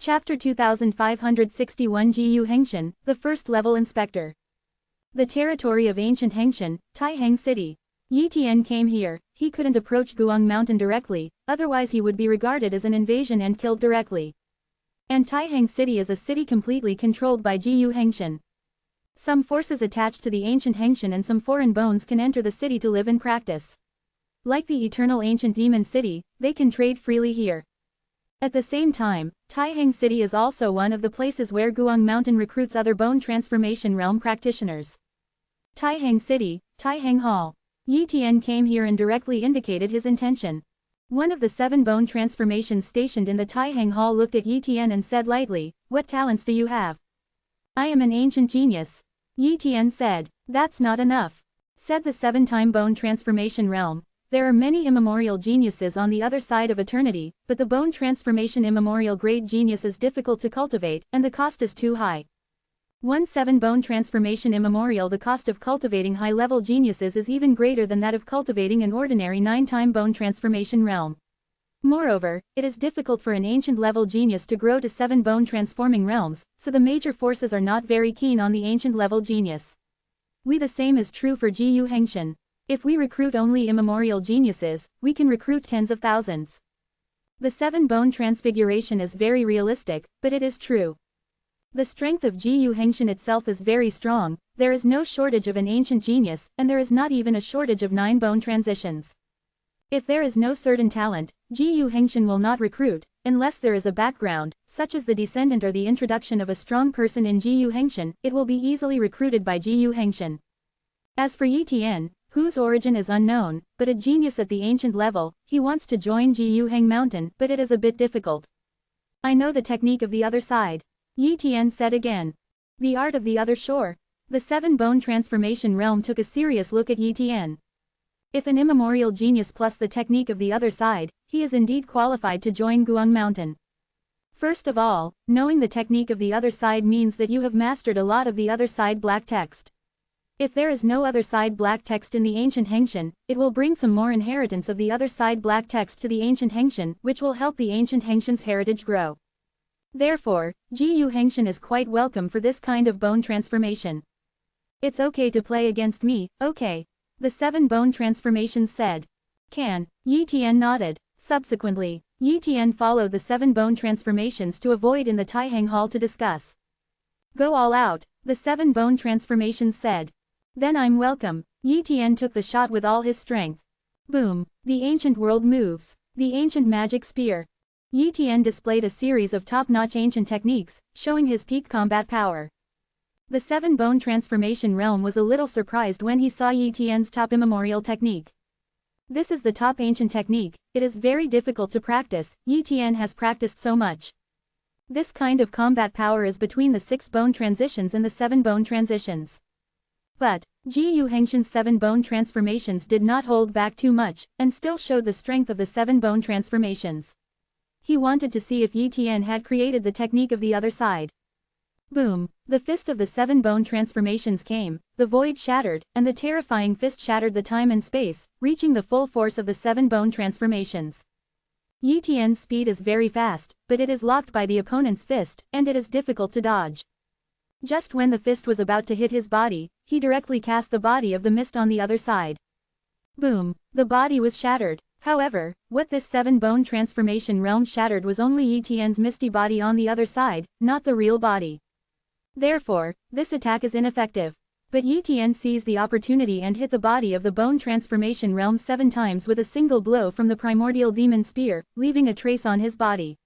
Chapter 2561 Jiyu Hengshan, the First Level Inspector. The territory of ancient Hengshan, Taihang City. Yi Tian came here. He couldn't approach Guang Mountain directly, otherwise he would be regarded as an invasion and killed directly. And Taihang City is a city completely controlled by Jiyu Hengshan. Some forces attached to the ancient Hengshan and some foreign bones can enter the city to live and practice. Like the eternal ancient demon city, they can trade freely here. At the same time, Taihang City is also one of the places where Guang Mountain recruits other bone transformation realm practitioners. Taihang City, Taihang Hall. Yi Tian came here and directly indicated his intention. One of the 7 bone transformations stationed in the Taihang Hall looked at Yi Tian and said lightly, "What talents do you have?" "I am an ancient genius." Yi Tian said. "That's not enough," said the 7-time bone transformation realm. "There are many immemorial geniuses on the other side of eternity, but the bone transformation immemorial grade genius is difficult to cultivate, and the cost is too high. 7 bone transformation immemorial. The cost of cultivating high-level geniuses is even greater than that of cultivating an ordinary 9-time bone transformation realm. Moreover, it is difficult for an ancient-level genius to grow to 7 bone transforming realms, so the major forces are not very keen on the ancient-level genius. The same is true for Jiyu Hengshan. If we recruit only immemorial geniuses, we can recruit tens of thousands. The 7 bone transfiguration is very realistic, but it is true. The strength of Jiyu Hengshan itself is very strong. There is no shortage of an ancient genius, and there is not even a shortage of 9 bone transitions. If there is no certain talent, Jiyu Hengshan will not recruit, unless there is a background, such as the descendant or the introduction of a strong person in Jiyu Hengshan, it will be easily recruited by Jiyu Hengshan. As for Yi Tian, whose origin is unknown, but a genius at the ancient level, he wants to join Jiyu Heng Mountain, but it is a bit difficult. "I know the technique of the other side," Yi Tian said again. "The art of the other shore." The 7 bone transformation realm took a serious look at Yi Tian. If an immemorial genius plus the technique of the other side, he is indeed qualified to join Guang Mountain. First of all, knowing the technique of the other side means that you have mastered a lot of the other side black text. If there is no other side black text in the ancient Hengshan, it will bring some more inheritance of the other side black text to the ancient Hengshan, which will help the ancient Hengshan's heritage grow. Therefore, Jiyu Hengshan is quite welcome for this kind of bone transformation. "It's okay to play against me, okay," the 7 bone transformations said. "Can?" Yi Tian nodded. Subsequently, Yi Tian followed the 7 bone transformations to avoid in the Taihang Hall to discuss. "Go all out," the 7 bone transformations said. "Then I'm welcome." Yi Tian took the shot with all his strength. Boom! The ancient world moves. The ancient magic spear. Yi Tian displayed a series of top-notch ancient techniques, showing his peak combat power. The 7 bone transformation realm was a little surprised when he saw Yi Tian's top immemorial technique. This is the top ancient technique. It is very difficult to practice. Yi Tian has practiced so much. This kind of combat power is between the 6 bone transitions and the 7 bone transitions. But, Jiyu Hengshan's 7 bone transformations did not hold back too much, and still showed the strength of the 7 bone transformations. He wanted to see if Yi Tian had created the technique of the other side. Boom! The fist of the 7 bone transformations came, the void shattered, and the terrifying fist shattered the time and space, reaching the full force of the 7 bone transformations. Yi Tian's speed is very fast, but it is locked by the opponent's fist, and it is difficult to dodge. Just when the fist was about to hit his body, he directly cast the body of the mist on the other side. Boom! The body was shattered. However, what this 7 bone transformation realm shattered was only Yi Tian's misty body on the other side, not the real body. Therefore, this attack is ineffective. But Yi Tian seized the opportunity and hit the body of the bone transformation realm 7 times with a single blow from the primordial demon spear, leaving a trace on his body.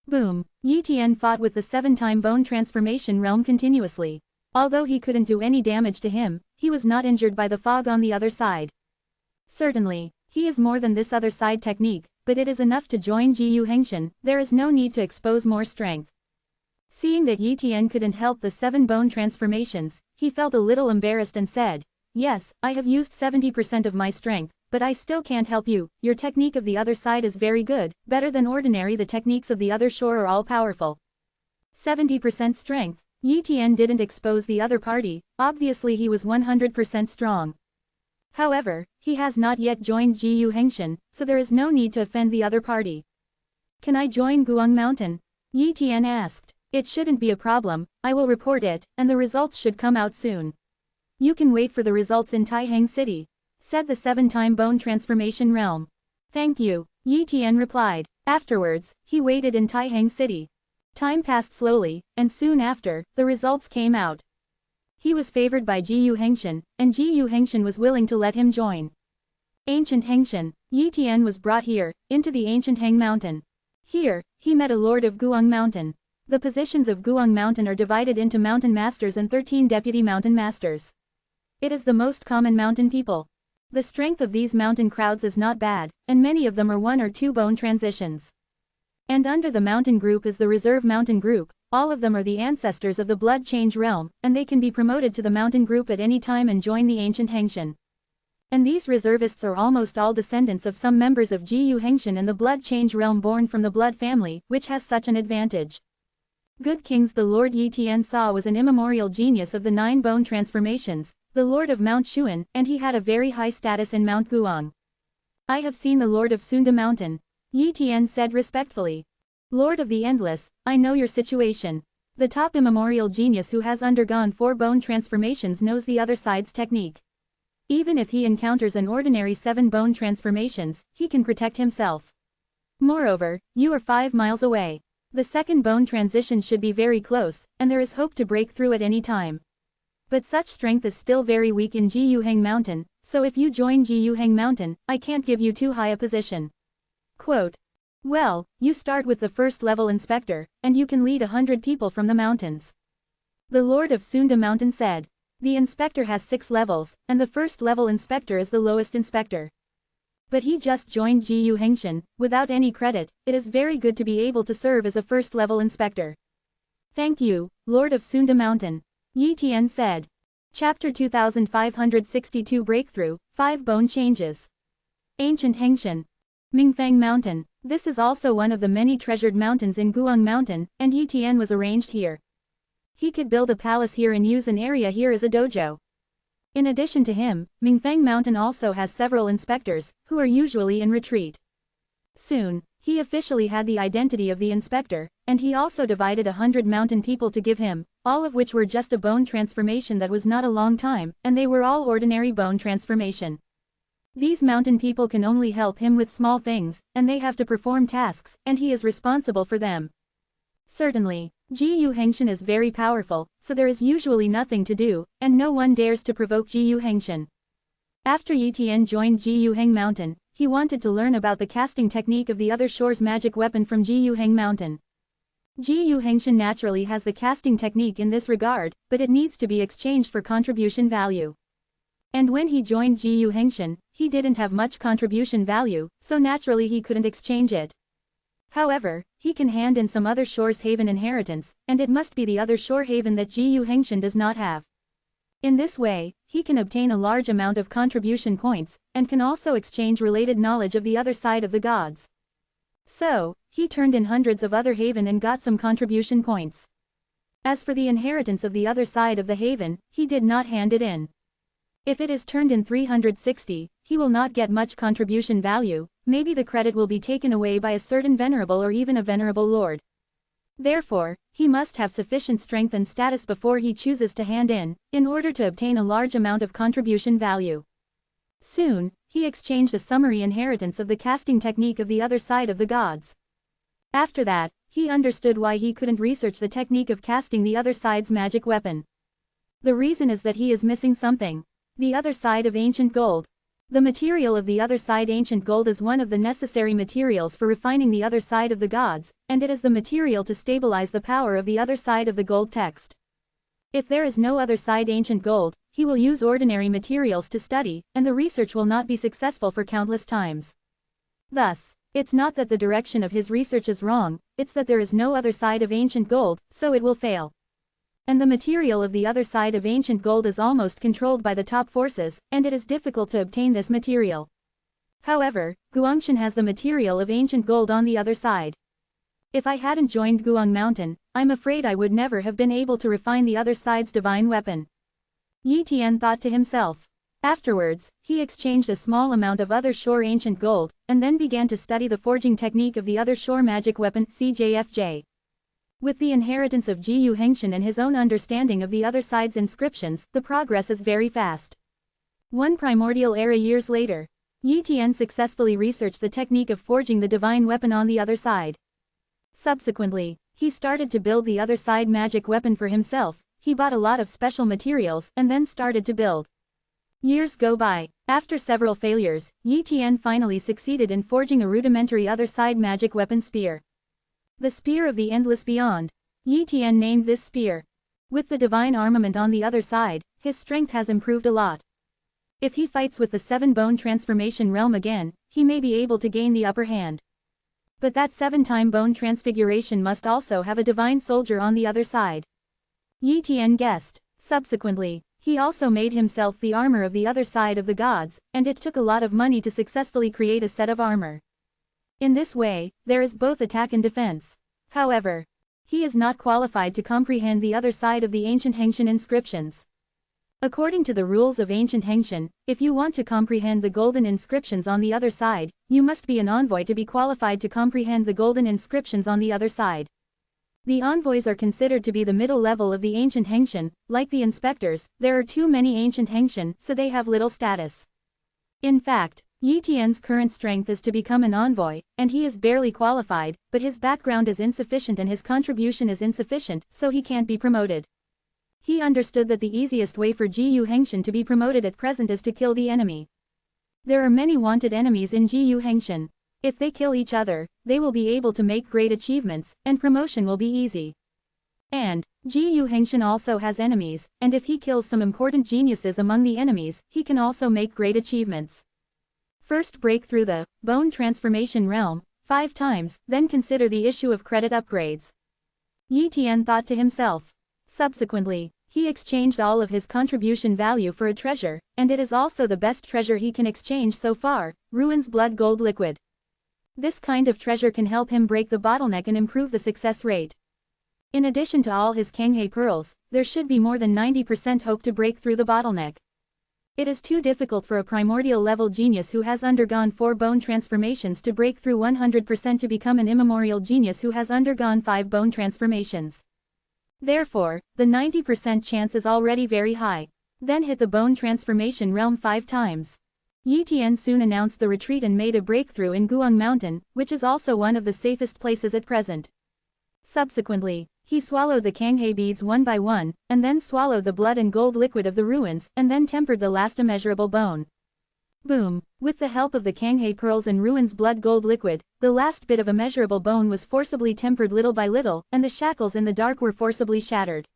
Boom! Yi Tian fought with the 7-time bone transformation realm continuously. Although he couldn't do any damage to him, he was not injured by the fog on the other side. Certainly, he is more than this other side technique, but it is enough to join Jiyu Hengshan. There is no need to expose more strength. Seeing that Yi Tian couldn't help the 7 bone transformations, he felt a little embarrassed and said, "Yes, I have used 70% of my strength, but I still can't help you. Your technique of the other side is very good, better than ordinary. The techniques of the other shore are all powerful." 70% strength. Yi Tian didn't expose the other party, obviously he was 100% strong. However, he has not yet joined Jiyu Hengshan, so there is no need to offend the other party. "Can I join Guang Mountain?" Yi Tian asked. It shouldn't be a problem, I will report it, and the results should come out soon. You can wait for the results in Taihang City, said the 7-time bone transformation realm. Thank you, Yi Tian replied. Afterwards, he waited in Taihang City. Time passed slowly, and soon after, the results came out. He was favored by Jiyu Hengshan, and Jiyu Hengshan was willing to let him join. Ancient Hengshan, Yi Tian was brought here, into the ancient Heng Mountain. Here, he met a lord of Guang Mountain. The positions of Guang Mountain are divided into mountain masters and 13 deputy mountain masters. It is the most common mountain people. The strength of these mountain crowds is not bad, and many of them are 1 or 2 bone transitions. And under the mountain group is the reserve mountain group, all of them are the ancestors of the blood change realm, and they can be promoted to the mountain group at any time and join the ancient Hengshan. And these reservists are almost all descendants of some members of Jiyu Hengshan and the blood change realm born from the blood family, which has such an advantage. Good Kings the Lord Yi Tian saw was an immemorial genius of the 9 bone transformations, the Lord of Mount Xuan, and he had a very high status in Mount Guang. I have seen the Lord of Sunda Mountain, Yi Tian said respectfully. Lord of the Endless, I know your situation. The top immemorial genius who has undergone 4 bone transformations knows the other side's technique. Even if he encounters an ordinary 7 bone transformations, he can protect himself. Moreover, you are 5 miles away. The second bone transition should be very close, and there is hope to break through at any time. But such strength is still very weak in Jiyuheng Mountain, so if you join Jiyuheng Mountain, I can't give you too high a position. Quote. Well, you start with the first level inspector, and you can lead 100 people from the mountains. The Lord of Sunda Mountain said. The inspector has 6 levels, and the first level inspector is the lowest inspector. But he just joined Jiyu Hengshan, without any credit. It is very good to be able to serve as a first-level inspector. Thank you, Lord of Sunda Mountain, Yi Tian said. Chapter 2562 Breakthrough, 5 Bone Changes. Ancient Hengshan. Mingfang Mountain. This is also one of the many treasured mountains in Guang Mountain, and Yi Tian was arranged here. He could build a palace here and use an area here as a dojo. In addition to him, Mingfang Mountain also has several inspectors, who are usually in retreat. Soon, he officially had the identity of the inspector, and he also divided 100 mountain people to give him, all of which were just a bone transformation that was not a long time, and they were all ordinary bone transformation. These mountain people can only help him with small things, and they have to perform tasks, and he is responsible for them. Certainly, Jiyu Hengshan is very powerful, so there is usually nothing to do, and no one dares to provoke Jiyu Hengshan. After Yi Tian joined Jiyu Heng Mountain, he wanted to learn about the casting technique of the other shore's magic weapon from Jiyu Heng Mountain. Jiyu Hengshan naturally has the casting technique in this regard, but it needs to be exchanged for contribution value. And when he joined Jiyu Hengshan, he didn't have much contribution value, so naturally he couldn't exchange it. However, he can hand in some other shore's haven inheritance, and it must be the other shore haven that Jiyu Hengshan does not have. In this way, he can obtain a large amount of contribution points, and can also exchange related knowledge of the other side of the gods. So, he turned in hundreds of other haven and got some contribution points. As for the inheritance of the other side of the haven, he did not hand it in. If it is turned in 360, he will not get much contribution value, maybe the credit will be taken away by a certain venerable or even a venerable lord. Therefore, he must have sufficient strength and status before he chooses to hand in order to obtain a large amount of contribution value. Soon, he exchanged a summary inheritance of the casting technique of the other side of the gods. After that, he understood why he couldn't research the technique of casting the other side's magic weapon. The reason is that he is missing something. The other side of ancient gold. The material of the other side ancient gold is one of the necessary materials for refining the other side of the gods, and it is the material to stabilize the power of the other side of the gold text. If there is no other side ancient gold, he will use ordinary materials to study, and the research will not be successful for countless times. Thus, it's not that the direction of his research is wrong, it's that there is no other side of ancient gold, so it will fail. And the material of the other side of ancient gold is almost controlled by the top forces, and it is difficult to obtain this material. However, Guangshan has the material of ancient gold on the other side. If I hadn't joined Guang Mountain, I'm afraid I would never have been able to refine the other side's divine weapon. Yi Tian thought to himself. Afterwards, he exchanged a small amount of other shore ancient gold, and then began to study the forging technique of the other shore magic weapon CJFJ. With the inheritance of Jiyu Hengshan and his own understanding of the other side's inscriptions, the progress is very fast. One primordial era years later, Yi Tian successfully researched the technique of forging the divine weapon on the other side. Subsequently, he started to build the other side magic weapon for himself. He bought a lot of special materials and then started to build. Years go by. After several failures, Yi Tian finally succeeded in forging a rudimentary other side magic weapon spear. The Spear of the Endless Beyond. Yi Tian named this spear. With the divine armament on the other side, his strength has improved a lot. If he fights with the 7-bone transformation realm again, he may be able to gain the upper hand. But that 7-time bone transfiguration must also have a divine soldier on the other side. Yi Tian guessed. Subsequently, he also made himself the armor of the other side of the gods, and it took a lot of money to successfully create a set of armor. In this way, there is both attack and defense. However, he is not qualified to comprehend the other side of the ancient Hengshan inscriptions. According to the rules of ancient Hengshan, if you want to comprehend the golden inscriptions on the other side, you must be an envoy to be qualified to comprehend the golden inscriptions on the other side. The envoys are considered to be the middle level of the ancient Hengshan. Like the inspectors, there are too many ancient Hengshan, so they have little status. In fact, Yi Tian's current strength is to become an envoy, and he is barely qualified, but his background is insufficient and his contribution is insufficient, so he can't be promoted. He understood that the easiest way for Jiyu Hengshan to be promoted at present is to kill the enemy. There are many wanted enemies in Jiyu Hengshan. If they kill each other, they will be able to make great achievements, and promotion will be easy. And, Jiyu Hengshan also has enemies, and if he kills some important geniuses among the enemies, he can also make great achievements. First break through the bone transformation realm 5 times, then consider the issue of credit upgrades. Yi Tian thought to himself. Subsequently, he exchanged all of his contribution value for a treasure, and it is also the best treasure he can exchange so far, Ruin's blood gold liquid. This kind of treasure can help him break the bottleneck and improve the success rate. In addition to all his Kanghe pearls, there should be more than 90% hope to break through the bottleneck. It is too difficult for a primordial level genius who has undergone 4 bone transformations to break through 100% to become an immemorial genius who has undergone 5 bone transformations. Therefore, the 90% chance is already very high. Then hit the bone transformation realm 5 times. Yi Tian soon announced the retreat and made a breakthrough in Guang Mountain, which is also one of the safest places at present. Subsequently, he swallowed the Kanghe beads one by one, and then swallowed the blood and gold liquid of the ruins, and then tempered the last immeasurable bone. Boom! With the help of the Kanghe pearls and ruins blood gold liquid, the last bit of immeasurable bone was forcibly tempered little by little, and the shackles in the dark were forcibly shattered.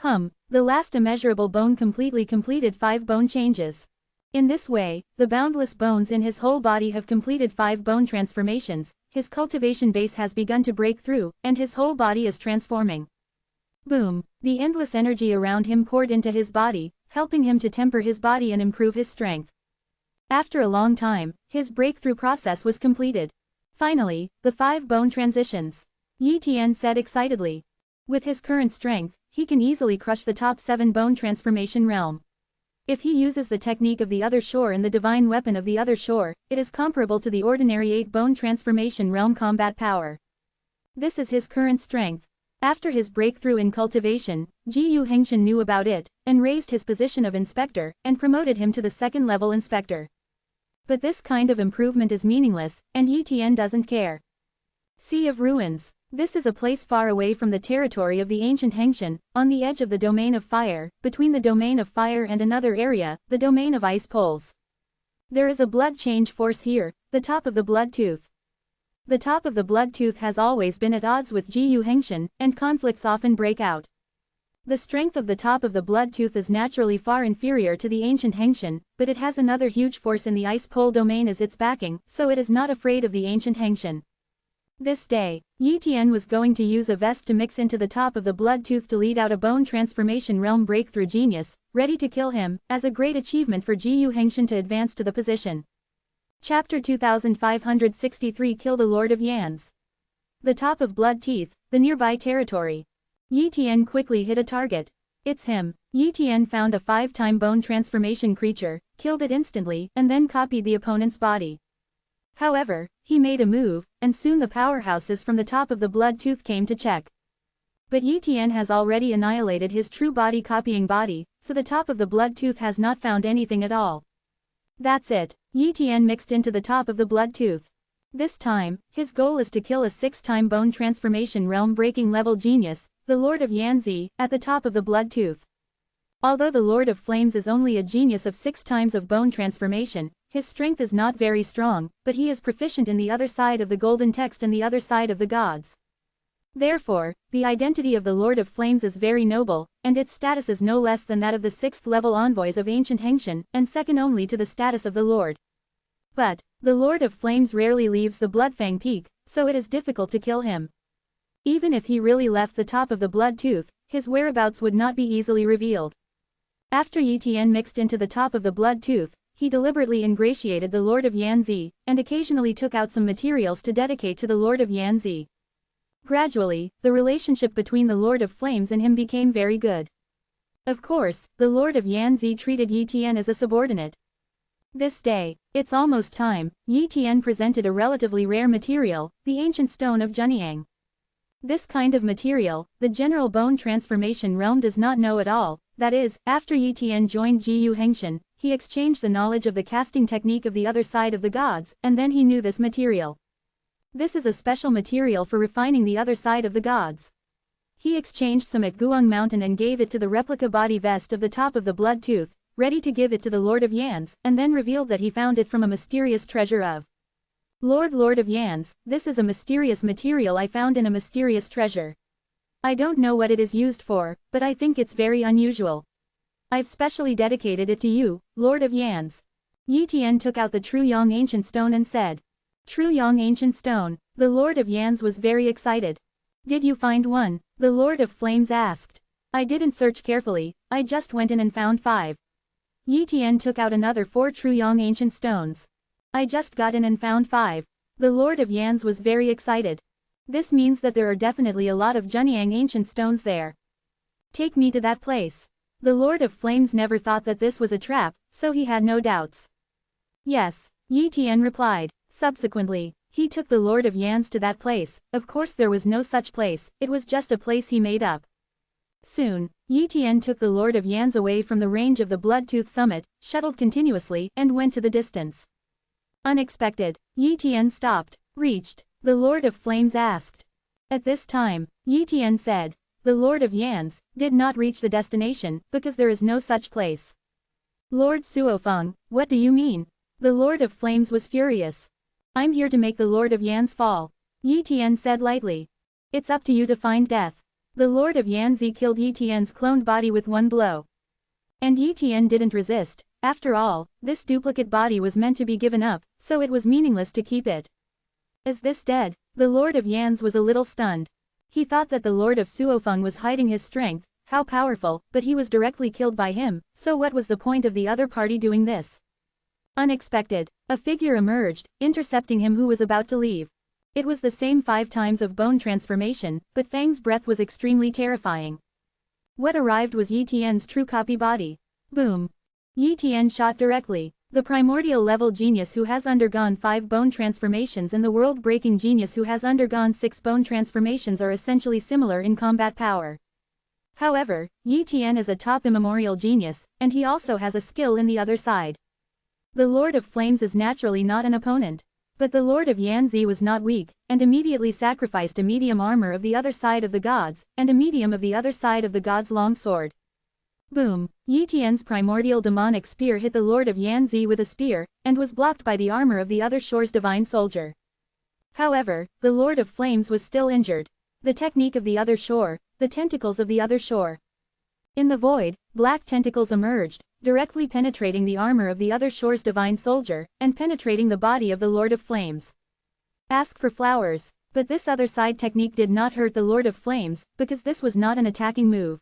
The last immeasurable bone completed 5 bone changes. In this way, the boundless bones in his whole body have completed 5 bone transformations, his cultivation base has begun to break through, and his whole body is transforming. Boom! The endless energy around him poured into his body, helping him to temper his body and improve his strength. After a long time, his breakthrough process was completed. Finally, the 5 bone transitions. Yi Tian said excitedly. With his current strength, he can easily crush the top 7 bone transformation realm. If he uses the technique of the other shore and the divine weapon of the other shore, it is comparable to the ordinary 8 bone transformation realm combat power. This is his current strength. After his breakthrough in cultivation, Jiyu Hengshan knew about it, and raised his position of inspector, and promoted him to the 2nd level inspector. But this kind of improvement is meaningless, and Yi Tian doesn't care. Sea of Ruins. This is a place far away from the territory of the ancient Hengshan, on the edge of the domain of fire, between the domain of fire and another area, the domain of ice poles. There is a blood change force here, the top of the blood tooth. The top of the blood tooth has always been at odds with Jiyu Hengshan, and conflicts often break out. The strength of the top of the blood tooth is naturally far inferior to the ancient Hengshan, but it has another huge force in the ice pole domain as its backing, so it is not afraid of the ancient Hengshan. This day, Yi Tian was going to use a vest to mix into the top of the blood tooth to lead out a bone transformation realm breakthrough genius, ready to kill him, as a great achievement for Jiyu Hengshan to advance to the position. Chapter 2563 Kill the Lord of Yans. The top of blood teeth, the nearby territory. Yi Tian quickly hit a target. It's him. Yi Tian found a 5-time bone transformation creature, killed it instantly, and then copied the opponent's body. However, he made a move, and soon the powerhouses from the top of the blood tooth came to check. But Yi Tian has already annihilated his true body copying body, so the top of the blood tooth has not found anything at all. That's it. Yi Tian mixed into the top of the blood tooth. This time, his goal is to kill a 6-time bone transformation realm-breaking level genius, the Lord of Yanzi, at the top of the blood tooth. Although the Lord of Flames is only a genius of 6 times of bone transformation, his strength is not very strong, but he is proficient in the other side of the golden text and the other side of the gods. Therefore, the identity of the Lord of Flames is very noble, and its status is no less than that of the 6th-level envoys of ancient Hengshan, and second only to the status of the Lord. But, the Lord of Flames rarely leaves the Bloodfang Peak, so it is difficult to kill him. Even if he really left the top of the blood tooth, his whereabouts would not be easily revealed. After Yi Tian mixed into the top of the blood tooth, he deliberately ingratiated the Lord of Yanzi, and occasionally took out some materials to dedicate to the Lord of Yanzi. Gradually, the relationship between the Lord of Flames and him became very good. Of course, the Lord of Yanzi treated Yi Tian as a subordinate. This day, it's almost time, Yi Tian presented a relatively rare material, the ancient stone of Junyang. This kind of material, the general bone transformation realm does not know at all, that is, after Yi Tian joined Jiyu Hengshan, he exchanged the knowledge of the casting technique of the other side of the gods, and then he knew this material. This is a special material for refining the other side of the gods. He exchanged some at Guang Mountain and gave it to the replica body vest of the top of the blood tooth, ready to give it to the Lord of Yans, and then revealed that he found it from a mysterious treasure of Lord of Yans, this is a mysterious material I found in a mysterious treasure. I don't know what it is used for, but I think it's very unusual. I've specially dedicated it to you, Lord of Yans. Yi Tian took out the True Yang Ancient Stone and said. True Yang Ancient Stone, the Lord of Yans was very excited. Did you find one? The Lord of Flames asked. I didn't search carefully, I just went in and found 5. Yi Tian took out another 4 True Yang Ancient Stones. I just got in and found 5. The Lord of Yans was very excited. This means that there are definitely a lot of Junyang Ancient Stones there. Take me to that place. The Lord of Flames never thought that this was a trap, so he had no doubts. Yes, Yi Tian replied. Subsequently, he took the Lord of Yans to that place. Of course there was no such place, it was just a place he made up. Soon, Yi Tian took the Lord of Yans away from the range of the Bloodtooth Summit, shuttled continuously, and went to the distance. Unexpected, Yi Tian stopped, reached. The Lord of Flames asked. At this time, Yi Tian said, the Lord of Yans did not reach the destination, because there is no such place. Lord Suofeng, what do you mean? The Lord of Flames was furious. I'm here to make the Lord of Yans fall. Yi Tian said lightly. It's up to you to find death. The Lord of Yanzi killed Yi Tian's cloned body with one blow. And Yi Tian didn't resist. After all, this duplicate body was meant to be given up, so it was meaningless to keep it. Is this dead? The Lord of Yans was a little stunned. He thought that the Lord of Suofeng was hiding his strength, how powerful, but he was directly killed by him, so what was the point of the other party doing this? Unexpected, a figure emerged, intercepting him who was about to leave. It was the same 5 times of bone transformation, but Fang's breath was extremely terrifying. What arrived was Yi Tian's true copy body. Boom. Yi Tian shot directly. The primordial level genius who has undergone 5 bone transformations and the world-breaking genius who has undergone 6 bone transformations are essentially similar in combat power. However, Yi Tian is a top immemorial genius, and he also has a skill in the other side. The Lord of Flames is naturally not an opponent. But the Lord of Yanzi was not weak, and immediately sacrificed a medium armor of the other side of the gods, and a medium of the other side of the gods' long sword. Boom! Yi Tian's primordial demonic spear hit the Lord of Yanzi with a spear, and was blocked by the armor of the other shore's divine soldier. However, the Lord of Flames was still injured. The technique of the other shore, the tentacles of the other shore. In the void, black tentacles emerged, directly penetrating the armor of the other shore's divine soldier, and penetrating the body of the Lord of Flames. Ask for flowers. But this other side technique did not hurt the Lord of Flames, because this was not an attacking move.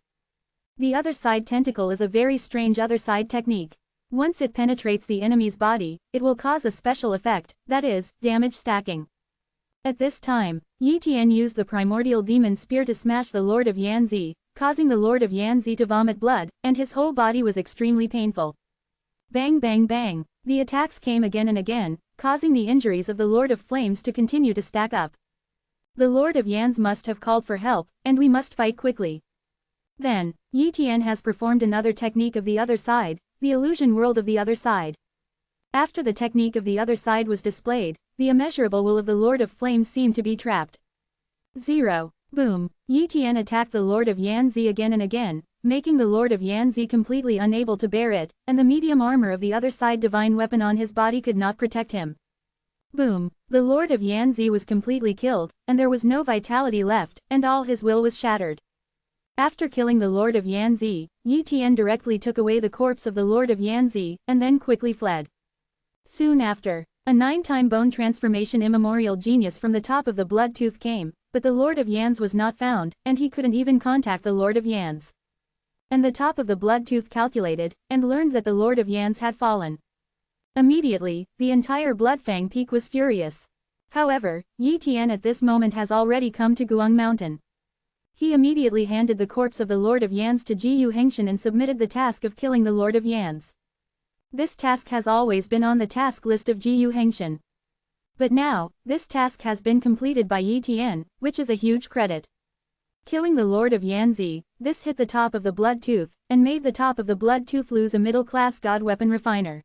The other side tentacle is a very strange other side technique. Once it penetrates the enemy's body, it will cause a special effect, that is, damage stacking. At this time, Yi Tian used the primordial demon spear to smash the Lord of Yanzi, causing the Lord of Yanzi to vomit blood, and his whole body was extremely painful. Bang bang bang, the attacks came again and again, causing the injuries of the Lord of Flames to continue to stack up. The Lord of Yan's must have called for help, and we must fight quickly. Then, Yi Tian has performed another technique of the other side, the illusion world of the other side. After the technique of the other side was displayed, the immeasurable will of the Lord of Flames seemed to be trapped. 0. Boom. Yi Tian attacked the Lord of Yanzi again and again, making the Lord of Yanzi completely unable to bear it, and the medium armor of the other side divine weapon on his body could not protect him. Boom. The Lord of Yanzi was completely killed, and there was no vitality left, and all his will was shattered. After killing the Lord of Yanzi, Yi Tian directly took away the corpse of the Lord of Yanzi, and then quickly fled. Soon after, a 9-time bone transformation immemorial genius from the top of the blood tooth came, but the Lord of Yan's was not found, and he couldn't even contact the Lord of Yan's. And the top of the blood tooth calculated, and learned that the Lord of Yan's had fallen. Immediately, the entire Bloodfang Peak was furious. However, Yi Tian at this moment has already come to Guang Mountain. He immediately handed the corpse of the Lord of Yan's to Jiyu Hengshan and submitted the task of killing the Lord of Yan's. This task has always been on the task list of Jiyu Hengshan. But now, this task has been completed by Yi Tian, which is a huge credit. Killing the Lord of Yanzi, this hit the top of the blood tooth, and made the top of the blood tooth lose a middle-class god weapon refiner.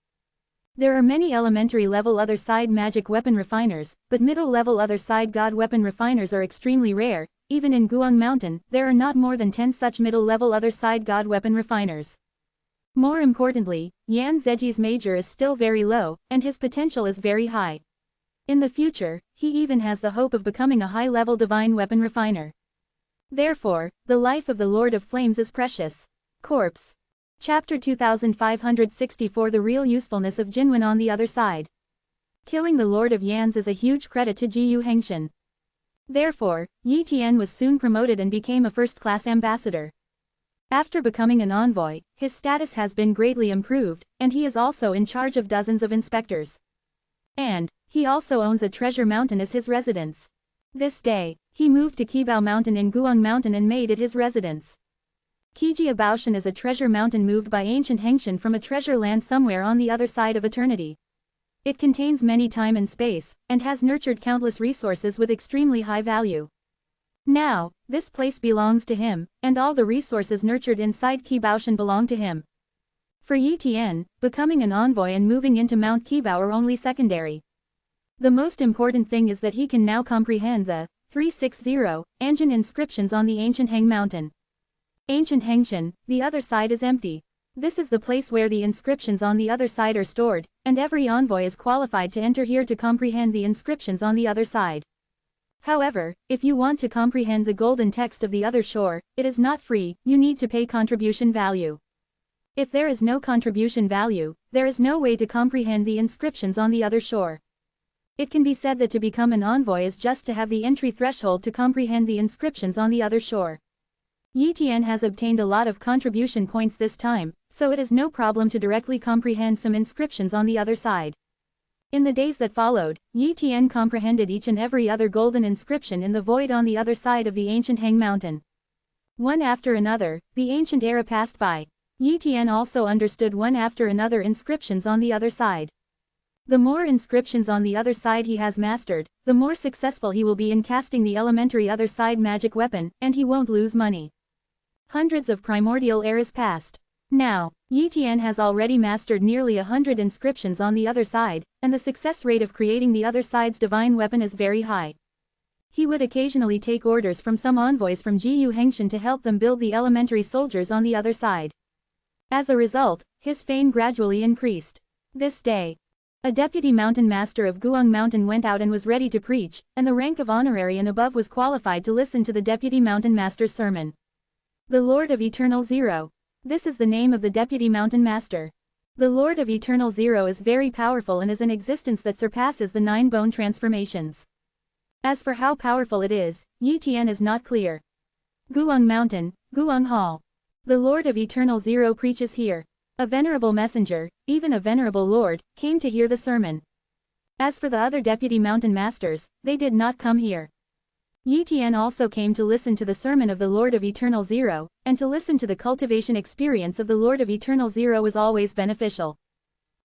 There are many elementary level other side magic weapon refiners, but middle level other side god weapon refiners are extremely rare. Even in Guang Mountain, there are not more than 10 such middle level other side god weapon refiners. More importantly, Yan Zeji's major is still very low, and his potential is very high. In the future, he even has the hope of becoming a high-level divine weapon refiner. Therefore, the life of the Lord of Flames is precious. Corpse. Chapter 2564 The real usefulness of Jinwen on the other side. Killing the Lord of Yan's is a huge credit to Jiyu Hengshan. Therefore, Yi Tian was soon promoted and became a first-class ambassador. After becoming an envoy, his status has been greatly improved, and he is also in charge of dozens of inspectors. And, he also owns a treasure mountain as his residence. This day, he moved to Qibao Mountain in Guang Mountain and made it his residence. Qijia Baoshan is a treasure mountain moved by ancient Hengshan from a treasure land somewhere on the other side of eternity. It contains many time and space, and has nurtured countless resources with extremely high value. Now, this place belongs to him, and all the resources nurtured inside Qibaoshan belong to him. For Yi Tian, becoming an envoy and moving into Mount Qibao are only secondary. The most important thing is that he can now comprehend the 360 Anjin inscriptions on the ancient Heng Mountain. Ancient Hengshan, the other side is empty. This is the place where the inscriptions on the other side are stored, and every envoy is qualified to enter here to comprehend the inscriptions on the other side. However, if you want to comprehend the golden text of the other shore, it is not free, you need to pay contribution value. If there is no contribution value, there is no way to comprehend the inscriptions on the other shore. It can be said that to become an envoy is just to have the entry threshold to comprehend the inscriptions on the other shore. Yi Tian has obtained a lot of contribution points this time, so it is no problem to directly comprehend some inscriptions on the other side. In the days that followed, Yi Tian comprehended each and every other golden inscription in the void on the other side of the ancient Heng Mountain. One after another, the ancient era passed by. Yi Tian also understood one after another inscriptions on the other side. The more inscriptions on the other side he has mastered, the more successful he will be in casting the elementary other side magic weapon, and he won't lose money. Hundreds of primordial eras passed. Now, Yi Tian has already mastered nearly 100 inscriptions on the other side, and the success rate of creating the other side's divine weapon is very high. He would occasionally take orders from some envoys from Jiyu Hengshan to help them build the elementary soldiers on the other side. As a result, his fame gradually increased. This day, a deputy mountain master of Guang Mountain went out and was ready to preach, and the rank of honorary and above was qualified to listen to the deputy mountain master's sermon. The Lord of Eternal Zero. This is the name of the deputy mountain master. The Lord of Eternal Zero is very powerful and is an existence that surpasses the 9 bone transformations. As for how powerful it is, Yi Tian is not clear. Guang Mountain, Guang Hall. The Lord of Eternal Zero preaches here. A venerable messenger, even a venerable lord, came to hear the sermon. As for the other deputy mountain masters, they did not come here. Yi Tian also came to listen to the sermon of the Lord of Eternal Zero, and to listen to the cultivation experience of the Lord of Eternal Zero is always beneficial.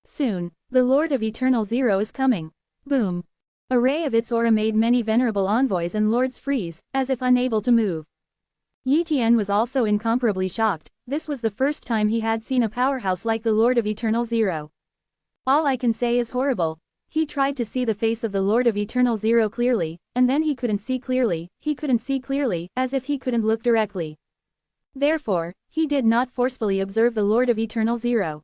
Soon, the Lord of Eternal Zero is coming. Boom. A ray of its aura made many venerable envoys and lords freeze, as if unable to move. Yi Tian was also incomparably shocked. This was the first time he had seen a powerhouse like the Lord of Eternal Zero. All I can say is horrible. He tried to see the face of the Lord of Eternal Zero clearly, and then he couldn't see clearly, as if he couldn't look directly. Therefore, he did not forcefully observe the Lord of Eternal Zero.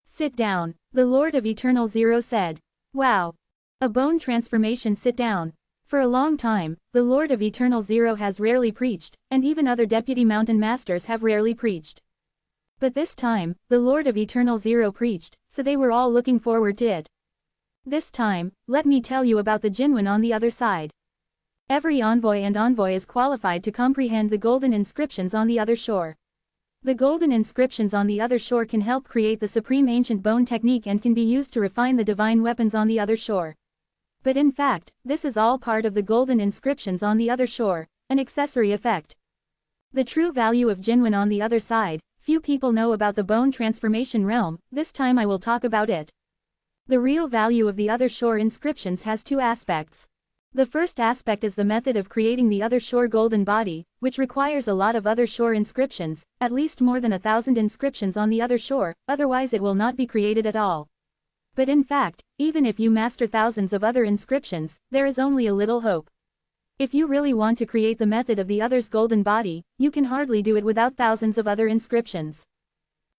Sit down, the Lord of Eternal Zero said. Wow! A bone transformation. Sit down. For a long time, the Lord of Eternal Zero has rarely preached, and even other deputy mountain masters have rarely preached. But this time, the Lord of Eternal Zero preached, so they were all looking forward to it. This time, let me tell you about the genuine on the other side. Every envoy is qualified to comprehend the golden inscriptions on the other shore. The golden inscriptions on the other shore can help create the supreme ancient bone technique and can be used to refine the divine weapons on the other shore. But in fact, this is all part of the golden inscriptions on the other shore, an accessory effect. The true value of genuine on the other side, few people know about the bone transformation realm. This time I will talk about it. The real value of the other shore inscriptions has two aspects. The first aspect is the method of creating the other shore golden body, which requires a lot of other shore inscriptions, at least more than 1,000 inscriptions on the other shore, otherwise it will not be created at all. But in fact, even if you master thousands of other inscriptions, there is only a little hope. If you really want to create the method of the other's golden body, you can hardly do it without thousands of other inscriptions.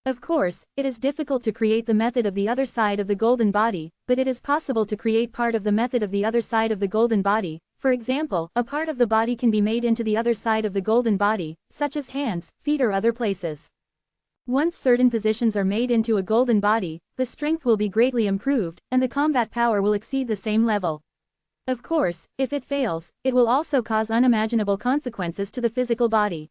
Of course, it is difficult to create the method of the other side of the golden body, but it is possible to create part of the method of the other side of the golden body. For example, a part of the body can be made into the other side of the golden body, such as hands, feet or other places. Once certain positions are made into a golden body, the strength will be greatly improved, and the combat power will exceed the same level. Of course, if it fails, it will also cause unimaginable consequences to the physical body.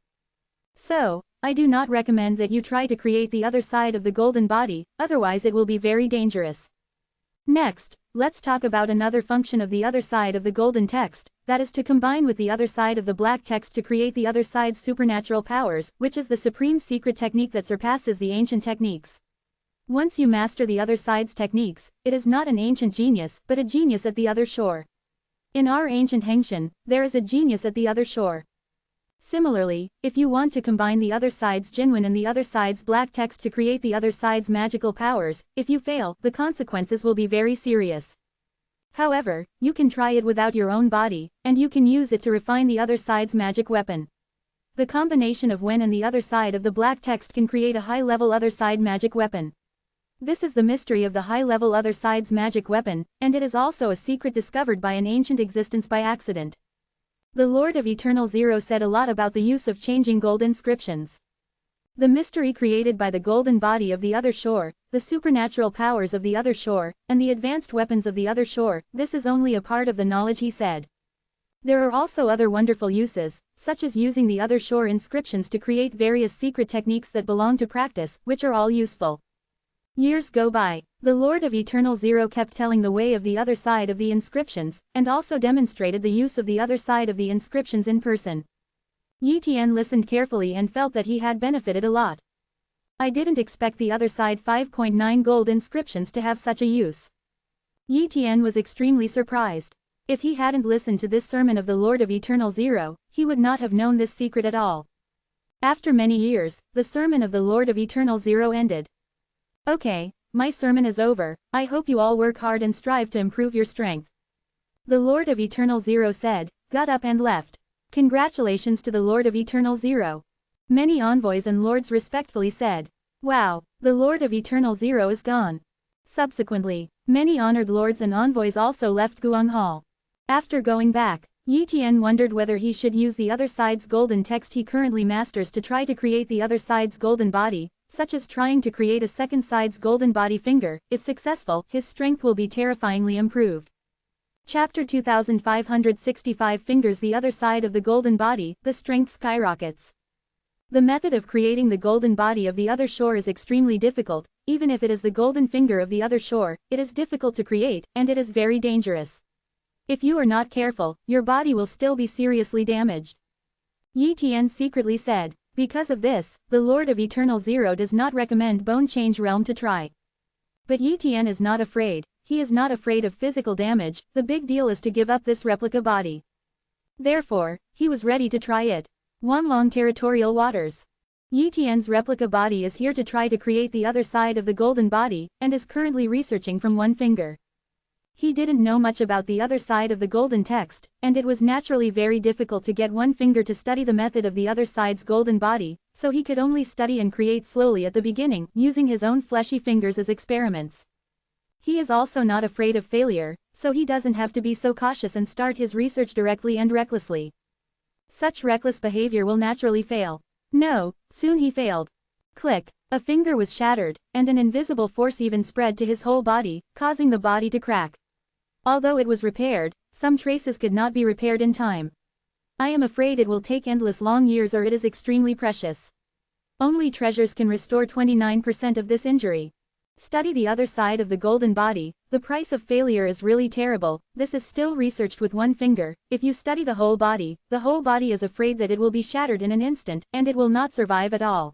So, I do not recommend that you try to create the other side of the golden body, otherwise it will be very dangerous. Next, let's talk about another function of the other side of the golden text, that is to combine with the other side of the black text to create the other side's supernatural powers, which is the supreme secret technique that surpasses the ancient techniques. Once you master the other side's techniques, it is not an ancient genius, but a genius at the other shore. In our ancient Hengtian, there is a genius at the other shore. Similarly, if you want to combine the other side's genuine and the other side's black text to create the other side's magical powers, if you fail, the consequences will be very serious. However, you can try it without your own body, and you can use it to refine the other side's magic weapon. The combination of Wen and the other side of the black text can create a high-level other side magic weapon. This is the mystery of the high-level other side's magic weapon, and it is also a secret discovered by an ancient existence by accident. The Lord of Eternal Zero said a lot about the use of changing gold inscriptions. The mystery created by the golden body of the other shore, the supernatural powers of the other shore, and the advanced weapons of the other shore, this is only a part of the knowledge he said. There are also other wonderful uses, such as using the other shore inscriptions to create various secret techniques that belong to practice, which are all useful. Years go by. The Lord of Eternal Zero kept telling the way of the other side of the inscriptions, and also demonstrated the use of the other side of the inscriptions in person. Yi Tian listened carefully and felt that he had benefited a lot. I didn't expect the other side 5.9 gold inscriptions to have such a use. Yi Tian was extremely surprised. If he hadn't listened to this sermon of the Lord of Eternal Zero, he would not have known this secret at all. After many years, the sermon of the Lord of Eternal Zero ended. Okay, my sermon is over. I hope you all work hard and strive to improve your strength. The Lord of Eternal Zero said, got up and left. Congratulations to the Lord of Eternal Zero. Many envoys and lords respectfully said, wow, the Lord of Eternal Zero is gone. Subsequently, many honored lords and envoys also left Guang Hall. After going back, Yi Tian wondered whether he should use the other side's golden text he currently masters to try to create the other side's golden body, such as trying to create a second side's golden body finger. If successful, his strength will be terrifyingly improved. Chapter 2565 Fingers. The other side of the golden body, the strength skyrockets. The method of creating the golden body of the other shore is extremely difficult. Even if it is the golden finger of the other shore, it is difficult to create, and it is very dangerous. If you are not careful, your body will still be seriously damaged. Yi Tian secretly said. Because of this, the Lord of Eternal Zero does not recommend Bone Change Realm to try. But Yi Tian is not afraid. he is not afraid of physical damage, the big deal is to give up this replica body. Therefore, he was ready to try it. Wanlong territorial waters. Yi Tian's replica body is here to try to create the other side of the golden body, and is currently researching from one finger. He didn't know much about the other side of the golden text, and it was naturally very difficult to get one finger to study the method of the other side's golden body, so he could only study and create slowly at the beginning, using his own fleshy fingers as experiments. He is also not afraid of failure, so he doesn't have to be so cautious and start his research directly and recklessly. Such reckless behavior will naturally fail. No, soon he failed. Click. A finger was shattered, and an invisible force even spread to his whole body, causing the body to crack. Although it was repaired, some traces could not be repaired in time. I am afraid it will take endless long years, or it is extremely precious. Only treasures can restore 29% of this injury. Study the other side of the golden body. The price of failure is really terrible. This is still researched with one finger. If you study the whole body is afraid that it will be shattered in an instant, and it will not survive at all.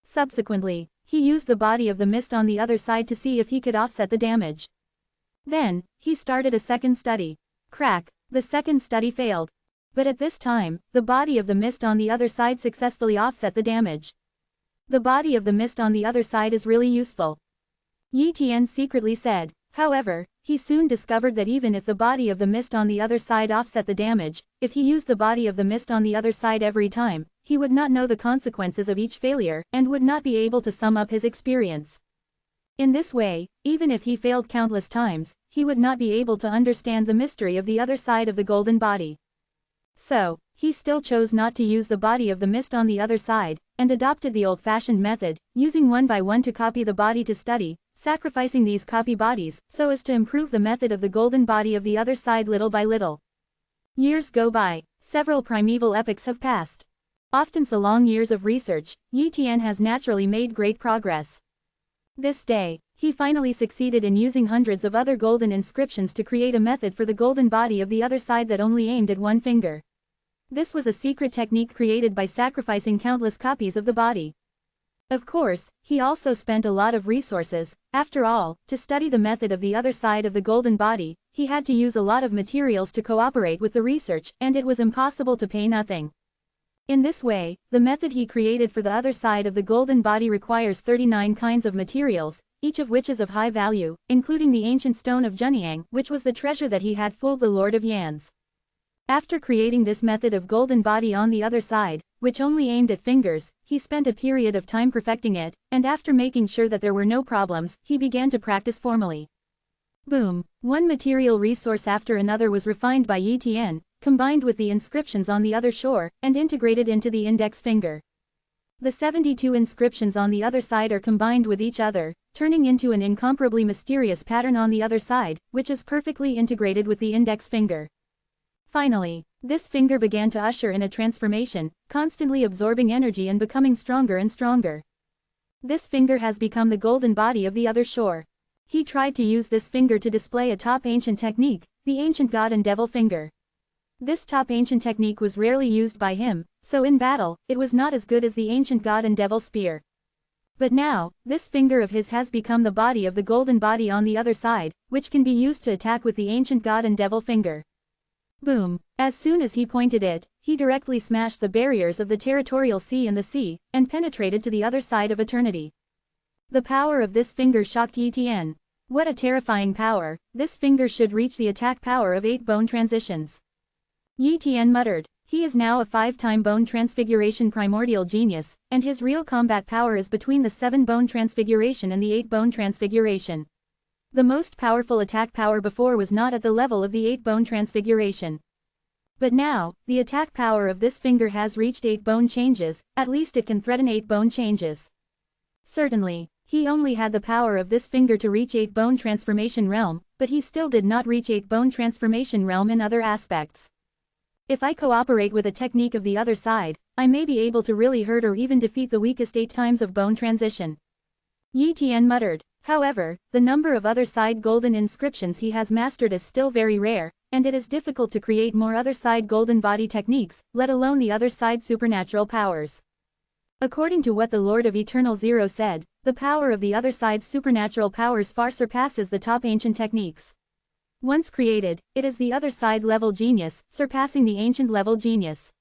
Subsequently, he used the body of the mist on the other side to see if he could offset the damage. Then, he started a second study. Crack. The second study failed. But at this time, the body of the mist on the other side successfully offset the damage. The body of the mist on the other side is really useful, Yi Tian secretly said. However, he soon discovered that even if the body of the mist on the other side offset the damage, if he used the body of the mist on the other side every time, he would not know the consequences of each failure, and would not be able to sum up his experience. In this way, even if he failed countless times, he would not be able to understand the mystery of the other side of the golden body. So, he still chose not to use the body of the mist on the other side, and adopted the old-fashioned method, using one by one to copy the body to study, sacrificing these copy bodies, so as to improve the method of the golden body of the other side little by little. Years go by. Several primeval epochs have passed. Often so long years of research, Yi Tian has naturally made great progress. This day, he finally succeeded in using hundreds of other golden inscriptions to create a method for the golden body of the other side that only aimed at one finger. This was a secret technique created by sacrificing countless copies of the body. Of course, he also spent a lot of resources. After all, to study the method of the other side of the golden body, he had to use a lot of materials to cooperate with the research, and it was impossible to pay nothing. In this way, the method he created for the other side of the golden body requires 39 kinds of materials, each of which is of high value, including the ancient stone of Junyang, which was the treasure that he had fooled the Lord of Yan's. After creating this method of golden body on the other side, which only aimed at fingers, he spent a period of time perfecting it, and after making sure that there were no problems, he began to practice formally. Boom! One material resource after another was refined by Yi Tian, combined with the inscriptions on the other shore, and integrated into the index finger. The 72 inscriptions on the other side are combined with each other, turning into an incomparably mysterious pattern on the other side, which is perfectly integrated with the index finger. Finally, this finger began to usher in a transformation, constantly absorbing energy and becoming stronger and stronger. This finger has become the golden body of the other shore. He tried to use this finger to display a top ancient technique, the ancient god and devil finger. This top ancient technique was rarely used by him, so in battle, it was not as good as the ancient god and devil spear. But now, this finger of his has become the body of the golden body on the other side, which can be used to attack with the ancient god and devil finger. Boom! As soon as he pointed it, he directly smashed the barriers of the territorial sea and the sea, and penetrated to the other side of eternity. The power of this finger shocked Yi Tian. What a terrifying power! This finger should reach the attack power of 8 bone transitions. Yi Tian muttered. He is now a 5-time bone transfiguration primordial genius, and his real combat power is between the 7 bone transfiguration and the 8 bone transfiguration. The most powerful attack power before was not at the level of the 8 bone transfiguration. But now, the attack power of this finger has reached 8 bone changes, at least it can threaten 8 bone changes. Certainly, he only had the power of this finger to reach 8 bone transformation realm, but he still did not reach 8 bone transformation realm in other aspects. If I cooperate with a technique of the other side, I may be able to really hurt or even defeat the weakest 8 times of bone transition. Yi Tian muttered. However, the number of other side golden inscriptions he has mastered is still very rare, and it is difficult to create more other side golden body techniques, let alone the other side supernatural powers. According to what the Lord of Eternal Zero said, the power of the other side's supernatural powers far surpasses the top ancient techniques. Once created, it is the other side level genius, surpassing the ancient level genius.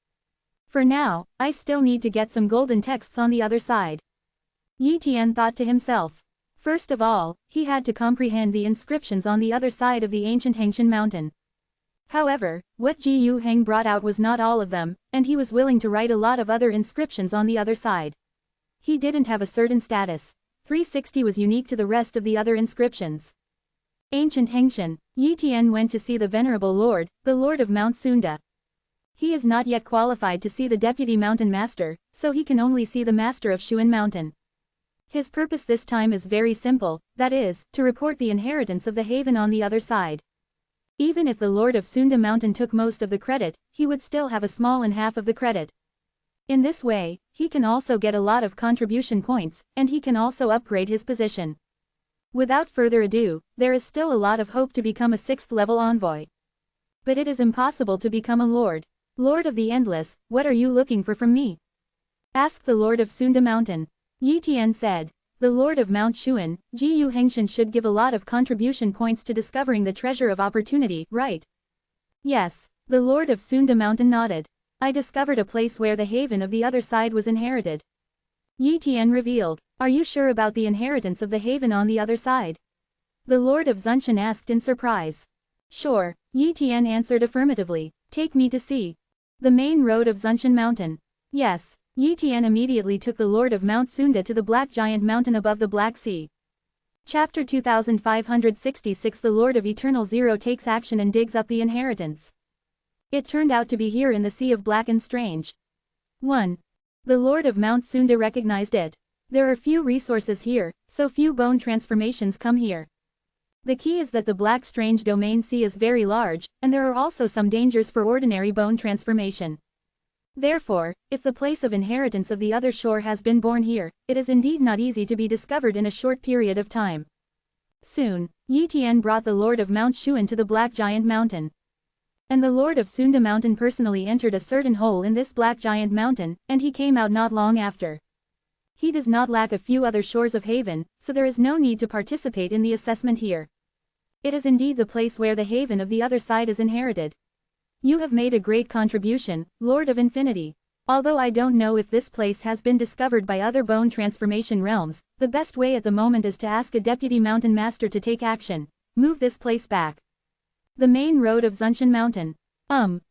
For now, I still need to get some golden texts on the other side. Yi Tian thought to himself. First of all, he had to comprehend the inscriptions on the other side of the ancient Hengshan mountain. However, what Ji Yu Heng brought out was not all of them, and he was willing to write a lot of other inscriptions on the other side. He didn't have a certain status. 360 was unique to the rest of the other inscriptions. Ancient Hengshan, Yi Tian went to see the Venerable Lord, the Lord of Mount Sunda. He is not yet qualified to see the Deputy Mountain Master, so he can only see the Master of Shuan Mountain. His purpose this time is very simple, that is, to report the inheritance of the haven on the other side. Even if the Lord of Sunda Mountain took most of the credit, he would still have a small and half of the credit. In this way, he can also get a lot of contribution points, and he can also upgrade his position. Without further ado, there is still a lot of hope to become a 6th level envoy. But it is impossible to become a lord. Lord of the Endless, what are you looking for from me? Asked the Lord of Sunda Mountain. Yi Tian said. The Lord of Mount Shuan, Ji Yu Hengshan should give a lot of contribution points to discovering the treasure of opportunity, right? Yes. The Lord of Sunda Mountain nodded. I discovered a place where the haven of the other side was inherited. Yi Tian revealed. Are you sure about the inheritance of the haven on the other side? The Lord of Zunshan asked in surprise. Sure, Yi Tian answered affirmatively. Take me to see. The main road of Zunshan Mountain. Yes. Yi Tian immediately took the Lord of Mount Sunda to the Black Giant Mountain above the Black Sea. Chapter 2566 The Lord of Eternal Zero takes action and digs up the inheritance. It turned out to be here in the Sea of Black and Strange. 1. The Lord of Mount Sunda recognized it. There are few resources here, so few bone transformations come here. The key is that the Black Strange Domain Sea is very large, and there are also some dangers for ordinary bone transformation. Therefore, if the place of inheritance of the other shore has been born here, it is indeed not easy to be discovered in a short period of time. Soon, Yi Tian brought the Lord of Mount Shuan to the Black Giant Mountain. And the Lord of Sunda Mountain personally entered a certain hole in this Black Giant Mountain, and he came out not long after. He does not lack a few other shores of haven, so there is no need to participate in the assessment here. It is indeed the place where the haven of the other side is inherited. You have made a great contribution, Lord of Infinity. Although I don't know if this place has been discovered by other bone transformation realms, the best way at the moment is to ask a Deputy Mountain Master to take action. Move this place back. The main road of Zunshan Mountain.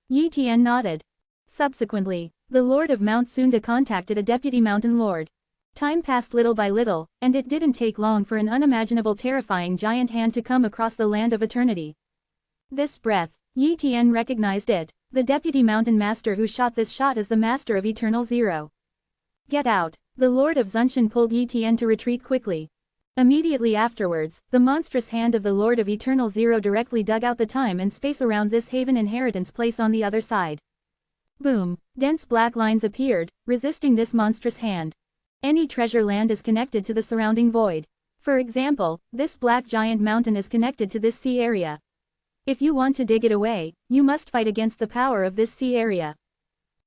Yi Tian nodded. Subsequently, the Lord of Mount Sunda contacted a Deputy Mountain Lord. Time passed little by little, and it didn't take long for an unimaginable terrifying giant hand to come across the land of eternity. This breath, Yi Tian recognized it. The Deputy Mountain Master who shot this shot is the Master of Eternal Zero. Get out. The Lord of Zunshan pulled Yi Tian to retreat quickly. Immediately afterwards, the monstrous hand of the Lord of Eternal Zero directly dug out the time and space around this haven inheritance place on the other side. Boom. Dense black lines appeared, resisting this monstrous hand. Any treasure land is connected to the surrounding void. For example, this Black Giant Mountain is connected to this sea area. If you want to dig it away, you must fight against the power of this sea area.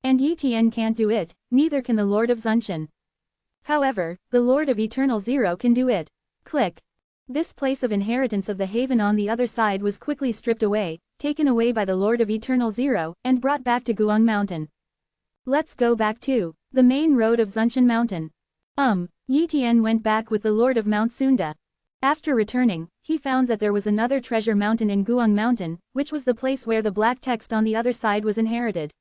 And Yi Tian can't do it, neither can the Lord of Zunshan. However, the Lord of Eternal Zero can do it. Click. This place of inheritance of the haven on the other side was quickly stripped away, taken away by the Lord of Eternal Zero, and brought back to Guang Mountain. Let's go back to the main road of Zunshan Mountain. Yi Tian went back with the Lord of Mount Sunda. After returning, he found that there was another treasure mountain in Guang Mountain, which was the place where the black text on the other side was inherited.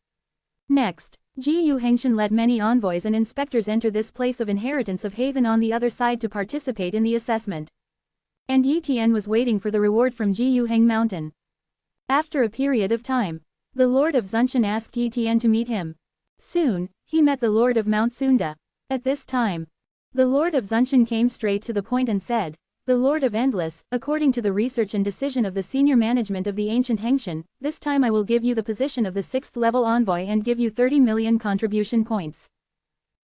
Next, Ji Yu Hengshan let many envoys and inspectors enter this place of inheritance of haven on the other side to participate in the assessment. And Yi Tian was waiting for the reward from Ji Yu Heng Mountain. After a period of time, the Lord of Zunshan asked Yi Tian to meet him. Soon, he met the Lord of Mount Sunda. At this time, the Lord of Zunshan came straight to the point and said, "The Lord of Endless, according to the research and decision of the senior management of the ancient Hengshan, this time I will give you the position of the 6th level envoy and give you 30 million contribution points."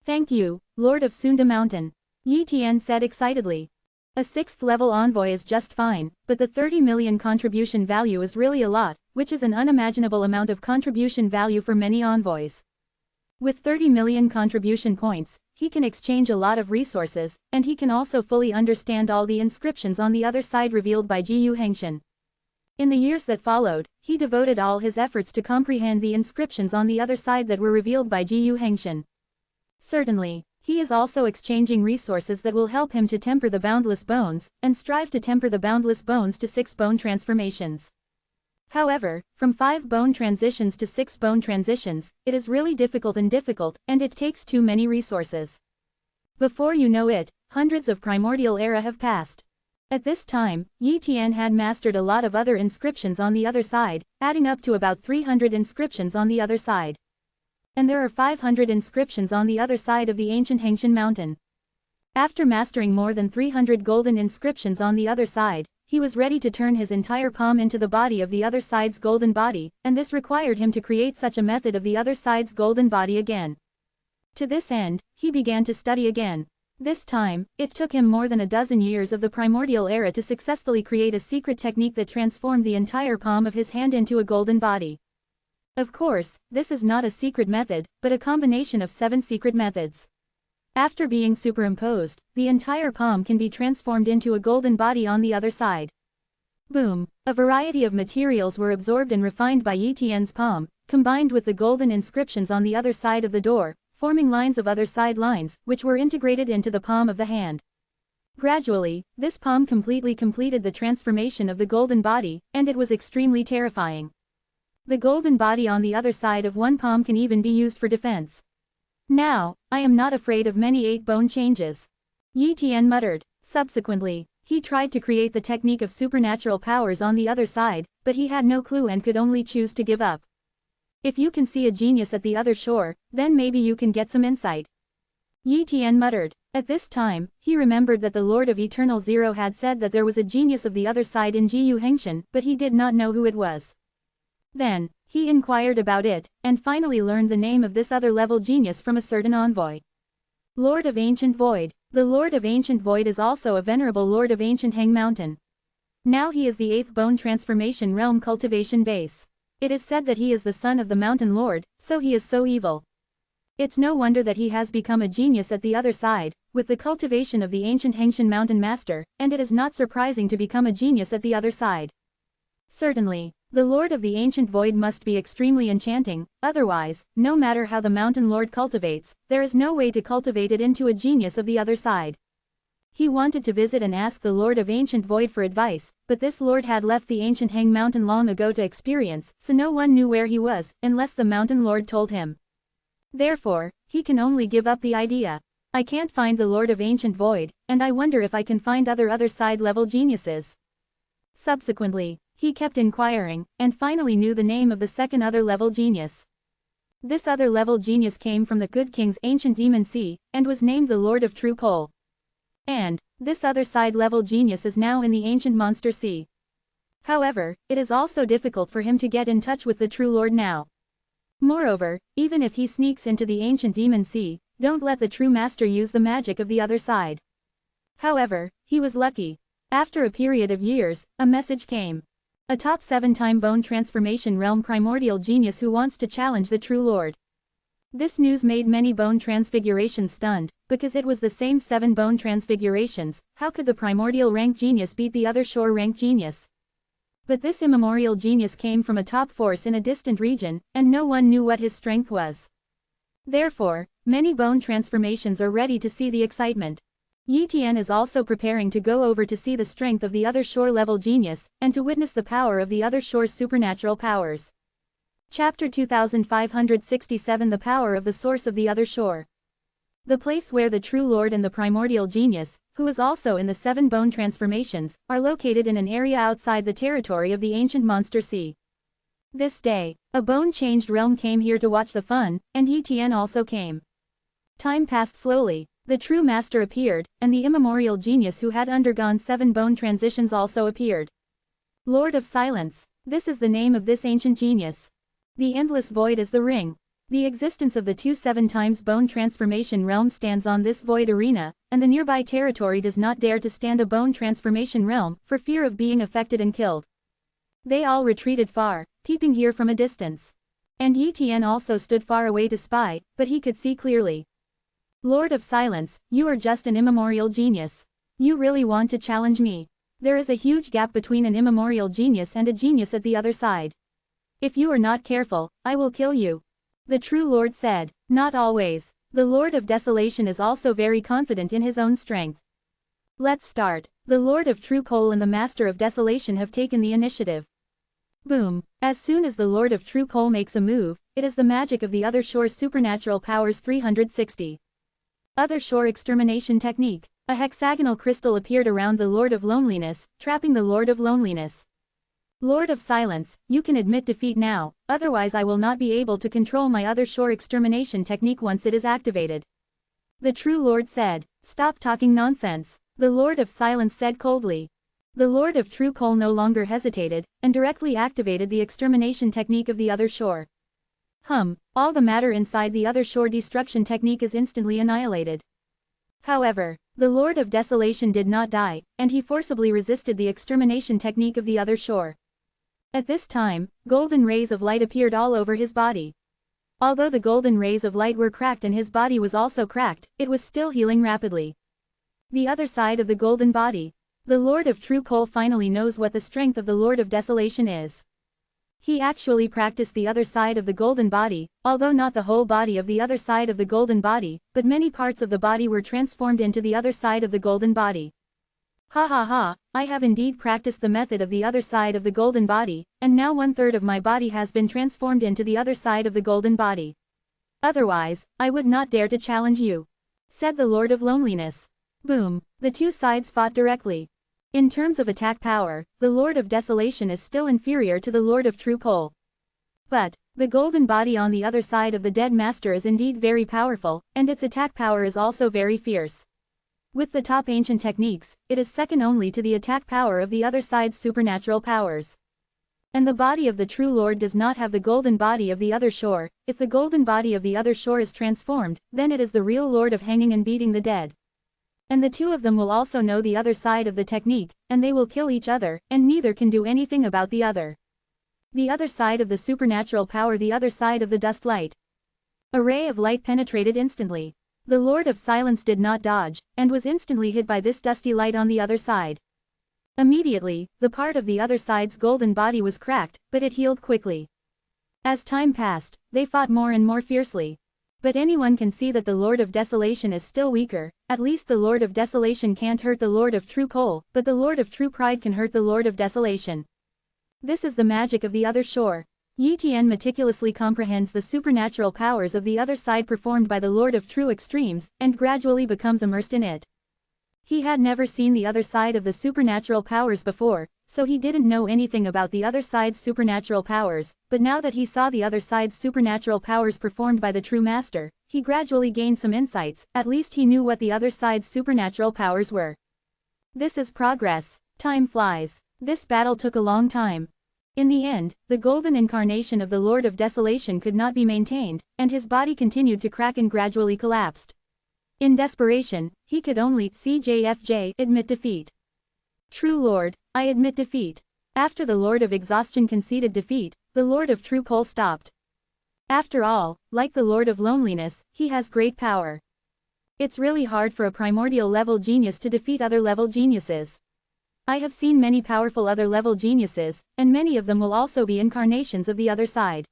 "Thank you, Lord of Sunda Mountain," Yi Tian said excitedly. A 6th level envoy is just fine, but the 30 million contribution value is really a lot, which is an unimaginable amount of contribution value for many envoys. With 30 million contribution points, he can exchange a lot of resources, and he can also fully understand all the inscriptions on the other side revealed by Jiyu Hengshan. In the years that followed, he devoted all his efforts to comprehend the inscriptions on the other side that were revealed by Jiyu Hengshan. Certainly, he is also exchanging resources that will help him to temper the boundless bones, and strive to temper the boundless bones to 6 bone transformations. However, from 5 bone transitions to 6 bone transitions, it is really difficult, and it takes too many resources. Before you know it, hundreds of primordial era have passed. At this time, Yi Tian had mastered a lot of other inscriptions on the other side, adding up to about 300 inscriptions on the other side. And there are 500 inscriptions on the other side of the ancient Hengshan mountain. After mastering more than 300 golden inscriptions on the other side, he was ready to turn his entire palm into the body of the other side's golden body, and this required him to create such a method of the other side's golden body again. To this end, he began to study again. This time, it took him more than a dozen years of the primordial era to successfully create a secret technique that transformed the entire palm of his hand into a golden body. Of course, this is not a secret method, but a combination of 7 secret methods. After being superimposed, the entire palm can be transformed into a golden body on the other side. Boom! A variety of materials were absorbed and refined by Yi Tian's palm, combined with the golden inscriptions on the other side of the door, forming lines of other side lines, which were integrated into the palm of the hand. Gradually, this palm completely completed the transformation of the golden body, and it was extremely terrifying. The golden body on the other side of one palm can even be used for defense. Now, I am not afraid of many 8 bone changes. Yi Tian muttered. Subsequently, he tried to create the technique of supernatural powers on the other side, but he had no clue and could only choose to give up. If you can see a genius at the other shore, then maybe you can get some insight. Yi Tian muttered. At this time, he remembered that the Lord of Eternal Zero had said that there was a genius of the other side in Jiyu Hengshan, but he did not know who it was. Then, he inquired about it, and finally learned the name of this other-level genius from a certain envoy. Lord of Ancient Void. The Lord of Ancient Void is also a venerable Lord of Ancient Heng Mountain. Now he is the 8th Bone Transformation Realm cultivation base. It is said that he is the son of the Mountain Lord, so he is so evil. It's no wonder that he has become a genius at the other side, with the cultivation of the ancient Hengshan Mountain Master, and it is not surprising to become a genius at the other side. Certainly, the Lord of the Ancient Void must be extremely enchanting, otherwise, no matter how the Mountain Lord cultivates, there is no way to cultivate it into a genius of the other side. He wanted to visit and ask the Lord of Ancient Void for advice, but this Lord had left the ancient Heng Mountain long ago to experience, so no one knew where he was, unless the Mountain Lord told him. Therefore, he can only give up the idea. I can't find the Lord of Ancient Void, and I wonder if I can find other side level geniuses. Subsequently, he kept inquiring, and finally knew the name of the second other-level genius. This other-level genius came from the Good King's ancient demon sea, and was named the Lord of True Coal. And, this other side-level genius is now in the ancient Monster Sea. However, it is also difficult for him to get in touch with the True Lord now. Moreover, even if he sneaks into the ancient demon sea, don't let the True Master use the magic of the other side. However, he was lucky. After a period of years, a message came. A top 7-time bone transformation realm primordial genius who wants to challenge the True Lord. This news made many bone transfigurations stunned, because it was the same 7 bone transfigurations. How could the primordial rank genius beat the other shore rank genius? But this immemorial genius came from a top force in a distant region, and no one knew what his strength was. Therefore, many bone transformations are ready to see the excitement. Yi Tian is also preparing to go over to see the strength of the other shore-level genius, and to witness the power of the other shore's supernatural powers. Chapter 2567 The Power of the Source of the Other Shore. The place where the True Lord and the primordial genius, who is also in the 7 bone transformations, are located in an area outside the territory of the ancient Monster Sea. This day, a bone-changed realm came here to watch the fun, and Yi Tian also came. Time passed slowly. The True Master appeared, and the immemorial genius who had undergone 7 bone transitions also appeared. Lord of Silence. This is the name of this ancient genius. The endless void is the ring. The existence of the 2 7 times bone transformation realm stands on this void arena, and the nearby territory does not dare to stand a bone transformation realm, for fear of being affected and killed. They all retreated far, peeping here from a distance. And Yi Tian also stood far away to spy, but he could see clearly. Lord of Silence, you are just an immemorial genius. You really want to challenge me? There is a huge gap between an immemorial genius and a genius at the other side. If you are not careful, I will kill you. The true Lord said. Not always. The Lord of Desolation is also very confident in his own strength. Let's start. The Lord of True Coal and the Master of Desolation have taken the initiative. Boom. As soon as the Lord of True Coal makes a move, it is the magic of the Other Shore's supernatural powers 360. Other Shore Extermination Technique. A hexagonal crystal appeared around the Lord of Loneliness, trapping the Lord of Loneliness. Lord of Silence, you can admit defeat now, otherwise I will not be able to control my Other Shore Extermination Technique once it is activated. The true Lord said. Stop talking nonsense. The Lord of Silence said coldly. The Lord of True Coal no longer hesitated, and directly activated the extermination technique of the Other Shore. All the matter inside the Other Shore destruction technique is instantly annihilated. However, the Lord of Desolation did not die, and he forcibly resisted the extermination technique of the Other Shore. At this time, golden rays of light appeared all over his body. Although the golden rays of light were cracked and his body was also cracked, it was still healing rapidly. The other side of the golden body. The Lord of True Coal finally knows what the strength of the Lord of Desolation is. He actually practiced the other side of the golden body, although not the whole body of the other side of the golden body, but many parts of the body were transformed into the other side of the golden body. Ha ha ha, I have indeed practiced the method of the other side of the golden body, and now 1/3 of my body has been transformed into the other side of the golden body. Otherwise, I would not dare to challenge you, said the Lord of Loneliness. Boom, the two sides fought directly. In terms of attack power, the Lord of Desolation is still inferior to the Lord of True Coal. But, the golden body on the other side of the dead master is indeed very powerful, and its attack power is also very fierce. With the top ancient techniques, it is second only to the attack power of the other side's supernatural powers. And the body of the true Lord does not have the golden body of the Other Shore. If the golden body of the Other Shore is transformed, then it is the real Lord of Hanging and Beating the Dead. And the two of them will also know the other side of the technique, and they will kill each other, and neither can do anything about the other. The other side of the supernatural power, the other side of the dust light. A ray of light penetrated instantly. The Lord of Silence did not dodge, and was instantly hit by this dusty light on the other side. Immediately, the part of the other side's golden body was cracked, but it healed quickly. As time passed, they fought more and more fiercely. But anyone can see that the Lord of Desolation is still weaker. At least the Lord of Desolation can't hurt the Lord of True Coal, but the Lord of True Pride can hurt the Lord of Desolation. This is the magic of the Other Shore. Yi Tian meticulously comprehends the supernatural powers of the other side performed by the Lord of True Extremes, and gradually becomes immersed in it. He had never seen the other side of the supernatural powers before, so he didn't know anything about the other side's supernatural powers, but now that he saw the other side's supernatural powers performed by the true master, he gradually gained some insights. At least he knew what the other side's supernatural powers were. This is progress. Time flies. This battle took a long time. In the end, the golden incarnation of the Lord of Desolation could not be maintained, and his body continued to crack and gradually collapsed. In desperation, he could only admit defeat. True Lord, I admit defeat. After the Lord of Exhaustion conceded defeat, the Lord of True Coal stopped. After all, like the Lord of Loneliness, he has great power. It's really hard for a primordial level genius to defeat other level geniuses. I have seen many powerful other level geniuses, and many of them will also be incarnations of the other side.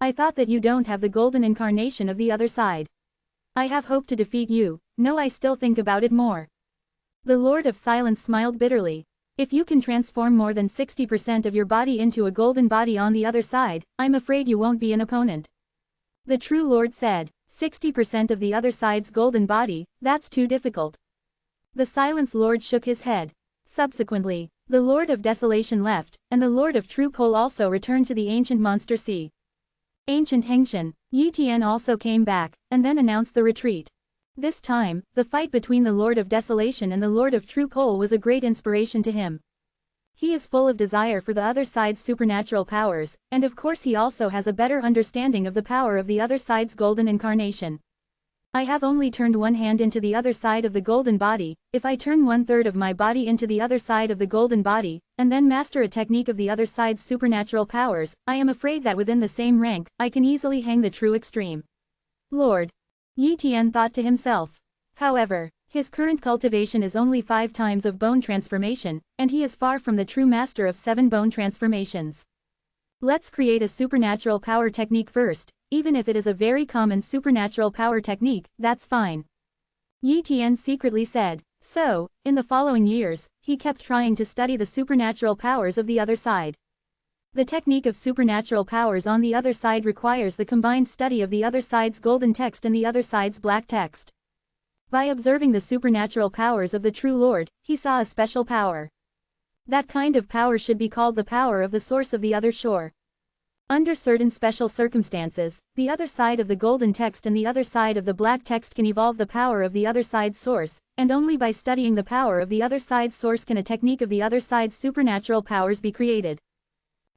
I thought that you don't have the golden incarnation of the other side. I have hoped to defeat you. No, I still think about it more. The Lord of Silence smiled bitterly. If you can transform more than 60% of your body into a golden body on the other side, I'm afraid you won't be an opponent. The true Lord said, 60% of the other side's golden body, that's too difficult. The Silence Lord shook his head. Subsequently, the Lord of Desolation left, and the Lord of True Coal also returned to the ancient monster sea. Ancient Hengshan, Yi Tian also came back, and then announced the retreat. This time, the fight between the Lord of Desolation and the Lord of True Coal was a great inspiration to him. He is full of desire for the other side's supernatural powers, and of course he also has a better understanding of the power of the other side's golden incarnation. I have only turned one hand into the other side of the golden body. If I turn 1/3 of my body into the other side of the golden body, and then master a technique of the other side's supernatural powers, I am afraid that within the same rank, I can easily hang the true extreme Lord. Yi Tian thought to himself. However, his current cultivation is only 5 times of bone transformation, and he is far from the true master of 7 bone transformations. Let's create a supernatural power technique first, even if it is a very common supernatural power technique, that's fine. Yi Tian secretly said. So, in the following years, he kept trying to study the supernatural powers of the other side. The technique of supernatural powers on the other side requires the combined study of the other side's golden text and the other side's black text. By observing the supernatural powers of the true Lord, he saw a special power. That kind of power should be called the power of the source of the other shore. Under certain special circumstances, the other side of the golden text and the other side of the black text can evolve the power of the other side's source, and only by studying the power of the other side's source can a technique of the other side's supernatural powers be created.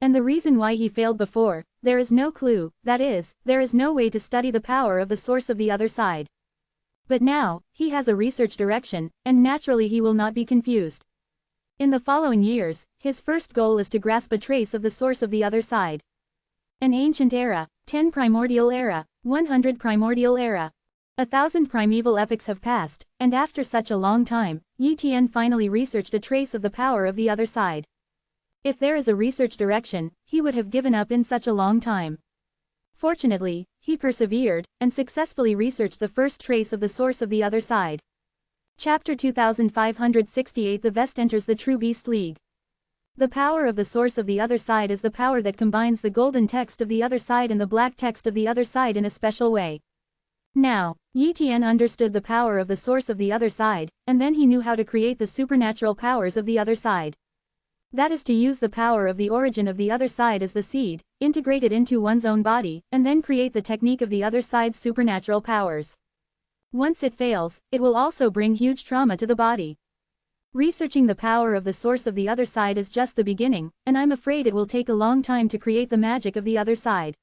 And the reason why he failed before, there is no clue, that is, there is no way to study the power of the source of the other side. But now, he has a research direction, and naturally he will not be confused. In the following years, his first goal is to grasp a trace of the source of the other side. An ancient era, 10 primordial era, 100 primordial era. 1,000 primeval epochs have passed, and after such a long time, Yi Tian finally researched a trace of the power of the other side. If there is a research direction, he would have given up in such a long time. Fortunately, he persevered, and successfully researched the first trace of the source of the other side. Chapter 2568 The Vest enters the True Beast League. The power of the source of the other side is the power that combines the golden text of the other side and the black text of the other side in a special way. Now, Yi Tian understood the power of the source of the other side, and then he knew how to create the supernatural powers of the other side. That is to use the power of the origin of the other side as the seed, integrate it into one's own body, and then create the technique of the other side's supernatural powers. Once it fails, it will also bring huge trauma to the body. Researching the power of the source of the other side is just the beginning, and I'm afraid it will take a long time to create the magic of the other side.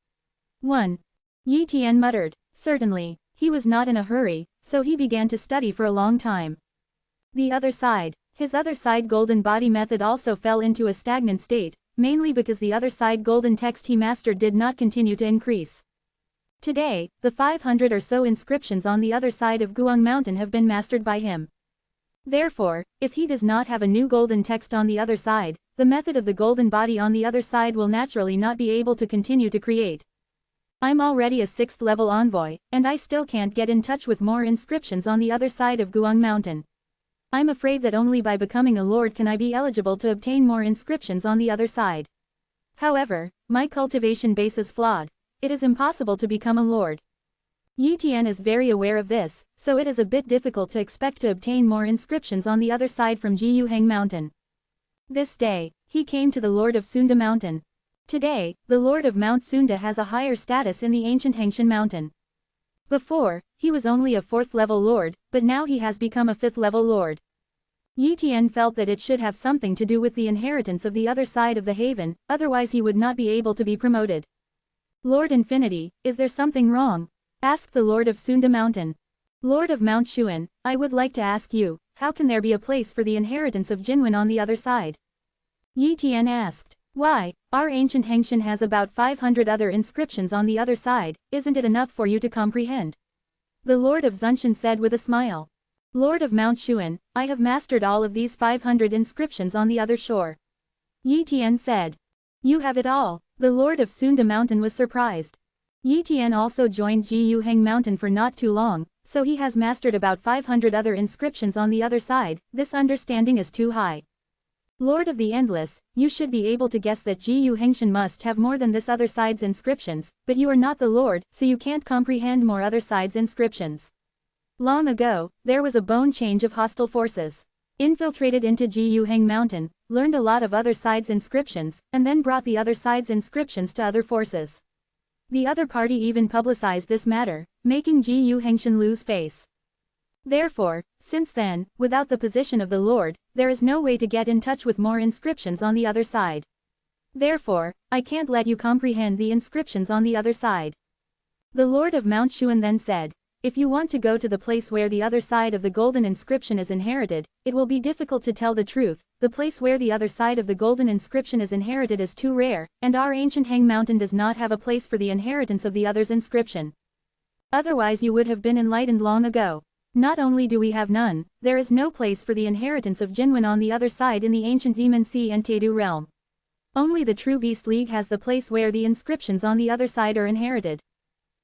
1. Yi Tian muttered. Certainly, he was not in a hurry, so he began to study for a long time. The other side. His other side golden body method also fell into a stagnant state, mainly because the other side golden text he mastered did not continue to increase. Today, the 500 or so inscriptions on the other side of Guang Mountain have been mastered by him. Therefore, if he does not have a new golden text on the other side, the method of the golden body on the other side will naturally not be able to continue to create. I'm already a 6th level envoy, and I still can't get in touch with more inscriptions on the other side of Guang Mountain. I'm afraid that only by becoming a lord can I be eligible to obtain more inscriptions on the other side. However, my cultivation base is flawed. It is impossible to become a lord. Yi Tian is very aware of this, so it is a bit difficult to expect to obtain more inscriptions on the other side from Jiyuheng Mountain. This day, he came to the Lord of Sunda Mountain. Today, the Lord of Mount Sunda has a higher status in the ancient Hengshan Mountain. Before, he was only a 4th level lord, but now he has become a 5th level lord. Yi Tian felt that it should have something to do with the inheritance of the other side of the haven, otherwise he would not be able to be promoted. Lord Infinity, is there something wrong? Asked the Lord of Sunda Mountain. Lord of Mount Xuan, I would like to ask you, how can there be a place for the inheritance of Jinwen on the other side? Yi Tian asked. Why, our ancient Hengshan has about 500 other inscriptions on the other side, isn't it enough for you to comprehend? The Lord of Zunshan said with a smile. Lord of Mount Xuan, I have mastered all of these 500 inscriptions on the other shore. Yi Tian said. You have it all. The Lord of Sunda Mountain was surprised. Yi Tian also joined Jiyuheng Mountain for not too long, so he has mastered about 500 other inscriptions on the other side. This understanding is too high. Lord of the Endless, you should be able to guess that Jiyu Hengshan must have more than this other side's inscriptions, but you are not the Lord, so you can't comprehend more other side's inscriptions. Long ago, there was a bone change of hostile forces. Infiltrated into Jiyuheng Mountain, learned a lot of other side's inscriptions, and then brought the other side's inscriptions to other forces. The other party even publicized this matter, making Jiyu Hengshan lose face. Therefore, since then, without the position of the Lord, there is no way to get in touch with more inscriptions on the other side. Therefore, I can't let you comprehend the inscriptions on the other side. The Lord of Mount Xuan then said. If you want to go to the place where the other side of the golden inscription is inherited, it will be difficult to tell the truth. The place where the other side of the golden inscription is inherited is too rare, and our ancient Hang Mountain does not have a place for the inheritance of the other's inscription. Otherwise you would have been enlightened long ago. Not only do we have none, there is no place for the inheritance of Jinwen on the other side in the ancient Demon Sea and Tedu realm. Only the True Beast League has the place where the inscriptions on the other side are inherited.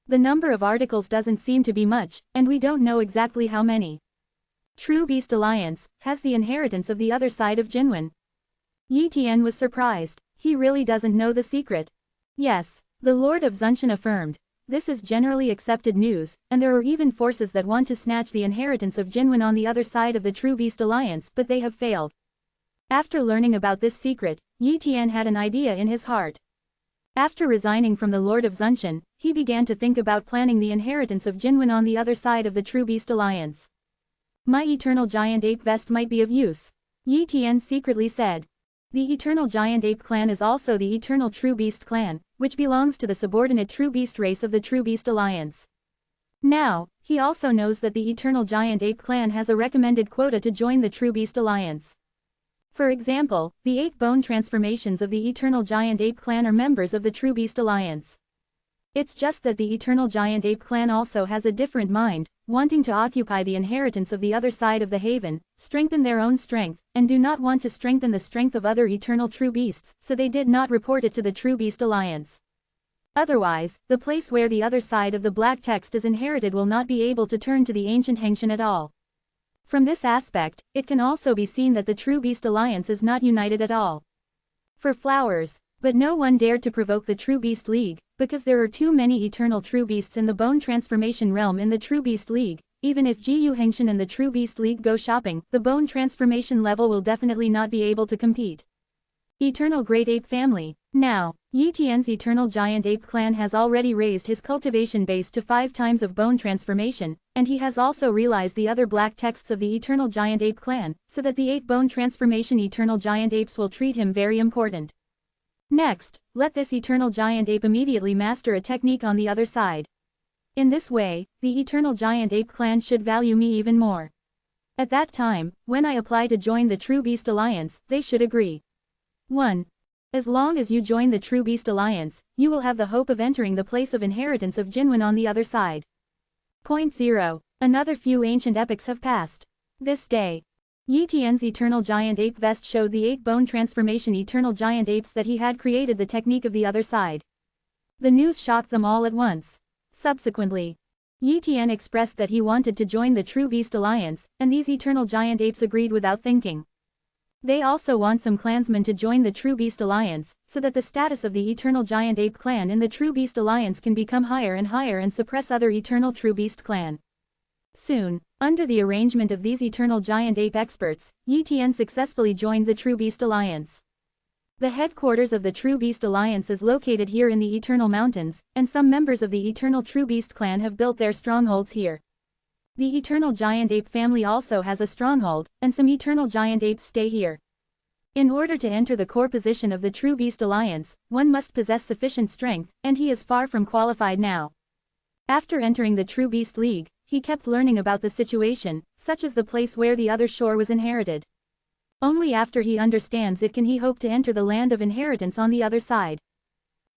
The number of articles doesn't seem to be much, and we don't know exactly how many. True Beast Alliance has the inheritance of the other side of Jinwen. Yi Tian was surprised. He really doesn't know the secret. Yes, the Lord of Zunshan affirmed. This is generally accepted news, and there are even forces that want to snatch the inheritance of Jinwen on the other side of the True Beast Alliance, but they have failed. After learning about this secret, Yi Tian had an idea in his heart. After resigning from the Lord of Zunshan, he began to think about planning the inheritance of Jinwen on the other side of the True Beast Alliance. My Eternal Giant Ape Vest might be of use, Yi Tian secretly said. The Eternal Giant Ape clan is also the Eternal True Beast clan, which belongs to the subordinate True Beast race of the True Beast Alliance. Now, he also knows that the Eternal Giant Ape clan has a recommended quota to join the True Beast Alliance. For example, the 8 bone transformations of the Eternal Giant Ape clan are members of the True Beast Alliance. It's just that the Eternal Giant Ape clan also has a different mind, wanting to occupy the inheritance of the other side of the haven, strengthen their own strength, and do not want to strengthen the strength of other Eternal True Beasts, so they did not report it to the True Beast Alliance. Otherwise, the place where the other side of the black text is inherited will not be able to turn to the ancient Hengshan at all. From this aspect, it can also be seen that the True Beast Alliance is not united at all. For flowers, but no one dared to provoke the True Beast League, because there are too many eternal True Beasts in the Bone Transformation realm in the True Beast League. Even if Gu Hengshan and the True Beast League go shopping, the Bone Transformation level will definitely not be able to compete. Eternal Great Ape Family. Now, Yi Tian's Eternal Giant Ape clan has already raised his cultivation base to 5 times of bone transformation, and he has also realized the other black texts of the Eternal Giant Ape clan, so that the 8 bone transformation Eternal Giant Apes will treat him very important. Next, let this Eternal Giant Ape immediately master a technique on the other side. In this way, the Eternal Giant Ape clan should value me even more. At that time, when I apply to join the True Beast Alliance, they should agree. 1. As long as you join the True Beast Alliance, you will have the hope of entering the place of inheritance of Jinwen on the other side. Point 0. Another few ancient epochs have passed. This day, Yi Tian's Eternal Giant Ape Vest showed the 8 bone transformation Eternal Giant Apes that he had created the technique of the other side. The news shocked them all at once. Subsequently, Yi Tian expressed that he wanted to join the True Beast Alliance, and these Eternal Giant Apes agreed without thinking. They also want some clansmen to join the True Beast Alliance, so that the status of the Eternal Giant Ape clan in the True Beast Alliance can become higher and suppress other Eternal True Beast clan. Soon, under the arrangement of these Eternal Giant Ape experts, Yi Tian successfully joined the True Beast Alliance. The headquarters of the True Beast Alliance is located here in the Eternal Mountains, and some members of the Eternal True Beast clan have built their strongholds here. The Eternal Giant Ape family also has a stronghold, and some Eternal Giant Apes stay here. In order to enter the core position of the True Beast Alliance, one must possess sufficient strength, and he is far from qualified now. After entering the True Beast League, he kept learning about the situation, such as the place where the other shore was inherited. Only after he understands it can he hope to enter the land of inheritance on the other side.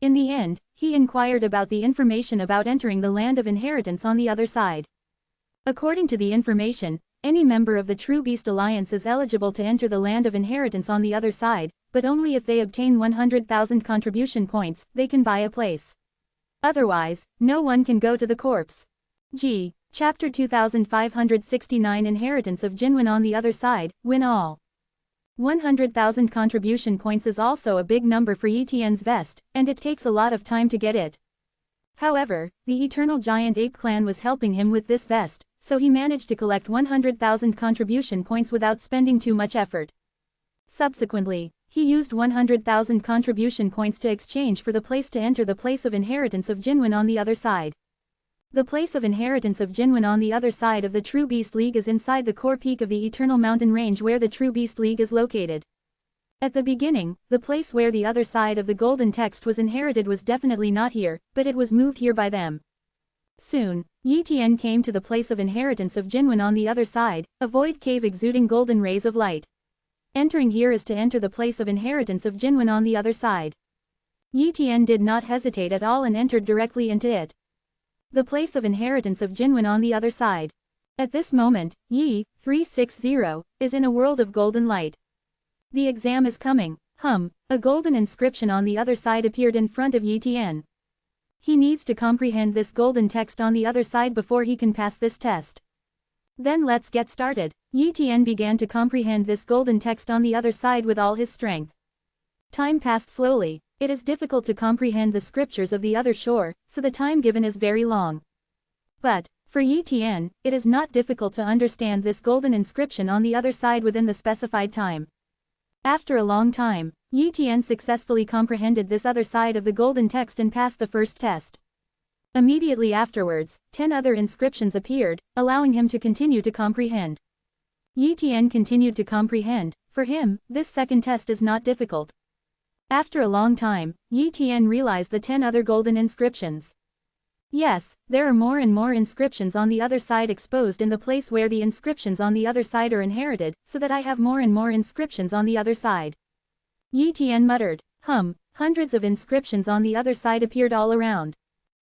In the end, he inquired about the information about entering the land of inheritance on the other side. According to the information, any member of the True Beast Alliance is eligible to enter the land of inheritance on the other side, but only if they obtain 100,000 contribution points, they can buy a place. Otherwise, no one can go to the corpse. G. Chapter 2569 Inheritance of Jinwen on the other side, win all. 100,000 contribution points is also a big number for Yi Tian's vest, and it takes a lot of time to get it. However, the Eternal Giant Ape clan was helping him with this vest, so he managed to collect 100,000 contribution points without spending too much effort. Subsequently, he used 100,000 contribution points to exchange for the place to enter the place of inheritance of Jinwen on the other side. The place of inheritance of Jinwen on the other side of the True Beast League is inside the core peak of the Eternal Mountain Range where the True Beast League is located. At the beginning, the place where the other side of the golden text was inherited was definitely not here, but it was moved here by them. Soon, Yi Tian came to the place of inheritance of Jinwen on the other side, a void cave exuding golden rays of light. Entering here is to enter the place of inheritance of Jinwen on the other side. Yi Tian did not hesitate at all and entered directly into it. The place of inheritance of Jinwen on the other side. At this moment, Yi, 360, is in a world of golden light. The exam is coming. A golden inscription on the other side appeared in front of Yi Tian. He needs to comprehend this golden text on the other side before he can pass this test. Then let's get started. Yi Tian began to comprehend this golden text on the other side with all his strength. Time passed slowly. It is difficult to comprehend the scriptures of the other shore, so the time given is very long. But, for Yi Tian, it is not difficult to understand this golden inscription on the other side within the specified time. After a long time, Yi Tian successfully comprehended this other side of the golden text and passed the first test. Immediately afterwards, 10 other inscriptions appeared, allowing him to continue to comprehend. Yi Tian continued to comprehend. For him, this second test is not difficult. After a long time, Yi Tian realized the 10 other golden inscriptions. Yes, there are more and more inscriptions on the other side exposed in the place where the inscriptions on the other side are inherited, so that I have more and more inscriptions on the other side. Yi Tian muttered. Hundreds of inscriptions on the other side appeared all around.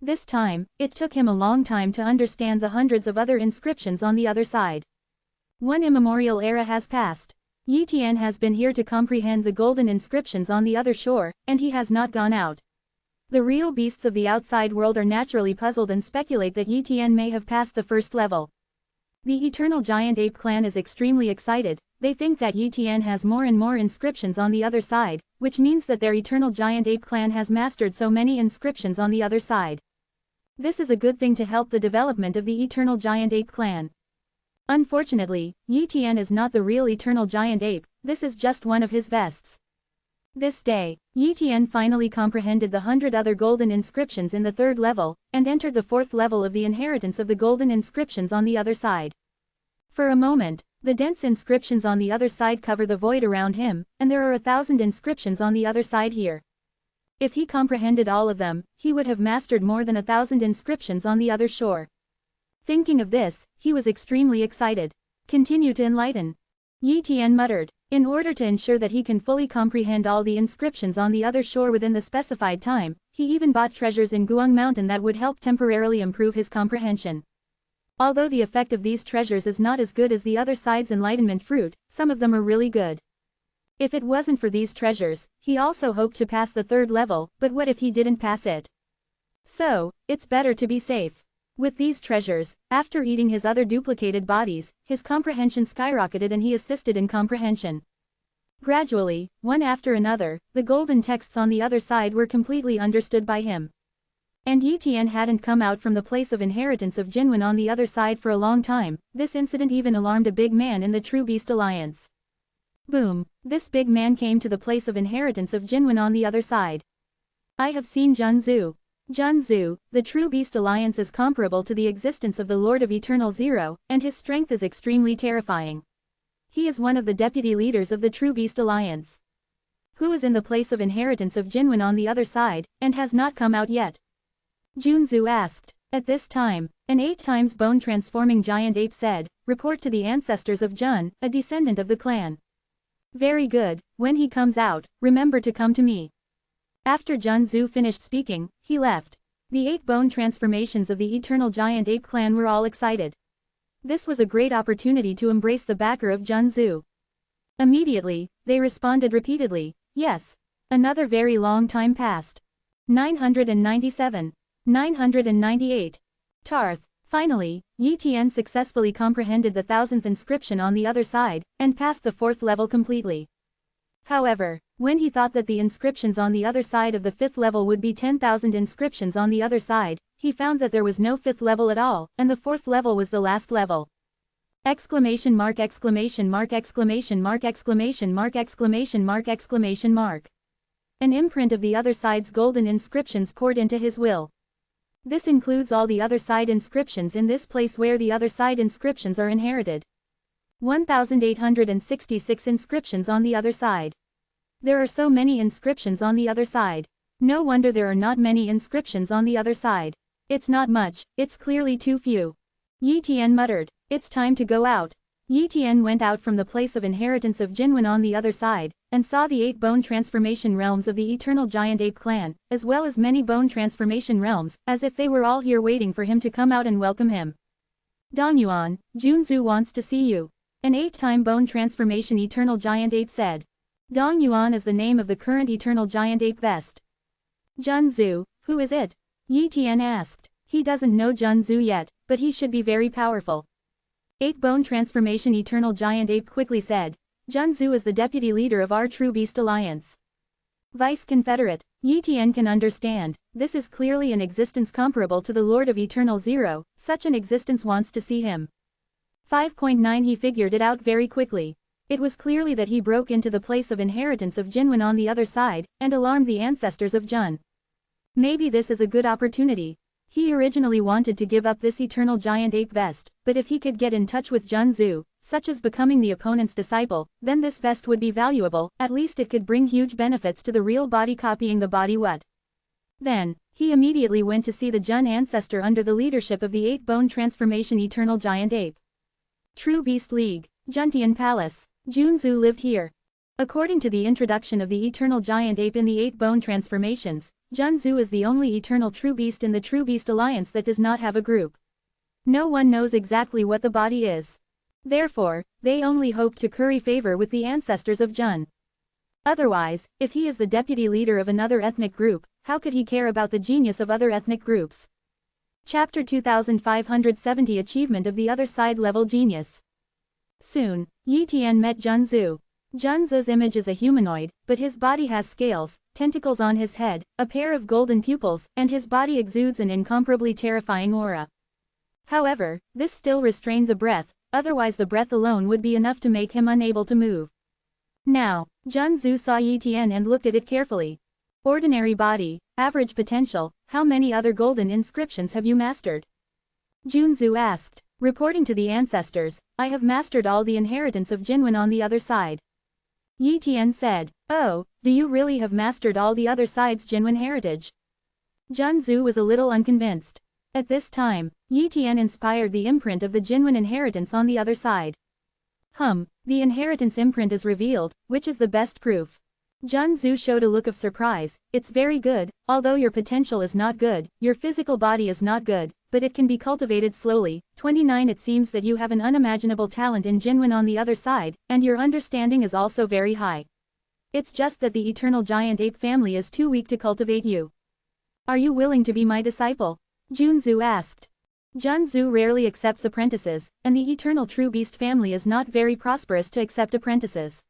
This time, it took him a long time to understand the hundreds of other inscriptions on the other side. One immemorial era has passed. Yi Tian has been here to comprehend the golden inscriptions on the other shore, and he has not gone out. The real beasts of the outside world are naturally puzzled and speculate that Yi Tian may have passed the first level. The eternal giant ape clan is extremely excited. They think that Yi Tian has more and more inscriptions on the other side, which means that their eternal giant ape clan has mastered so many inscriptions on the other side. This is a good thing to help the development of the eternal giant ape clan. Unfortunately, Yi Tian is not the real eternal giant ape, this is just one of his vests. This day, Yi Tian finally comprehended the 100 other golden inscriptions in the 3rd level, and entered the 4th level of the inheritance of the golden inscriptions on the other side. For a moment, the dense inscriptions on the other side cover the void around him, and there are 1,000 inscriptions on the other side here. If he comprehended all of them, he would have mastered more than 1,000 inscriptions on the other shore. Thinking of this, he was extremely excited. Continue to enlighten. Yi Tian muttered. In order to ensure that he can fully comprehend all the inscriptions on the other shore within the specified time, he even bought treasures in Guang Mountain that would help temporarily improve his comprehension. Although the effect of these treasures is not as good as the other side's enlightenment fruit, some of them are really good. If it wasn't for these treasures, he also hoped to pass the 3rd level, but what if he didn't pass it? So, it's better to be safe. With these treasures, after eating his other duplicated bodies, his comprehension skyrocketed and he assisted in comprehension. Gradually, one after another, the golden texts on the other side were completely understood by him. And Yi Tian hadn't come out from the place of inheritance of Jinwen on the other side for a long time. This incident even alarmed a big man in the True Beast Alliance. Boom! This big man came to the place of inheritance of Jinwen on the other side. I have seen Junzu. Junzu, the True Beast Alliance is comparable to the existence of the Lord of Eternal Zero, and his strength is extremely terrifying. He is one of the deputy leaders of the True Beast Alliance. Who is in the place of inheritance of Jinwen on the other side, and has not come out yet? Junzu asked. At this time, an 8 times bone-transforming giant ape said, report to the ancestors of Jun, a descendant of the clan. Very good, when he comes out, remember to come to me. After Junzu finished speaking, he left. The 8 bone transformations of the eternal giant ape clan were all excited. This was a great opportunity to embrace the backer of Junzu. Immediately, they responded repeatedly, yes. Another very long time passed. 997. 998. Tarth. Finally, Yi Tian successfully comprehended the 1000th inscription on the other side, and passed the 4th level completely. However, when he thought that the inscriptions on the other side of the 5th level would be 10,000 inscriptions on the other side, he found that there was no 5th level at all, and the 4th level was the last level. Exclamation mark exclamation mark exclamation mark exclamation mark exclamation mark exclamation mark. An imprint of the other side's golden inscriptions poured into his will. This includes all the other side inscriptions in this place where the other side inscriptions are inherited. 1,866 inscriptions on the other side. There are so many inscriptions on the other side. No wonder there are not many inscriptions on the other side. It's not much, it's clearly too few. Yi Tian muttered. It's time to go out. Yi Tian went out from the place of inheritance of Jinwen on the other side, and saw the 8 bone transformation realms of the eternal giant ape clan, as well as many bone transformation realms, as if they were all here waiting for him to come out and welcome him. Dongyuan, Junzu wants to see you. An 8-time bone transformation eternal giant ape said. Dongyuan is the name of the current eternal giant ape vest. Junzu, who is it? Yi Tian asked. He doesn't know Junzu yet, but he should be very powerful. 8 bone transformation eternal giant ape quickly said. Junzu is the deputy leader of our True Beast Alliance. Vice Confederate, Yi Tian can understand, this is clearly an existence comparable to the Lord of Eternal Zero, such an existence wants to see him. 5.9 He figured it out very quickly. It was clearly that he broke into the place of inheritance of Jinwen on the other side, and alarmed the ancestors of Jun. Maybe this is a good opportunity. He originally wanted to give up this eternal giant ape vest, but if he could get in touch with Junzu, such as becoming the opponent's disciple, then this vest would be valuable, at least it could bring huge benefits to the real body copying the body what. Then, he immediately went to see the Jun ancestor under the leadership of the 8 bone transformation eternal giant ape. True Beast League, Juntian Palace, Junzu lived here. According to the introduction of the eternal giant ape in the 8 bone transformations, Junzu is the only eternal true beast in the True Beast Alliance that does not have a group. No one knows exactly what the body is. Therefore, they only hope to curry favor with the ancestors of Jun. Otherwise, if he is the deputy leader of another ethnic group, how could he care about the genius of other ethnic groups? Chapter 2570 Achievement of the Other Side Level Genius. Soon, Yi Tian met Junzu. Junzu's image is a humanoid, but his body has scales, tentacles on his head, a pair of golden pupils, and his body exudes an incomparably terrifying aura. However, this still restrained the breath, otherwise the breath alone would be enough to make him unable to move. Now, Junzu saw Yi Tian and looked at it carefully. Ordinary body, average potential, how many other golden inscriptions have you mastered? Junzu asked. Reporting to the ancestors, I have mastered all the inheritance of Jinwen on the other side. Yi Tian said, oh, do you really have mastered all the other side's Jinwen heritage? Junzu was a little unconvinced. At this time, Yi Tian inspired the imprint of the Jinwen inheritance on the other side. The inheritance imprint is revealed, which is the best proof. Junzu showed a look of surprise. It's very good, although your potential is not good, your physical body is not good, but it can be cultivated slowly. 29 It seems that you have an unimaginable talent in Jinwen on the other side, and your understanding is also very high. It's just that the eternal giant ape family is too weak to cultivate you. Are you willing to be my disciple? Junzu asked. Junzu rarely accepts apprentices, and the eternal true beast family is not very prosperous to accept apprentices.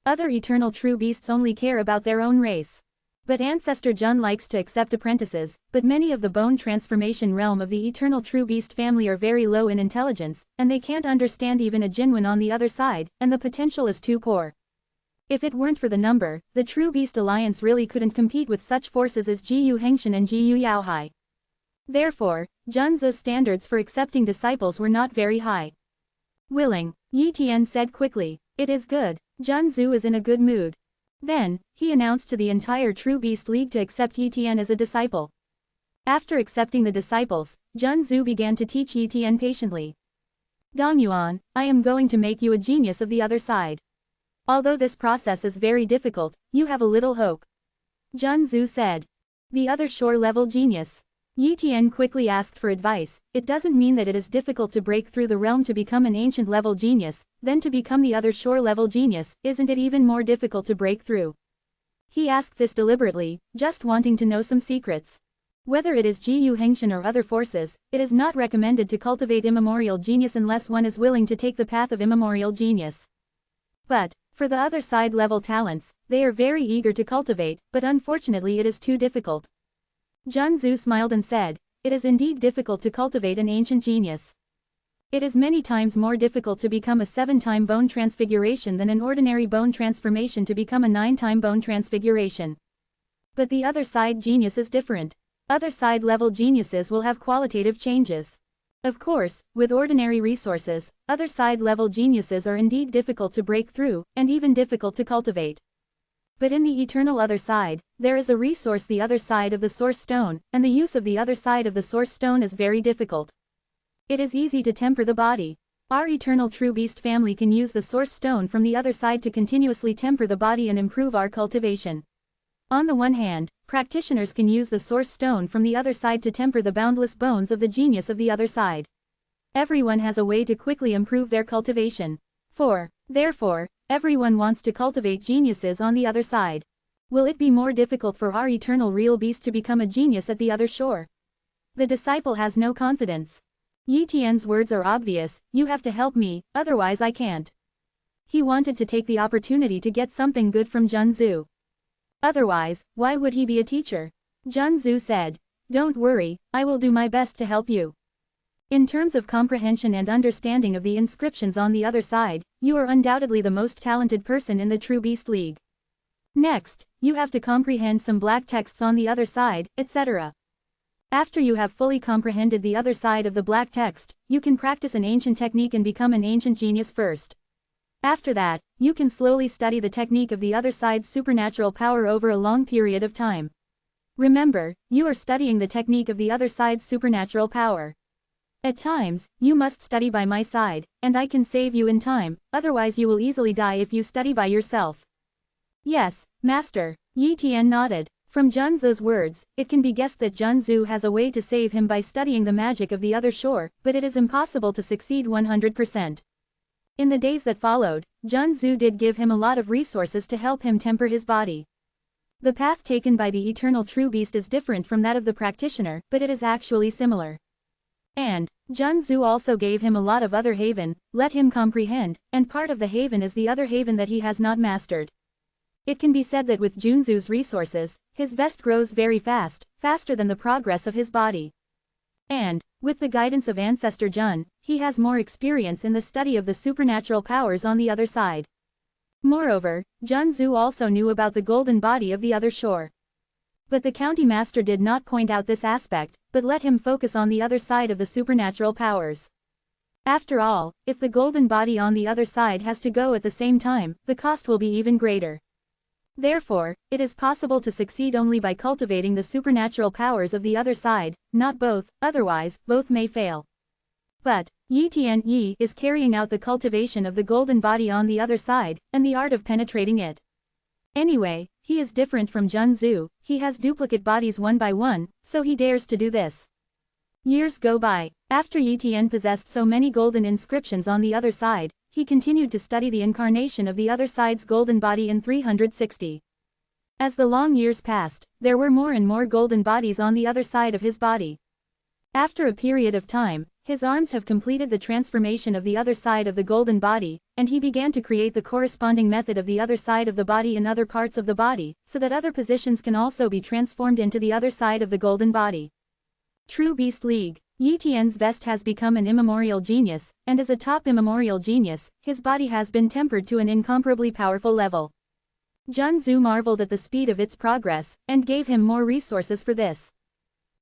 Other eternal true beasts only care about their own race. But Ancestor Jun likes to accept apprentices, but many of the bone transformation realm of the eternal true beast family are very low in intelligence, and they can't understand even a Jinwen on the other side, and the potential is too poor. If it weren't for the number, the True Beast Alliance really couldn't compete with such forces as Jiyu Hengshan and Jiyu Yaohai. Therefore, Junzu's standards for accepting disciples were not very high. Willing, Yi Tian said quickly. It is good. Junzu is in a good mood. Then, he announced to the entire True Beast League to accept Yi Tian as a disciple. After accepting the disciples, Junzu began to teach Yi Tian patiently. Dongyuan, I am going to make you a genius of the other side. Although this process is very difficult, you have a little hope. Junzu said. The other shore-level genius. Yi Tian quickly asked for advice. It doesn't mean that it is difficult to break through the realm to become an ancient-level genius, then to become the other shore-level genius, isn't it even more difficult to break through? He asked this deliberately, just wanting to know some secrets. Whether it is Jiyu Hengshan or other forces, it is not recommended to cultivate immemorial genius unless one is willing to take the path of immemorial genius. But, for the other side-level talents, they are very eager to cultivate, but unfortunately it is too difficult. Junzu smiled and said, it is indeed difficult to cultivate an ancient genius. It is many times more difficult to become a 7-time bone transfiguration than an ordinary bone transformation to become a 9-time bone transfiguration. But the other side genius is different. Other side level geniuses will have qualitative changes. Of course, with ordinary resources, other side level geniuses are indeed difficult to break through, and even difficult to cultivate. But in the eternal other side, there is a resource, the other side of the source stone, and the use of the other side of the source stone is very difficult. It is easy to temper the body. Our eternal true beast family can use the source stone from the other side to continuously temper the body and improve our cultivation. On the one hand, practitioners can use the source stone from the other side to temper the boundless bones of the genius of the other side. Everyone has a way to quickly improve their cultivation. Therefore, everyone wants to cultivate geniuses on the other side. Will it be more difficult for our eternal real beast to become a genius at the other shore? The disciple has no confidence. Yi Tian's words are obvious: you have to help me, otherwise I can't. He wanted to take the opportunity to get something good from Junzi. Otherwise, why would he be a teacher? Junzi said, "Don't worry, I will do my best to help you. In terms of comprehension and understanding of the inscriptions on the other side, you are undoubtedly the most talented person in the True Beast League. Next, you have to comprehend some black texts on the other side, etc. After you have fully comprehended the other side of the black text, you can practice an ancient technique and become an ancient genius first. After that, you can slowly study the technique of the other side's supernatural power over a long period of time. Remember, you are studying the technique of the other side's supernatural power. At times, you must study by my side, and I can save you in time, otherwise you will easily die if you study by yourself." "Yes, Master." Yi Tian nodded. From Junzi's words, it can be guessed that Junzi has a way to save him by studying the magic of the other shore, but it is impossible to succeed 100%. In the days that followed, Junzi did give him a lot of resources to help him temper his body. The path taken by the eternal true beast is different from that of the practitioner, but it is actually similar. And Junzi also gave him a lot of other haven, let him comprehend, and part of the haven is the other haven that he has not mastered. It can be said that with Junzi's resources, his vest grows very fast, faster than the progress of his body. And, with the guidance of Ancestor Jun, he has more experience in the study of the supernatural powers on the other side. Moreover, Junzi also knew about the golden body of the other shore. But the county master did not point out this aspect, but let him focus on the other side of the supernatural powers. After all, if the golden body on the other side has to go at the same time, the cost will be even greater. Therefore, it is possible to succeed only by cultivating the supernatural powers of the other side, not both, otherwise, both may fail. But, Yi Tian is carrying out the cultivation of the golden body on the other side, and the art of penetrating it. Anyway, he is different from Junzi, he has duplicate bodies one by one, so he dares to do this. Years go by. After Yi Tian possessed so many golden inscriptions on the other side, he continued to study the incarnation of the other side's golden body in 360. As the long years passed, there were more and more golden bodies on the other side of his body. After a period of time, his arms have completed the transformation of the other side of the golden body, and he began to create the corresponding method of the other side of the body in other parts of the body, so that other positions can also be transformed into the other side of the golden body. True Beast League. Yi Tian's vest has become an immemorial genius, and as a top immemorial genius, his body has been tempered to an incomparably powerful level. Junzi marveled at the speed of its progress, and gave him more resources for this.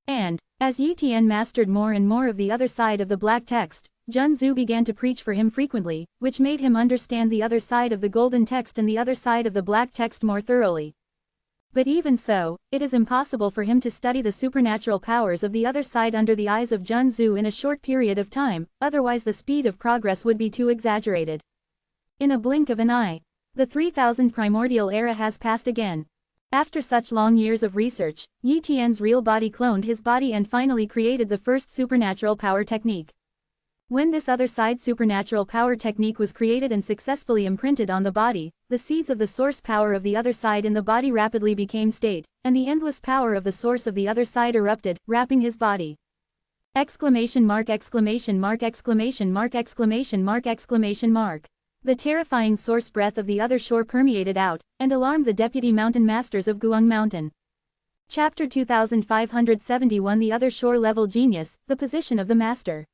And, as Yi Tian mastered more and more of the other side of the black text, Junzi began to preach for him frequently, which made him understand the other side of the golden text and the other side of the black text more thoroughly. But even so, it is impossible for him to study the supernatural powers of the other side under the eyes of Junzi in a short period of time, otherwise the speed of progress would be too exaggerated. In a blink of an eye, the 3000 primordial era has passed again. After such long years of research, Yi Tian's real body cloned his body and finally created the first supernatural power technique. When this other side supernatural power technique was created and successfully imprinted on the body, the seeds of the source power of the other side in the body rapidly became state, and the endless power of the source of the other side erupted, wrapping his body. Exclamation mark, exclamation mark, exclamation mark, exclamation mark, exclamation mark. The terrifying source breath of the other shore permeated out, and alarmed the deputy mountain masters of Guang Mountain. Chapter 2571 The Other Shore Level Genius, the Position of the Master.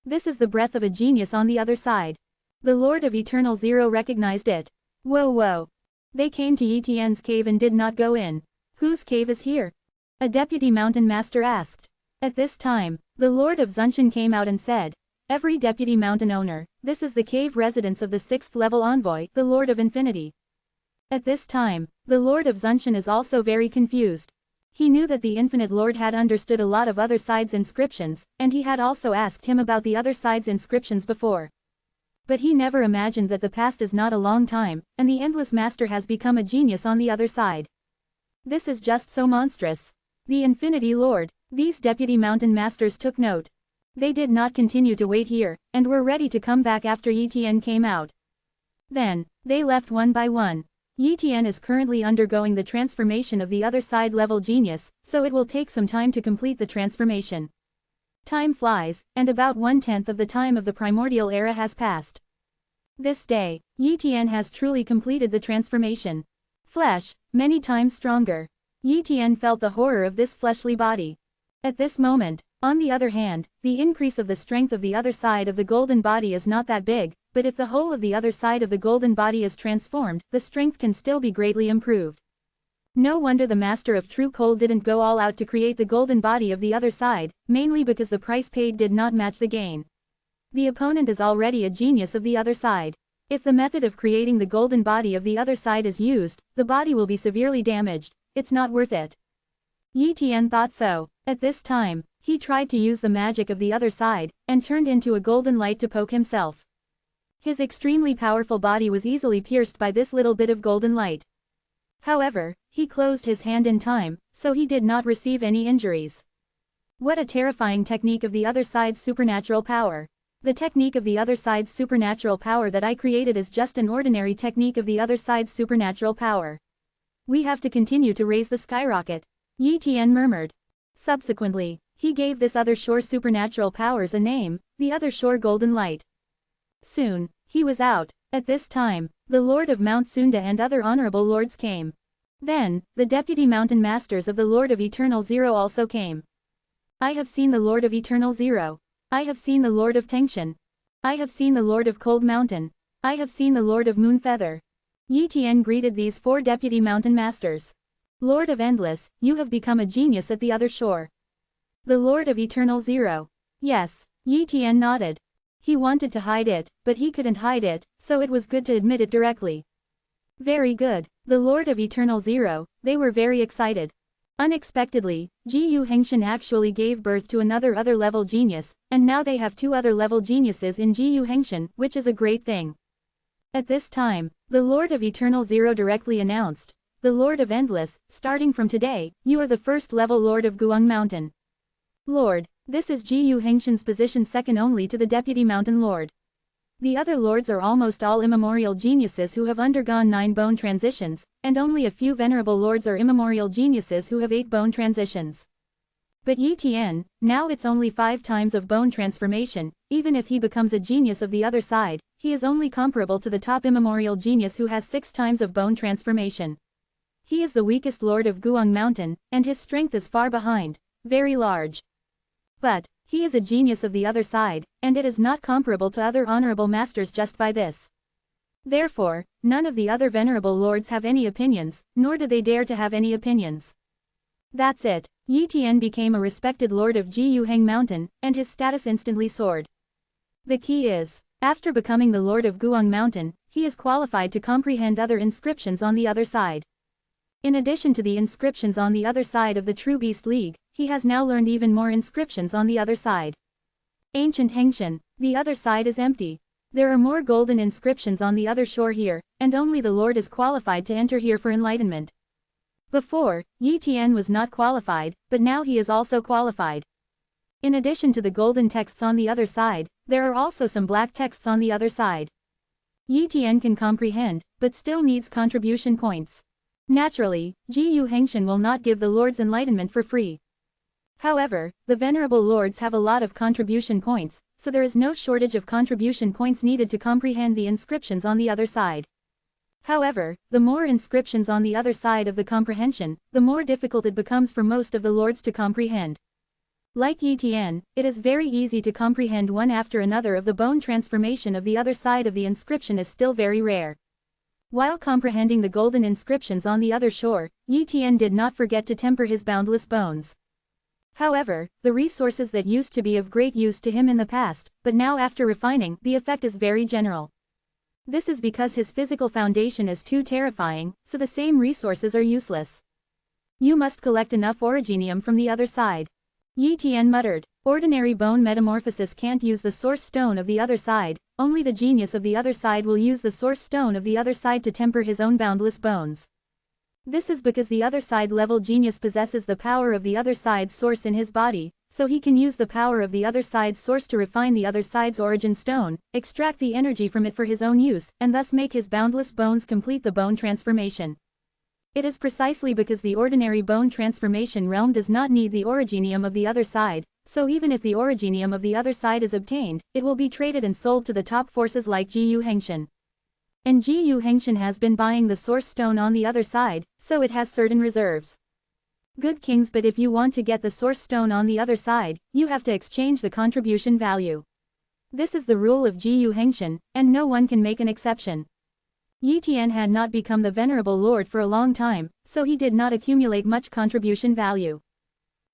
This is the breath of a genius on the other side. The Lord of Eternal Zero recognized it. Whoa. They came to Yi Tian's cave and did not go in. Whose cave is here? A deputy mountain master asked. At this time, the Lord of Zunshan came out and said, "Every deputy mountain owner, this is the cave residence of the 6th level envoy, the Lord of Infinity. At this time, the Lord of Zunshan is also very confused. He knew that the Infinite Lord had understood a lot of other sides' inscriptions, and he had also asked him about the other side's inscriptions before. But he never imagined that the past is not a long time, and the Endless Master has become a genius on the other side. This is just so monstrous. The Infinity Lord. These Deputy Mountain Masters took note. They did not continue to wait here, and were ready to come back after Yi Tian came out. Then, they left one by one. Yi Tian is currently undergoing the transformation of the other side level genius, so it will take some time to complete the transformation. Time flies, and about 1/10 of the time of the primordial era has passed. This day, Yi Tian has truly completed the transformation. Flesh, many times stronger. Yi Tian felt the horror of this fleshly body. At this moment, on the other hand, the increase of the strength of the other side of the golden body is not that big, but if the whole of the other side of the golden body is transformed, the strength can still be greatly improved. No wonder the Master of True Coal didn't go all out to create the golden body of the other side, mainly because the price paid did not match the gain. The opponent is already a genius of the other side. If the method of creating the golden body of the other side is used, the body will be severely damaged. It's not worth it. Yi Tian thought so. At this time, he tried to use the magic of the other side, and turned into a golden light to poke himself. His extremely powerful body was easily pierced by this little bit of golden light. However, he closed his hand in time, so he did not receive any injuries. What a terrifying technique of the other side's supernatural power. The technique of the other side's supernatural power that I created is just an ordinary technique of the other side's supernatural power. We have to continue to raise the skyrocket, Yi Tian murmured. Subsequently, he gave this other shore supernatural powers a name, the other shore golden light. Soon, he was out. At this time, the Lord of Mount Sunda and other honorable lords came. Then, the deputy mountain masters of the Lord of Eternal Zero also came. I have seen the Lord of Eternal Zero. I have seen the Lord of Tengshan. I have seen the Lord of Cold Mountain. I have seen the Lord of Moonfeather. Yi Tian greeted these 4 deputy mountain masters. Lord of Endless, you have become a genius at the other shore. The Lord of Eternal Zero. Yes, Yi Tian nodded. He wanted to hide it, but he couldn't hide it, so it was good to admit it directly. Very good, the Lord of Eternal Zero. They were very excited. Unexpectedly, Ji Hengshan actually gave birth to another level genius, and now they have 2 other level geniuses in Ji Hengshan, which is a great thing. At this time, the Lord of Eternal Zero directly announced, the Lord of Endless, starting from today, you are the first level Lord of Guang Mountain. Lord, this is Ji Hengshan's position second only to the Deputy Mountain Lord. The other lords are almost all immemorial geniuses who have undergone 9 bone transitions, and only a few venerable lords are immemorial geniuses who have 8 bone transitions. But Yi Tian, now it's only 5 times of bone transformation. Even if he becomes a genius of the other side, he is only comparable to the top immemorial genius who has 6 times of bone transformation. He is the weakest lord of Guang Mountain, and his strength is far behind, very large. But, he is a genius of the other side, and it is not comparable to other honorable masters just by this. Therefore, none of the other venerable lords have any opinions, nor do they dare to have any opinions. That's it. Yi Tian became a respected lord of Ji Heng Mountain, and his status instantly soared. The key is, after becoming the lord of Guang Mountain, he is qualified to comprehend other inscriptions on the other side. In addition to the inscriptions on the other side of the True Beast League, he has now learned even more inscriptions on the other side. Ancient Hengshan, the other side is empty. There are more golden inscriptions on the other shore here, and only the Lord is qualified to enter here for enlightenment. Before, Yi Tian was not qualified, but now he is also qualified. In addition to the golden texts on the other side, there are also some black texts on the other side. Yi Tian can comprehend, but still needs contribution points. Naturally, Ji Hengshan will not give the Lord's enlightenment for free. However, the venerable lords have a lot of contribution points, so there is no shortage of contribution points needed to comprehend the inscriptions on the other side. However, the more inscriptions on the other side of the comprehension, the more difficult it becomes for most of the lords to comprehend. Like Yi Tian, it is very easy to comprehend one after another of the bone transformation of the other side of the inscription is still very rare. While comprehending the golden inscriptions on the other shore, Yi Tian did not forget to temper his boundless bones. However, the resources that used to be of great use to him in the past, but now after refining, the effect is very general. This is because his physical foundation is too terrifying, so the same resources are useless. You must collect enough originium from the other side. Yi Tian muttered. Ordinary bone metamorphosis can't use the source stone of the other side, only the genius of the other side will use the source stone of the other side to temper his own boundless bones. This is because the other side level genius possesses the power of the other side's source in his body, so he can use the power of the other side's source to refine the other side's origin stone, extract the energy from it for his own use, and thus make his boundless bones complete the bone transformation. It is precisely because the ordinary bone transformation realm does not need the originium of the other side, so even if the originium of the other side is obtained, it will be traded and sold to the top forces like Jiyu Hengshan. And Jiyu Hengshan has been buying the source stone on the other side, so it has certain reserves. Good kings, but if you want to get the source stone on the other side, you have to exchange the contribution value. This is the rule of Jiyu Hengshan, and no one can make an exception. Yi Tian had not become the venerable lord for a long time, so he did not accumulate much contribution value.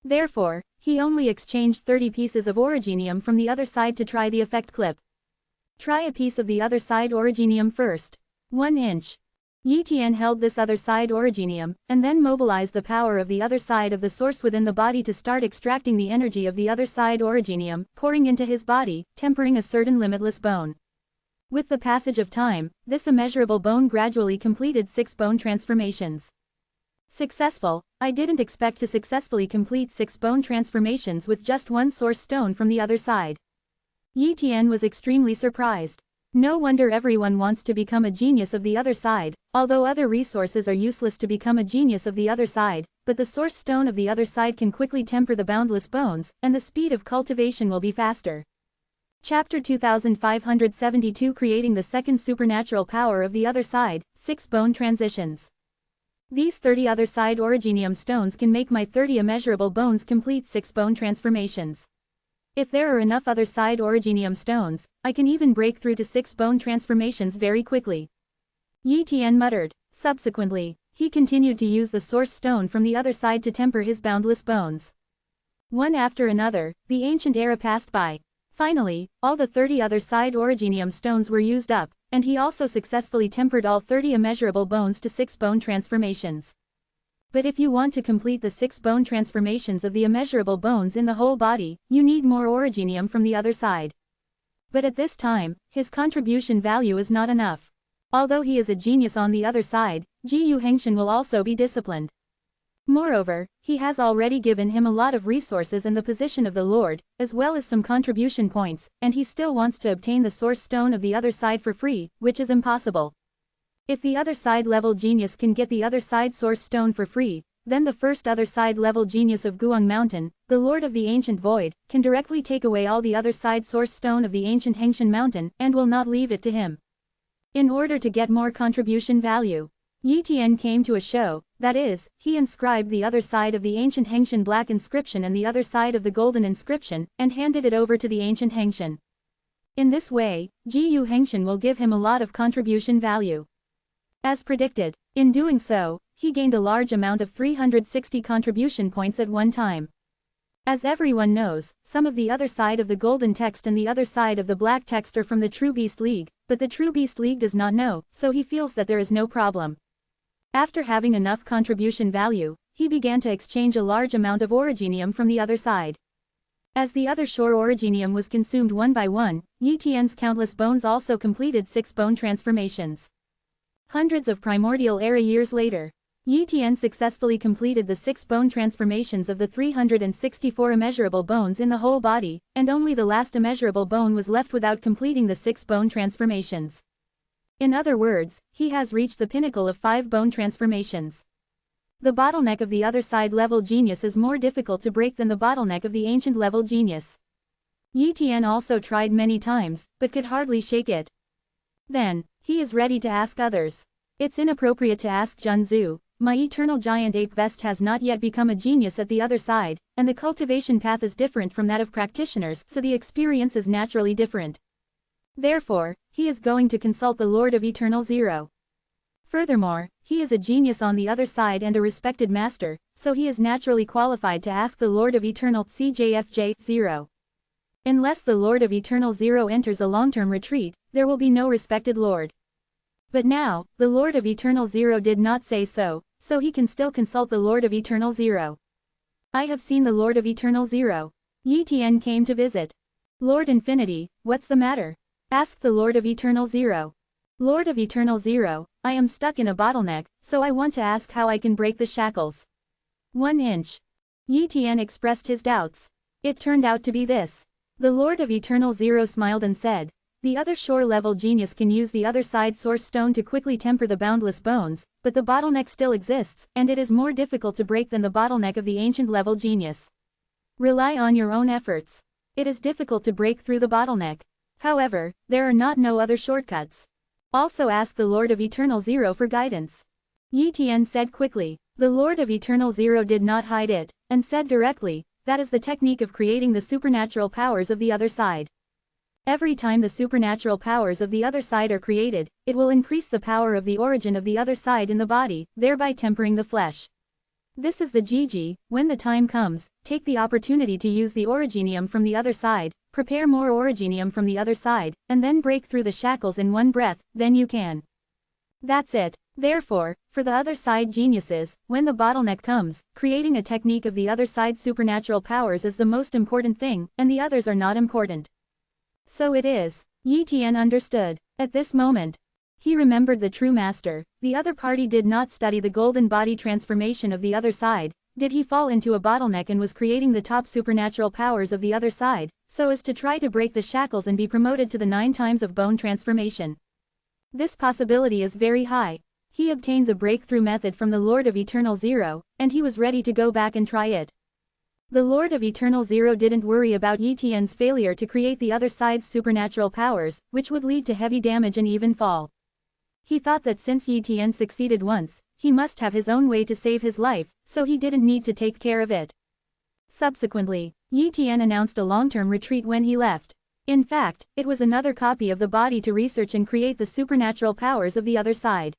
Therefore, he only exchanged 30 pieces of originium from the other side to try the effect clip. Try a piece of the other side originium first. 1 inch. Yi Tian held this other side originium, and then mobilized the power of the other side of the source within the body to start extracting the energy of the other side originium, pouring into his body, tempering a certain limitless bone. With the passage of time, this immeasurable bone gradually completed 6 bone transformations. Successful. I didn't expect to successfully complete 6 bone transformations with just one source stone from the other side. Yi Tian was extremely surprised. No wonder everyone wants to become a genius of the other side, although other resources are useless to become a genius of the other side, but the source stone of the other side can quickly temper the boundless bones, and the speed of cultivation will be faster. Chapter 2572 Creating the Second Supernatural Power of the Other Side, 6 Bone Transitions. These 30 other side originium stones can make my 30 immeasurable bones complete 6 bone transformations. If there are enough other side originium stones, I can even break through to 6 bone transformations very quickly. Yi Tian muttered. Subsequently, he continued to use the source stone from the other side to temper his boundless bones. One after another, the ancient era passed by. Finally, all the 30 other side originium stones were used up, and he also successfully tempered all 30 immeasurable bones to 6 bone transformations. But if you want to complete the 6 bone transformations of the immeasurable bones in the whole body, you need more originium from the other side. But at this time, his contribution value is not enough. Although he is a genius on the other side, Jiyu Hengshan will also be disciplined. Moreover, he has already given him a lot of resources and the position of the Lord, as well as some contribution points, and he still wants to obtain the source stone of the other side for free, which is impossible. If the other side level genius can get the other side source stone for free, then the first other side level genius of Guang Mountain, the Lord of the Ancient Void, can directly take away all the other side source stone of the ancient Hengshan Mountain and will not leave it to him. In order to get more contribution value, Yi Tian came to a show, that is, he inscribed the other side of the ancient Hengshan black inscription and the other side of the golden inscription, and handed it over to the ancient Hengshan. In this way, Jiyu Hengshan will give him a lot of contribution value. As predicted, in doing so, he gained a large amount of 360 contribution points at one time. As everyone knows, some of the other side of the golden text and the other side of the black text are from the True Beast League, but the True Beast League does not know, so he feels that there is no problem. After having enough contribution value, he began to exchange a large amount of originium from the other side. As the other shore originium was consumed one by one, Yi Tian's countless bones also completed 6 bone transformations. Hundreds of primordial era years later, Yi Tian successfully completed the 6 bone transformations of the 364 immeasurable bones in the whole body, and only the last immeasurable bone was left without completing the 6 bone transformations. In other words, he has reached the pinnacle of 5 bone transformations. The bottleneck of the other side level genius is more difficult to break than the bottleneck of the ancient level genius. Yi Tian also tried many times, but could hardly shake it. Then, he is ready to ask others. It's inappropriate to ask Junzu. My eternal giant ape vest has not yet become a genius at the other side, and the cultivation path is different from that of practitioners, so the experience is naturally different. Therefore, he is going to consult the Lord of Eternal Zero. Furthermore, he is a genius on the other side and a respected master, so he is naturally qualified to ask the Lord of Eternal CJFJ Zero. Unless the Lord of Eternal Zero enters a long-term retreat, there will be no respected Lord. But now, the Lord of Eternal Zero did not say so, so he can still consult the Lord of Eternal Zero. I have seen the Lord of Eternal Zero. Yi Tian came to visit. Lord Infinity, what's the matter? Asked the Lord of Eternal Zero. Lord of Eternal Zero, I am stuck in a bottleneck, so I want to ask how I can break the shackles. 1 inch. Yi Tian expressed his doubts. It turned out to be this. The Lord of Eternal Zero smiled and said, the other shore-level genius can use the other side source stone to quickly temper the boundless bones, but the bottleneck still exists, and it is more difficult to break than the bottleneck of the ancient level genius. Rely on your own efforts. It is difficult to break through the bottleneck. However, there are no other shortcuts. Also ask the Lord of Eternal Zero for guidance. Yi Tian said quickly. The Lord of Eternal Zero did not hide it, and said directly, that is the technique of creating the supernatural powers of the other side. Every time the supernatural powers of the other side are created, it will increase the power of the origin of the other side in the body, thereby tempering the flesh. This is the Gigi. When the time comes, take the opportunity to use the originium from the other side, prepare more originium from the other side, and then break through the shackles in one breath, then you can. That's it. Therefore, for the other side geniuses, when the bottleneck comes, creating a technique of the other side supernatural powers is the most important thing, and the others are not important. So it is. Yi Tian understood. At this moment, he remembered the true master. The other party did not study the golden body transformation of the other side. Did he fall into a bottleneck and was creating the top supernatural powers of the other side, so as to try to break the shackles and be promoted to the 9 times of bone transformation? This possibility is very high. He obtained the breakthrough method from the Lord of Eternal Zero, and he was ready to go back and try it. The Lord of Eternal Zero didn't worry about Yi Tian's failure to create the other side's supernatural powers, which would lead to heavy damage and even fall. He thought that since Yi Tian succeeded once, he must have his own way to save his life, so he didn't need to take care of it. Subsequently, Yi Tian announced a long-term retreat when he left. In fact, it was another copy of the body to research and create the supernatural powers of the other side.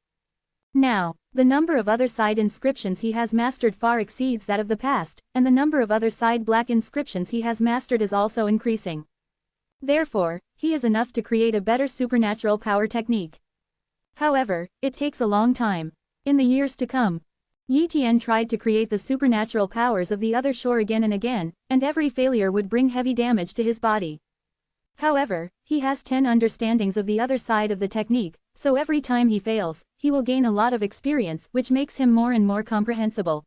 Now, the number of other side inscriptions he has mastered far exceeds that of the past, and the number of other side black inscriptions he has mastered is also increasing. Therefore, he is enough to create a better supernatural power technique. However, it takes a long time. In the years to come, Yi Tian tried to create the supernatural powers of the other shore again and again, and every failure would bring heavy damage to his body. However, he has 10 understandings of the other side of the technique, so every time he fails, he will gain a lot of experience, which makes him more and more comprehensible.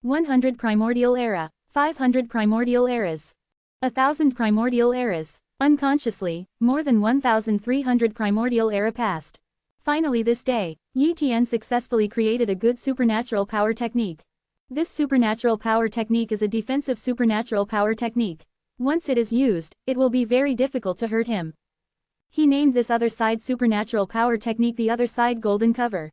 100 Primordial Era, 500 Primordial Eras, 1,000 Primordial Eras. Unconsciously, more than 1,300 Primordial Era passed. Finally this day, Yi Tian successfully created a good supernatural power technique. This supernatural power technique is a defensive supernatural power technique. Once it is used, it will be very difficult to hurt him. He named this other side supernatural power technique the other side golden cover.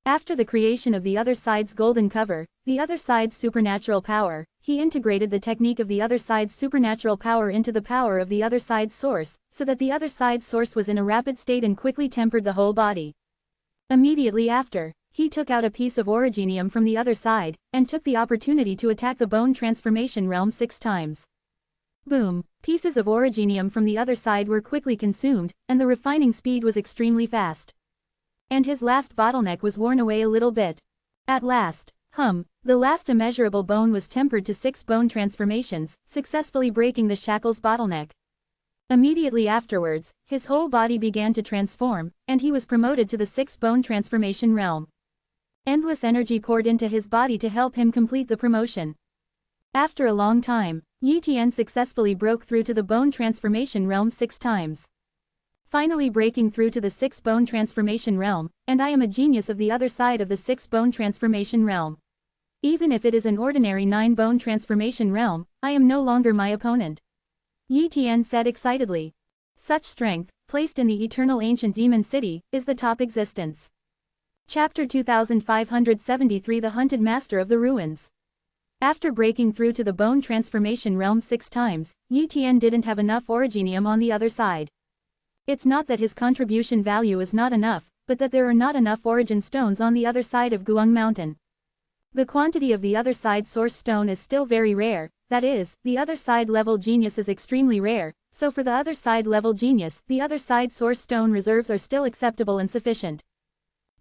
After the creation of the other side's golden cover, the other side's supernatural power, he integrated the technique of the other side's supernatural power into the power of the other side's source, so that the other side's source was in a rapid state and quickly tempered the whole body. Immediately after, he took out a piece of originium from the other side, and took the opportunity to attack the bone transformation realm 6 times. Boom! Pieces of originium from the other side were quickly consumed, and the refining speed was extremely fast. And his last bottleneck was worn away a little bit. At last, the last immeasurable bone was tempered to 6 bone transformations, successfully breaking the shackles bottleneck. Immediately afterwards, his whole body began to transform, and he was promoted to the 6 bone transformation realm. Endless energy poured into his body to help him complete the promotion. After a long time, Yi Tian successfully broke through to the bone transformation realm 6 times. Finally breaking through to the 6 bone transformation realm, and I am a genius of the other side of the 6 bone transformation realm. Even if it is an ordinary 9 bone transformation realm, I am no longer my opponent. Yi Tian said excitedly. Such strength, placed in the eternal ancient demon city, is the top existence. Chapter 2573 The Hunted Master of the Ruins. After breaking through to the bone transformation realm 6 times, Yi Tian didn't have enough originium on the other side. It's not that his contribution value is not enough, but that there are not enough origin stones on the other side of Guang Mountain. The quantity of the other side source stone is still very rare, that is, the other side level genius is extremely rare, so for the other side level genius, the other side source stone reserves are still acceptable and sufficient.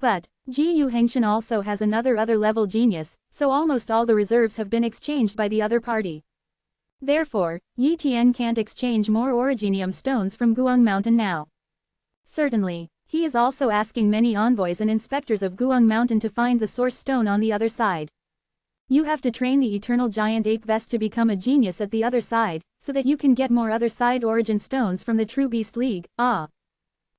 But, Gu Hengshan also has another other level genius, so almost all the reserves have been exchanged by the other party. Therefore, Yi Tian can't exchange more originium stones from Guang Mountain now. Certainly, he is also asking many envoys and inspectors of Guang Mountain to find the source stone on the other side. You have to train the eternal giant ape vest to become a genius at the other side, so that you can get more other side origin stones from the True Beast League. Ah!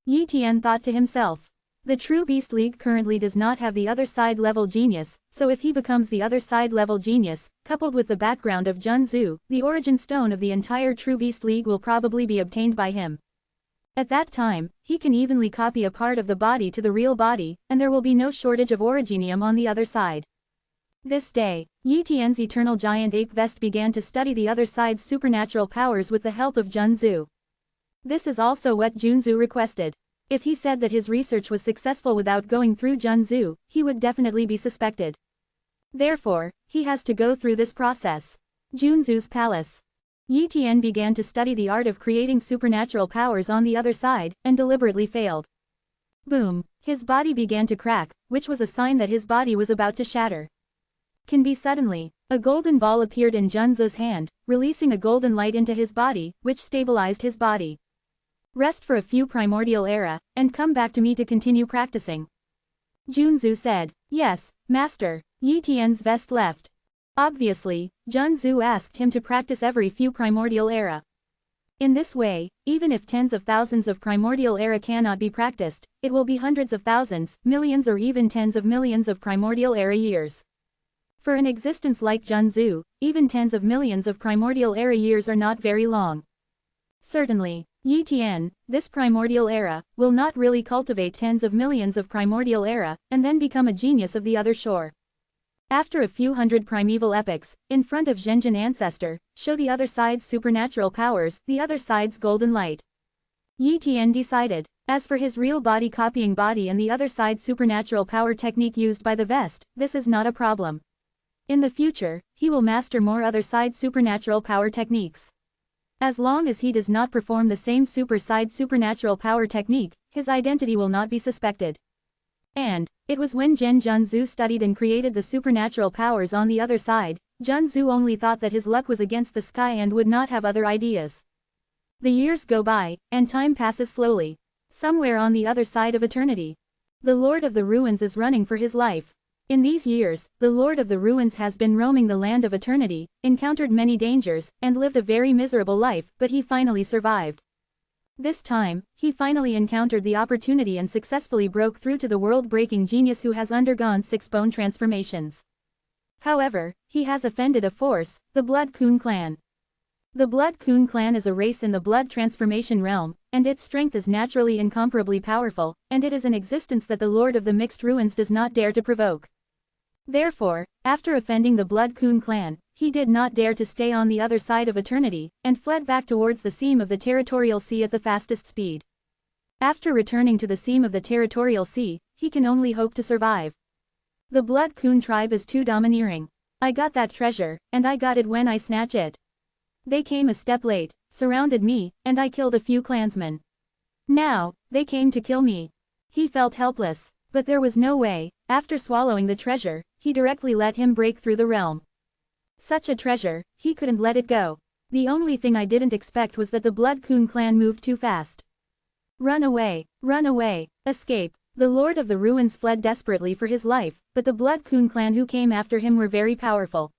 Yi Tian thought to himself. The True Beast League currently does not have the other side level genius, so if he becomes the other side level genius, coupled with the background of Jun Zhu, the origin stone of the entire True Beast League will probably be obtained by him. At that time, he can evenly copy a part of the body to the real body, and there will be no shortage of originium on the other side. This day, Yi Tian's eternal giant ape vest began to study the other side's supernatural powers with the help of Jun Zhu. This is also what Jun Zhu requested. If he said that his research was successful without going through Jun Zhu, he would definitely be suspected. Therefore, he has to go through this process. Jun Zhu's palace. Yi Tian began to study the art of creating supernatural powers on the other side, and deliberately failed. Boom! His body began to crack, which was a sign that his body was about to shatter. Can be suddenly, a golden ball appeared in Jun Zhu's hand, releasing a golden light into his body, which stabilized his body. Rest for a few primordial era, and come back to me to continue practicing. Jun Zhu said. Yes, master. Yi Tian's vest left. Obviously, Jun Zhu asked him to practice every few primordial era. In this way, even if tens of thousands of primordial era cannot be practiced, it will be hundreds of thousands, millions or even tens of millions of primordial era years. For an existence like Jun Zhu, even tens of millions of primordial era years are not very long. Certainly, Yi Tian, this primordial era, will not really cultivate tens of millions of primordial era, and then become a genius of the other shore. After a few hundred primeval epochs, in front of Zhenjin ancestor, show the other side's supernatural powers, the other side's golden light. Yi Tian decided. As for his real body copying body and the other side's supernatural power technique used by the vest, this is not a problem. In the future, he will master more other side supernatural power techniques. As long as he does not perform the same super side supernatural power technique, his identity will not be suspected. And, it was when Jun Zhu studied and created the supernatural powers on the other side, Jun Zhu only thought that his luck was against the sky and would not have other ideas. The years go by, and time passes slowly. Somewhere on the other side of eternity, the Lord of the Ruins is running for his life. In these years, the Lord of the Ruins has been roaming the land of eternity, encountered many dangers, and lived a very miserable life, but he finally survived. This time, he finally encountered the opportunity and successfully broke through to the world-breaking genius who has undergone 6 bone transformations. However, he has offended a force, the Blood Kun clan. The Blood Kun clan is a race in the blood transformation realm, and its strength is naturally incomparably powerful, and it is an existence that the Lord of the Mixed Ruins does not dare to provoke. Therefore, after offending the Blood Kun clan, he did not dare to stay on the other side of eternity, and fled back towards the seam of the territorial sea at the fastest speed. After returning to the seam of the territorial sea, he can only hope to survive. The Blood Kun tribe is too domineering. I got that treasure, and I got it when I snatch it. They came a step late, surrounded me, and I killed a few clansmen. Now, they came to kill me. He felt helpless, but there was no way. After swallowing the treasure, he directly let him break through the realm. Such a treasure, he couldn't let it go. The only thing I didn't expect was that the Blood Kun clan moved too fast. Run away, escape. The Lord of the Ruins fled desperately for his life, but the Blood Kun clan who came after him were very powerful.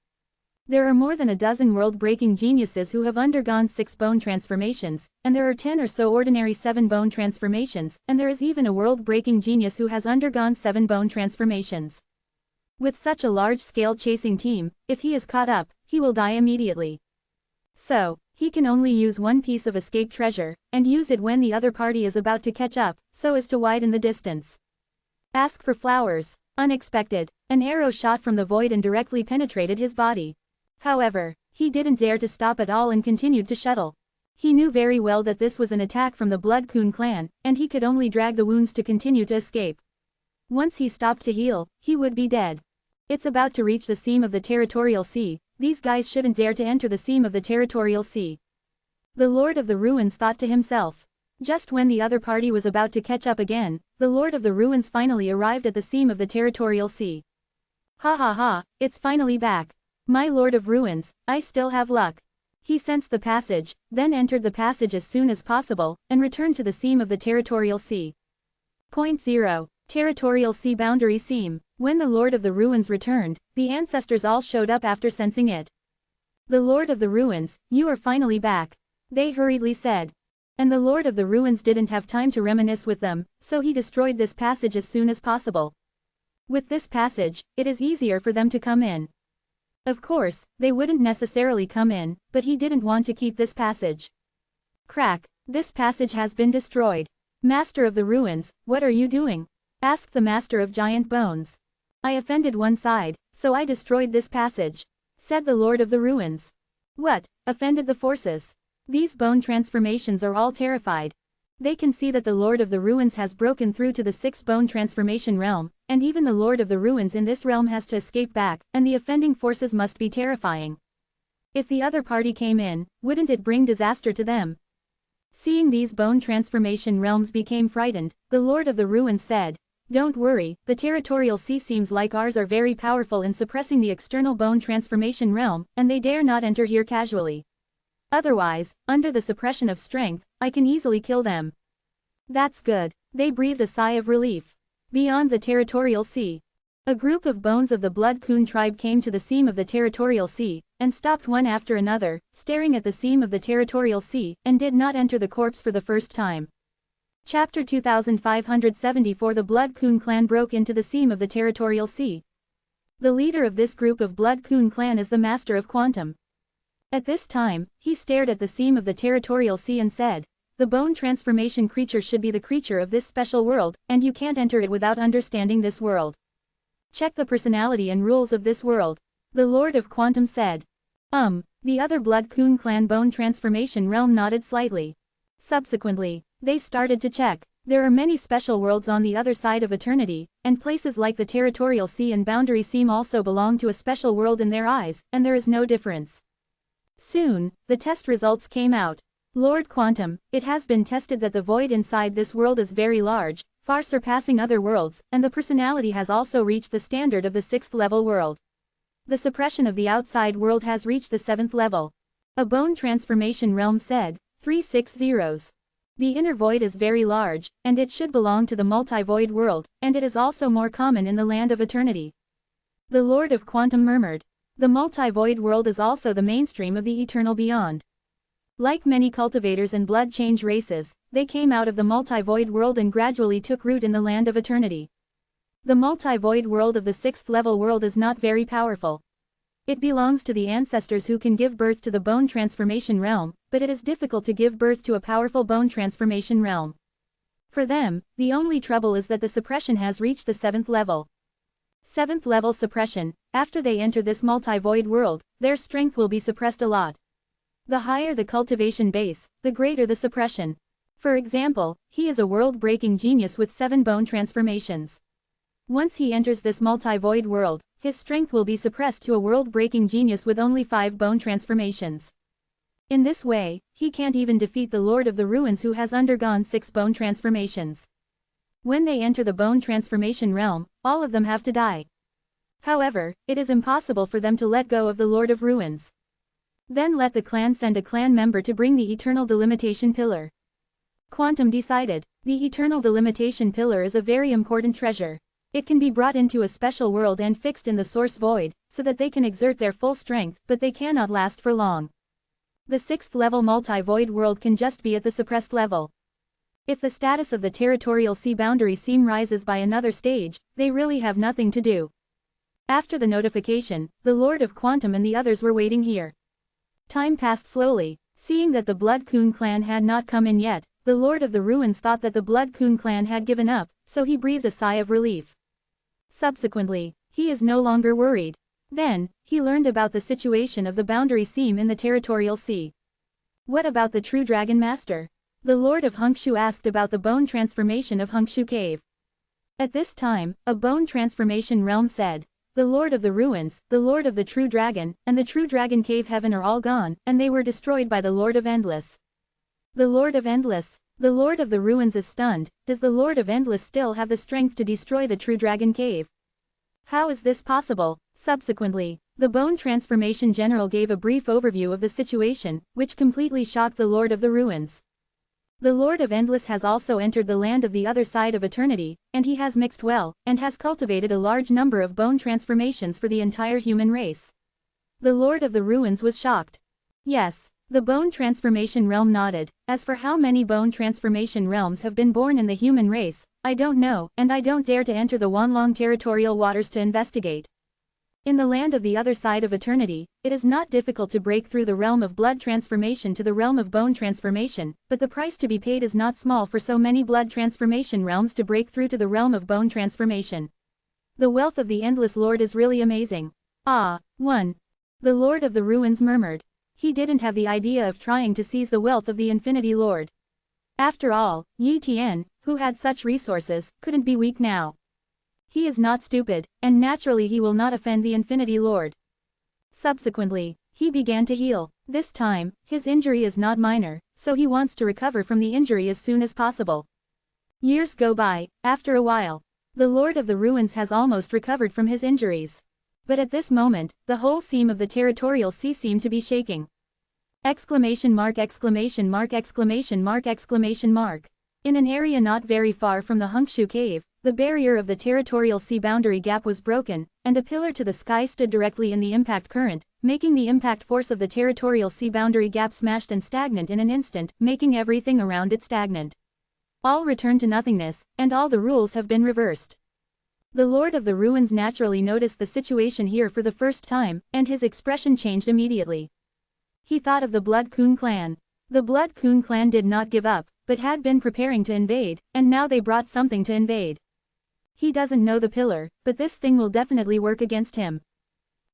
There are more than a dozen world-breaking geniuses who have undergone 6 bone transformations, and there are 10 or so ordinary 7 bone transformations, and there is even a world-breaking genius who has undergone 7 bone transformations. With such a large-scale chasing team, if he is caught up, he will die immediately. So, he can only use one piece of escaped treasure, and use it when the other party is about to catch up, so as to widen the distance. Ask for flowers. Unexpected, an arrow shot from the void and directly penetrated his body. However, he didn't dare to stop at all and continued to shuttle. He knew very well that this was an attack from the Blood Kun clan, and he could only drag the wounds to continue to escape. Once he stopped to heal, he would be dead. It's about to reach the seam of the territorial sea, these guys shouldn't dare to enter the seam of the territorial sea. The Lord of the Ruins thought to himself. Just when the other party was about to catch up again, the Lord of the Ruins finally arrived at the seam of the territorial sea. Ha ha ha, it's finally back. My Lord of Ruins, I still have luck. He sensed the passage, then entered the passage as soon as possible, and returned to the seam of the territorial sea. Point 0. Territorial sea boundary seam. When the Lord of the Ruins returned, the ancestors all showed up after sensing it. The Lord of the Ruins, you are finally back, they hurriedly said. And the Lord of the Ruins didn't have time to reminisce with them, so he destroyed this passage as soon as possible. With this passage, it is easier for them to come in. Of course, they wouldn't necessarily come in, but he didn't want to keep this passage. Crack, this passage has been destroyed. Master of the Ruins, what are you doing? Asked the Master of Giant Bones. I offended one side, so I destroyed this passage, said the Lord of the Ruins. What, offended the forces? These bone transformations are all terrified. They can see that the Lord of the Ruins has broken through to the 6th bone transformation realm, and even the Lord of the Ruins in this realm has to escape back, and the offending forces must be terrifying. If the other party came in, wouldn't it bring disaster to them? Seeing these bone transformation realms became frightened, the Lord of the Ruins said, don't worry, the territorial sea seams like ours are very powerful in suppressing the external bone transformation realm, and they dare not enter here casually. Otherwise, under the suppression of strength, I can easily kill them. That's good. They breathed a sigh of relief. Beyond the territorial sea, a group of bones of the Blood Coon tribe came to the seam of the territorial sea, and stopped one after another, staring at the seam of the territorial sea, and did not enter the corpse for the first time. Chapter 2574. The Blood Coon clan broke into the seam of the territorial sea. The leader of this group of Blood Coon clan is the Master of Quantum. At this time, he stared at the seam of the territorial sea and said, the bone transformation creature should be the creature of this special world, and you can't enter it without understanding this world. Check the personality and rules of this world. The Lord of Quantum said. The other Blood Coon clan bone transformation realm nodded slightly. Subsequently, they started to check. There are many special worlds on the other side of eternity, and places like the territorial sea and boundary seam also belong to a special world in their eyes, and there is no difference. Soon, the test results came out. Lord Quantum, it has been tested that the void inside this world is very large, far surpassing other worlds, and the personality has also reached the standard of the 6th level world. The suppression of the outside world has reached the 7th level. A bone transformation realm said, 360s. The inner void is very large, and it should belong to the multi-void world, and it is also more common in the land of eternity. The Lord of Quantum murmured. The multi-void world is also the mainstream of the eternal beyond. Like many cultivators and blood change races, they came out of the multi-void world and gradually took root in the land of eternity. The multi-void world of the 6th level world is not very powerful. It belongs to the ancestors who can give birth to the bone transformation realm, but it is difficult to give birth to a powerful bone transformation realm. For them, the only trouble is that the suppression has reached the 7th level. 7th level suppression. After they enter this multi-void world, their strength will be suppressed a lot. The higher the cultivation base, the greater the suppression. For example, he is a world-breaking genius with 7 bone transformations. Once he enters this multi-void world, his strength will be suppressed to a world-breaking genius with only 5 bone transformations. In this way, he can't even defeat the Lord of the Ruins who has undergone 6 bone transformations. When they enter the bone transformation realm, all of them have to die. However, it is impossible for them to let go of the Lord of Ruins. Then let the clan send a clan member to bring the eternal delimitation pillar. Quantum decided. The eternal delimitation pillar is a very important treasure. It can be brought into a special world and fixed in the source void, so that they can exert their full strength, but they cannot last for long. The 6th level multi-void world can just be at the suppressed level. If the status of the territorial sea boundary seam rises by another stage, they really have nothing to do. After the notification, the Lord of Quantum and the others were waiting here. Time passed slowly. Seeing that the Blood Coon clan had not come in yet, the Lord of the Ruins thought that the Blood Coon clan had given up, so he breathed a sigh of relief. Subsequently, he is no longer worried. Then, he learned about the situation of the boundary seam in the territorial sea. What about the true Dragon Master? The Lord of Hunkshu asked about the bone transformation of Hunkshu Cave. At this time, a bone transformation realm said, the Lord of the Ruins, the Lord of the True Dragon, and the True Dragon Cave Heaven are all gone, and they were destroyed by the Lord of Endless. The Lord of Endless. The Lord of the Ruins is stunned. Does the Lord of Endless still have the strength to destroy the True Dragon Cave? How is this possible? Subsequently, the Bone Transformation General gave a brief overview of the situation, which completely shocked the Lord of the Ruins. The Lord of Endless has also entered the land of the other side of eternity, and he has mixed well, and has cultivated a large number of bone transformations for the entire human race. The Lord of the Ruins was shocked. Yes, the bone transformation realm nodded. As for how many bone transformation realms have been born in the human race, I don't know, and I don't dare to enter the Wanlong territorial waters to investigate. In the land of the other side of eternity, it is not difficult to break through the realm of blood transformation to the realm of bone transformation, but the price to be paid is not small for so many blood transformation realms to break through to the realm of bone transformation. The wealth of the Endless Lord is really amazing. Ah, 1. The Lord of the Ruins murmured. He didn't have the idea of trying to seize the wealth of the Infinity Lord. After all, Yi Tian, who had such resources, couldn't be weak now. He is not stupid, and naturally he will not offend the Infinity Lord. Subsequently, he began to heal. This time, his injury is not minor, so he wants to recover from the injury as soon as possible. Years go by. After a while, the Lord of the Ruins has almost recovered from his injuries. But at this moment, the whole seam of the territorial sea seemed to be shaking. Exclamation mark, exclamation mark, exclamation mark, exclamation mark. In an area not very far from the Hunkshu Cave, the barrier of the territorial sea boundary gap was broken, and a pillar to the sky stood directly in the impact current, making the impact force of the territorial sea boundary gap smashed and stagnant in an instant, making everything around it stagnant. All returned to nothingness, and all the rules have been reversed. The Lord of the Ruins naturally noticed the situation here for the first time, and his expression changed immediately. He thought of the Blood Kun clan. The Blood Kun clan did not give up, but had been preparing to invade, and now they brought something to invade. He doesn't know the pillar, but this thing will definitely work against him.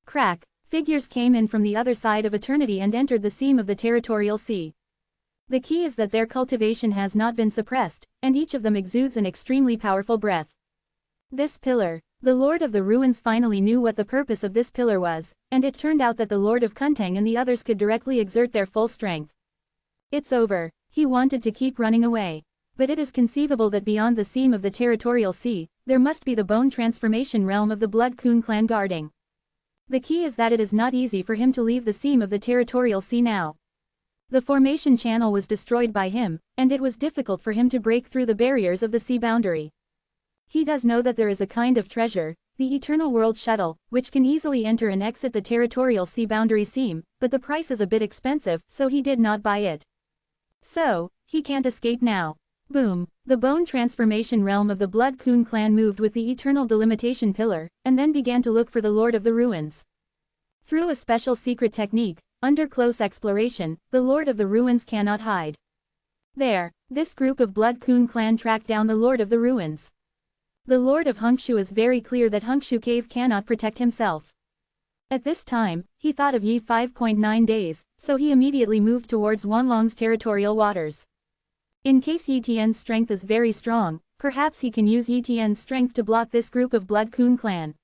Crack. Figures came in from the other side of eternity and entered the seam of the territorial sea. The key is that their cultivation has not been suppressed, and each of them exudes an extremely powerful breath. This pillar. The Lord of the Ruins finally knew what the purpose of this pillar was, and it turned out that the Lord of Kuntang and the others could directly exert their full strength. It's over. He wanted to keep running away. But it is conceivable that beyond the seam of the territorial sea, there must be the bone transformation realm of the Blood Kun clan guarding. The key is that it is not easy for him to leave the seam of the territorial sea now. The formation channel was destroyed by him, and it was difficult for him to break through the barriers of the sea boundary. He does know that there is a kind of treasure, the Eternal World Shuttle, which can easily enter and exit the territorial sea boundary seam, but the price is a bit expensive, so he did not buy it. So, he can't escape now. Boom. The bone transformation realm of the Blood Kun clan moved with the eternal delimitation pillar, and then began to look for the Lord of the Ruins. Through a special secret technique, under close exploration, the Lord of the Ruins cannot hide. There, this group of Blood Kun clan tracked down the Lord of the Ruins. The Lord of Hunkshu is very clear that Hunkshu Cave cannot protect himself. At this time, he thought of Yi 5.9 days, so he immediately moved towards Wanlong's territorial waters. In case Yi Tian's strength is very strong, perhaps he can use Yi Tian's strength to block this group of Blood Kun clan.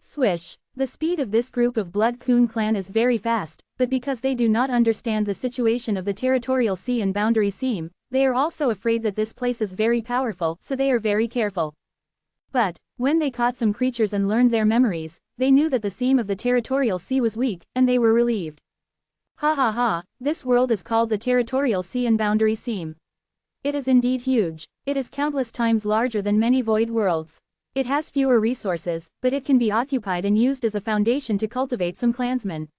Swish. The speed of this group of Blood Kun clan is very fast, but because they do not understand the situation of the territorial sea and boundary seam, they are also afraid that this place is very powerful, so they are very careful. But, when they caught some creatures and learned their memories, they knew that the seam of the territorial sea was weak, and they were relieved. Ha ha ha, this world is called the territorial sea and boundary seam. It is indeed huge. It is countless times larger than many void worlds. It has fewer resources, but it can be occupied and used as a foundation to cultivate some clansmen.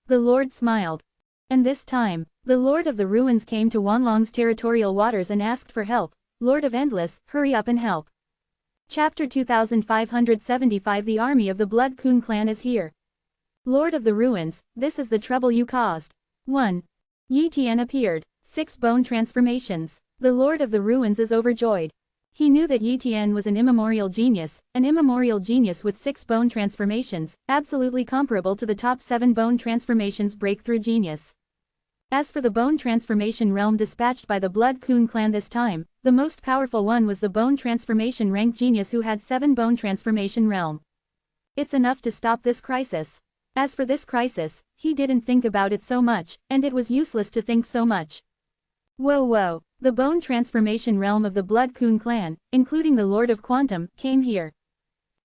The Lord smiled. And this time, the Lord of the Ruins came to Wanlong's territorial waters and asked for help. Lord of Endless, hurry up and help. Chapter 2575 The army of the Blood Kun clan is here. Lord of the Ruins, this is the trouble you caused. 1. Yi Tian appeared. 6 bone transformations. The Lord of the Ruins is overjoyed. He knew that Yi Tian was an immemorial genius with 6 bone transformations, absolutely comparable to the top 7 bone transformations breakthrough genius. As for the bone transformation realm dispatched by the Blood Kun clan this time, the most powerful one was the bone transformation rank genius who had 7 bone transformation realm. It's enough to stop this crisis. As for this crisis, he didn't think about it so much, and it was useless to think so much. Whoa. The bone transformation realm of the Blood Kun clan, including the Lord of Quantum, came here.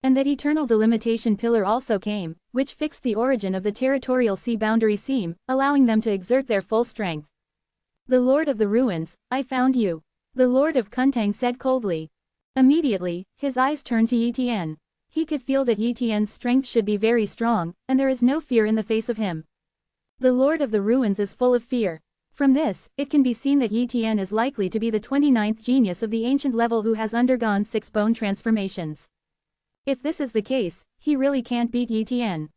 And that eternal delimitation pillar also came, which fixed the origin of the territorial sea boundary seam, allowing them to exert their full strength. The Lord of the Ruins, I found you. The Lord of Kuntang said coldly. Immediately, his eyes turned to Yi Tian. He could feel that Yi Tian's strength should be very strong, and there is no fear in the face of him. The Lord of the Ruins is full of fear. From this, it can be seen that Yi Tian is likely to be the 29th genius of the ancient level who has undergone 6 bone transformations. If this is the case, he really can't beat Yi Tian.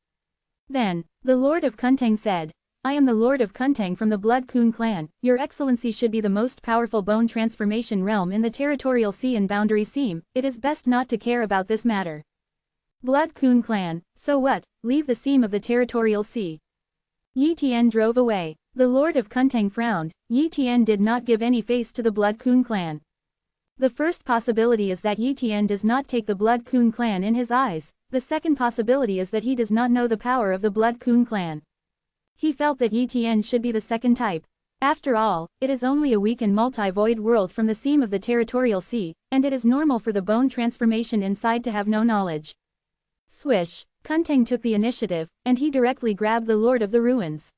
Then, the Lord of Kuntang said, I am the Lord of Kuntang from the Blood Kun clan. Your Excellency should be the most powerful bone transformation realm in the territorial sea and boundary seam. It is best not to care about this matter. Blood Kun clan, so what, leave the seam of the territorial sea. Yi Tian drove away. The Lord of Kuntang frowned. Yi Tian did not give any face to the Blood Kun clan. The first possibility is that Yi Tian does not take the Blood Kun clan in his eyes. The second possibility is that he does not know the power of the Blood Kun clan. He felt that Yi Tian should be the second type. After all, it is only a weak and multi-void world from the seam of the territorial sea, and it is normal for the bone transformation inside to have no knowledge. Swish, Kuntang took the initiative, and he directly grabbed the Lord of the Ruins.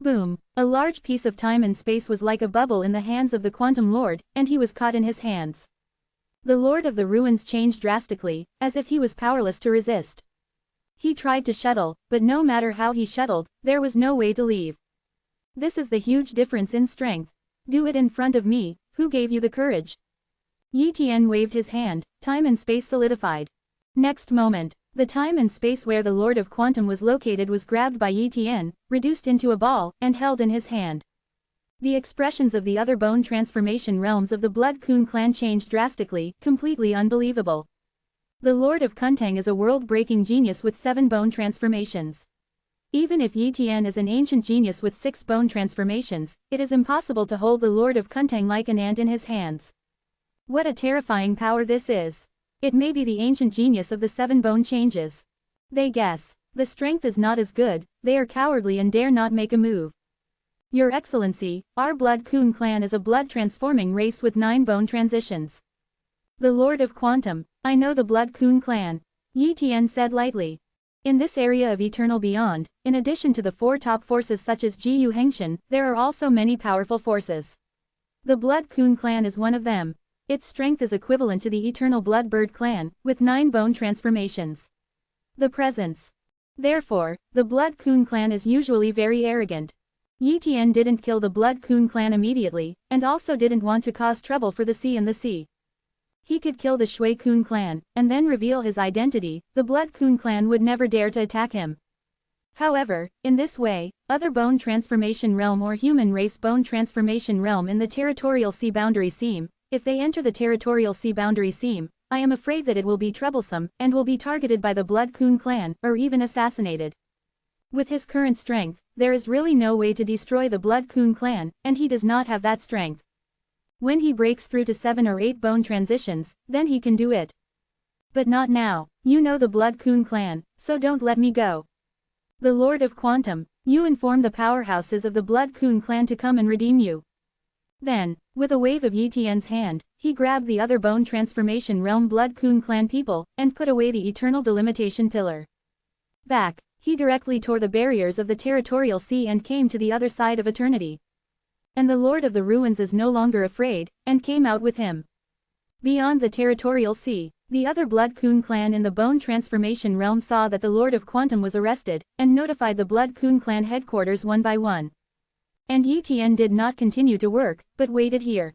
Boom, a large piece of time and space was like a bubble in the hands of the Quantum Lord, and he was caught in his hands. The Lord of the Ruins changed drastically, as if he was powerless to resist. He tried to shuttle, but no matter how he shuttled, there was no way to leave. This is the huge difference in strength. Do it in front of me, who gave you the courage? Yi Tian waved his hand, time and space solidified. Next moment, the time and space where the Lord of Quantum was located was grabbed by Yi Tian, reduced into a ball, and held in his hand. The expressions of the other bone transformation realms of the Blood Kun clan changed drastically, completely unbelievable. The Lord of Kuntang is a world-breaking genius with 7 bone transformations. Even if Yi Tian is an ancient genius with 6 bone transformations, it is impossible to hold the Lord of Kuntang like an ant in his hands. What a terrifying power this is. It may be the ancient genius of the 7 bone changes. They guess. The strength is not as good, they are cowardly and dare not make a move. Your Excellency, our Blood Kun clan is a blood-transforming race with 9 bone transitions. The Lord of Quantum, I know the Blood Kun clan, Yi Tian said lightly. In this area of Eternal Beyond, in addition to the 4 top forces such as Jiyu Hengshan, there are also many powerful forces. The Blood Kun clan is one of them. Its strength is equivalent to the Eternal Bloodbird clan, with 9 bone transformations. The presence. Therefore, the Blood Kun clan is usually very arrogant. Yi Tian didn't kill the Blood Kun clan immediately, and also didn't want to cause trouble for the sea and the sea. He could kill the Shui Kun clan, and then reveal his identity. The Blood Kun clan would never dare to attack him. However, in this way, other bone transformation realm or human race bone transformation realm in the territorial sea boundary seam, if they enter the territorial sea boundary seam, I am afraid that it will be troublesome, and will be targeted by the Blood Kun clan, or even assassinated. With his current strength, there is really no way to destroy the Blood Kun clan, and he does not have that strength. When he breaks through to 7 or 8 bone transitions, then he can do it. But not now. You know the Blood Kun clan, so don't let me go. The Lord of Quantum, you inform the powerhouses of the Blood Kun clan to come and redeem you. Then, with a wave of Yi Tian's hand, he grabbed the other bone transformation realm Blood Kun clan people, and put away the eternal delimitation pillar. Back, he directly tore the barriers of the territorial sea and came to the other side of eternity. And the Lord of the Ruins is no longer afraid, and came out with him. Beyond the territorial sea, the other Blood Kun clan in the bone transformation realm saw that the Lord of Quantum was arrested, and notified the Blood Kun clan headquarters one by one. And Yi Tian did not continue to work, but waited here.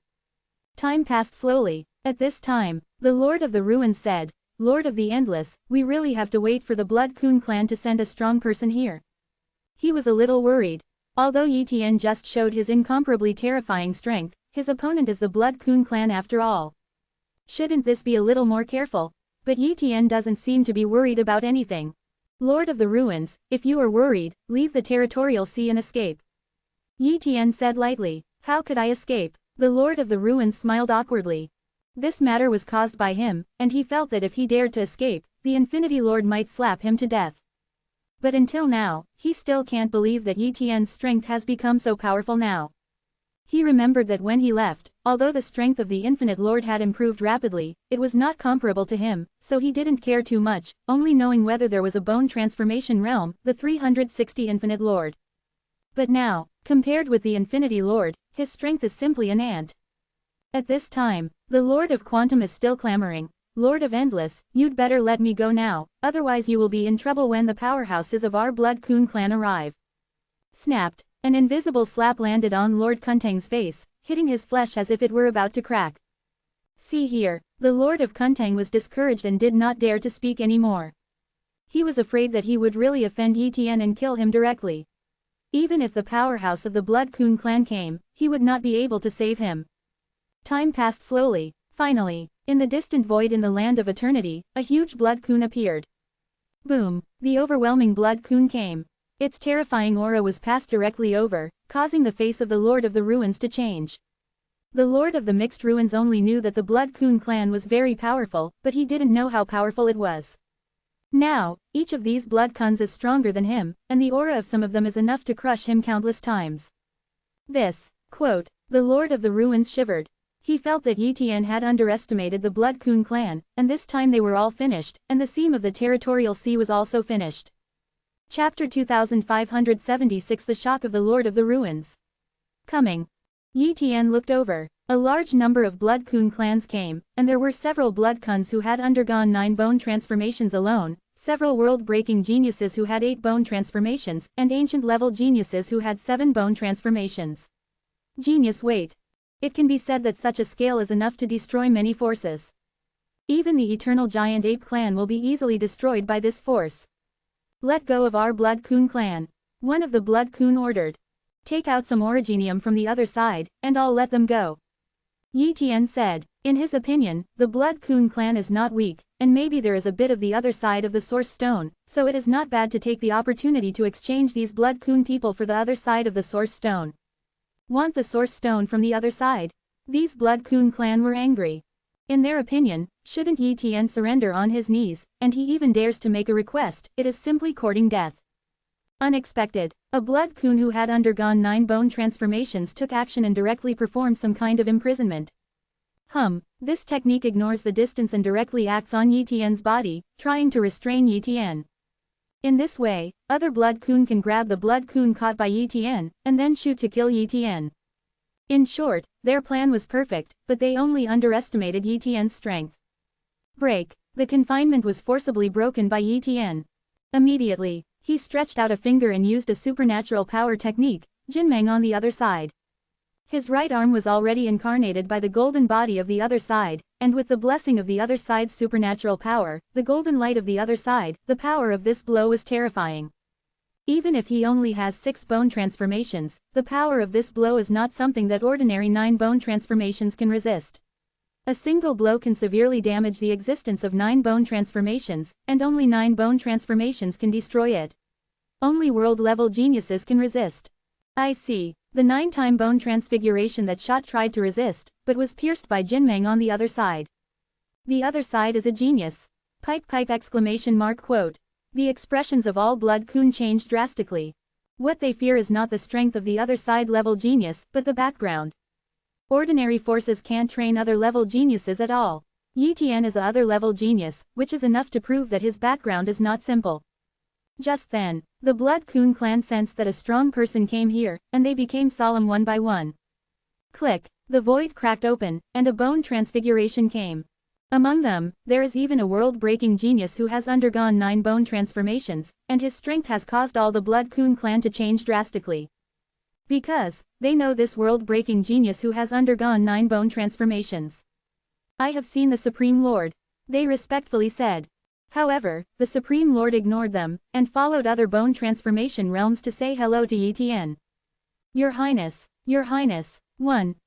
Time passed slowly. At this time, the Lord of the Ruins said, Lord of the Endless, we really have to wait for the Blood Kun clan to send a strong person here. He was a little worried. Although Yi Tian just showed his incomparably terrifying strength, his opponent is the Blood Kun clan after all. Shouldn't this be a little more careful? But Yi Tian doesn't seem to be worried about anything. Lord of the Ruins, if you are worried, leave the territorial sea and escape. Yi Tian said lightly, how could I escape? The Lord of the Ruins smiled awkwardly. This matter was caused by him, and he felt that if he dared to escape, the Infinity Lord might slap him to death. But until now, he still can't believe that Yi Tian's strength has become so powerful now. He remembered that when he left, although the strength of the Infinite Lord had improved rapidly, it was not comparable to him, so he didn't care too much, only knowing whether there was a bone transformation realm, the 360 Infinite Lord. But now, compared with the Infinity Lord, his strength is simply an ant. At this time, the Lord of Quantum is still clamoring, "Lord of Endless, you'd better let me go now, otherwise you will be in trouble when the powerhouses of our Blood Kun clan arrive." Snapped. An invisible slap landed on Lord Kuntang's face, hitting his flesh as if it were about to crack. See here, the Lord of Kuntang was discouraged and did not dare to speak anymore. He was afraid that he would really offend Yi Tian and kill him directly. Even if the powerhouse of the Blood Kun clan came, he would not be able to save him. Time passed slowly. Finally, in the distant void in the land of eternity, a huge Blood Kun appeared. Boom! The overwhelming Blood Kun came. Its terrifying aura was passed directly over, causing the face of the Lord of the Ruins to change. The Lord of the Mixed Ruins only knew that the Blood Kun clan was very powerful, but he didn't know how powerful it was. Now, each of these Blood Kuns is stronger than him, and the aura of some of them is enough to crush him countless times. This, quote, the Lord of the Ruins shivered. He felt that Yi Tian had underestimated the Blood Kun clan, and this time they were all finished, and the seam of the territorial sea was also finished. Chapter 2576 The Shock of the Lord of the Ruins. Coming. Yi Tian looked over. A large number of Blood Kun clans came, and there were several Blood Kuns who had undergone 9 bone transformations alone, several world-breaking geniuses who had 8 bone transformations, and ancient-level geniuses who had 7 bone transformations. Genius weight. It can be said that such a scale is enough to destroy many forces. Even the Eternal Giant Ape clan will be easily destroyed by this force. Let go of our Blood Kun clan. One of the Blood Kun ordered. Take out some originium from the other side, and I'll let them go. Yi Tian said. In his opinion, the Blood Kun clan is not weak, and maybe there is a bit of the other side of the Source Stone, so it is not bad to take the opportunity to exchange these Blood Kun people for the other side of the Source Stone. Want the Source Stone from the other side? These Blood Kun clan were angry. In their opinion, shouldn't Yi Tian surrender on his knees, and he even dares to make a request, it is simply courting death. Unexpected. A Blood Kun who had undergone 9 bone transformations took action and directly performed some kind of imprisonment. This technique ignores the distance and directly acts on Yi Tian's body, trying to restrain Yi Tian. In this way, other Blood Kun can grab the Blood Kun caught by Yi Tian, and then shoot to kill Yi Tian. In short, their plan was perfect, but they only underestimated Yi Tian's strength. Break. The confinement was forcibly broken by Yi Tian. Immediately, he stretched out a finger and used a supernatural power technique, Jinmeng on the other side. His right arm was already incarnated by the golden body of the other side, and with the blessing of the other side's supernatural power, the golden light of the other side, the power of this blow was terrifying. Even if he only has 6 bone transformations, the power of this blow is not something that ordinary 9 bone transformations can resist. A single blow can severely damage the existence of 9 bone transformations, and only 9 bone transformations can destroy it. Only world-level geniuses can resist. I see. The 9-time bone transfiguration that Shot tried to resist, but was pierced by Jinmeng on the other side. The other side is a genius. Pipe exclamation mark quote. The expressions of all Blood Kun changed drastically. What they fear is not the strength of the other side level genius, but the background. Ordinary forces can't train other level geniuses at all. Yi Tian is a other level genius, which is enough to prove that his background is not simple. Just then, the Blood Kun clan sensed that a strong person came here, and they became solemn one by one. Click, the void cracked open, and a bone transfiguration came. Among them, there is even a world-breaking genius who has undergone 9 bone transformations, and his strength has caused all the Blood Kun clan to change drastically. Because, they know this world-breaking genius who has undergone 9 bone transformations. I have seen the Supreme Lord. They respectfully said. However, the Supreme Lord ignored them, and followed other bone transformation realms to say hello to Yi Tian. Your Highness, Your Highness,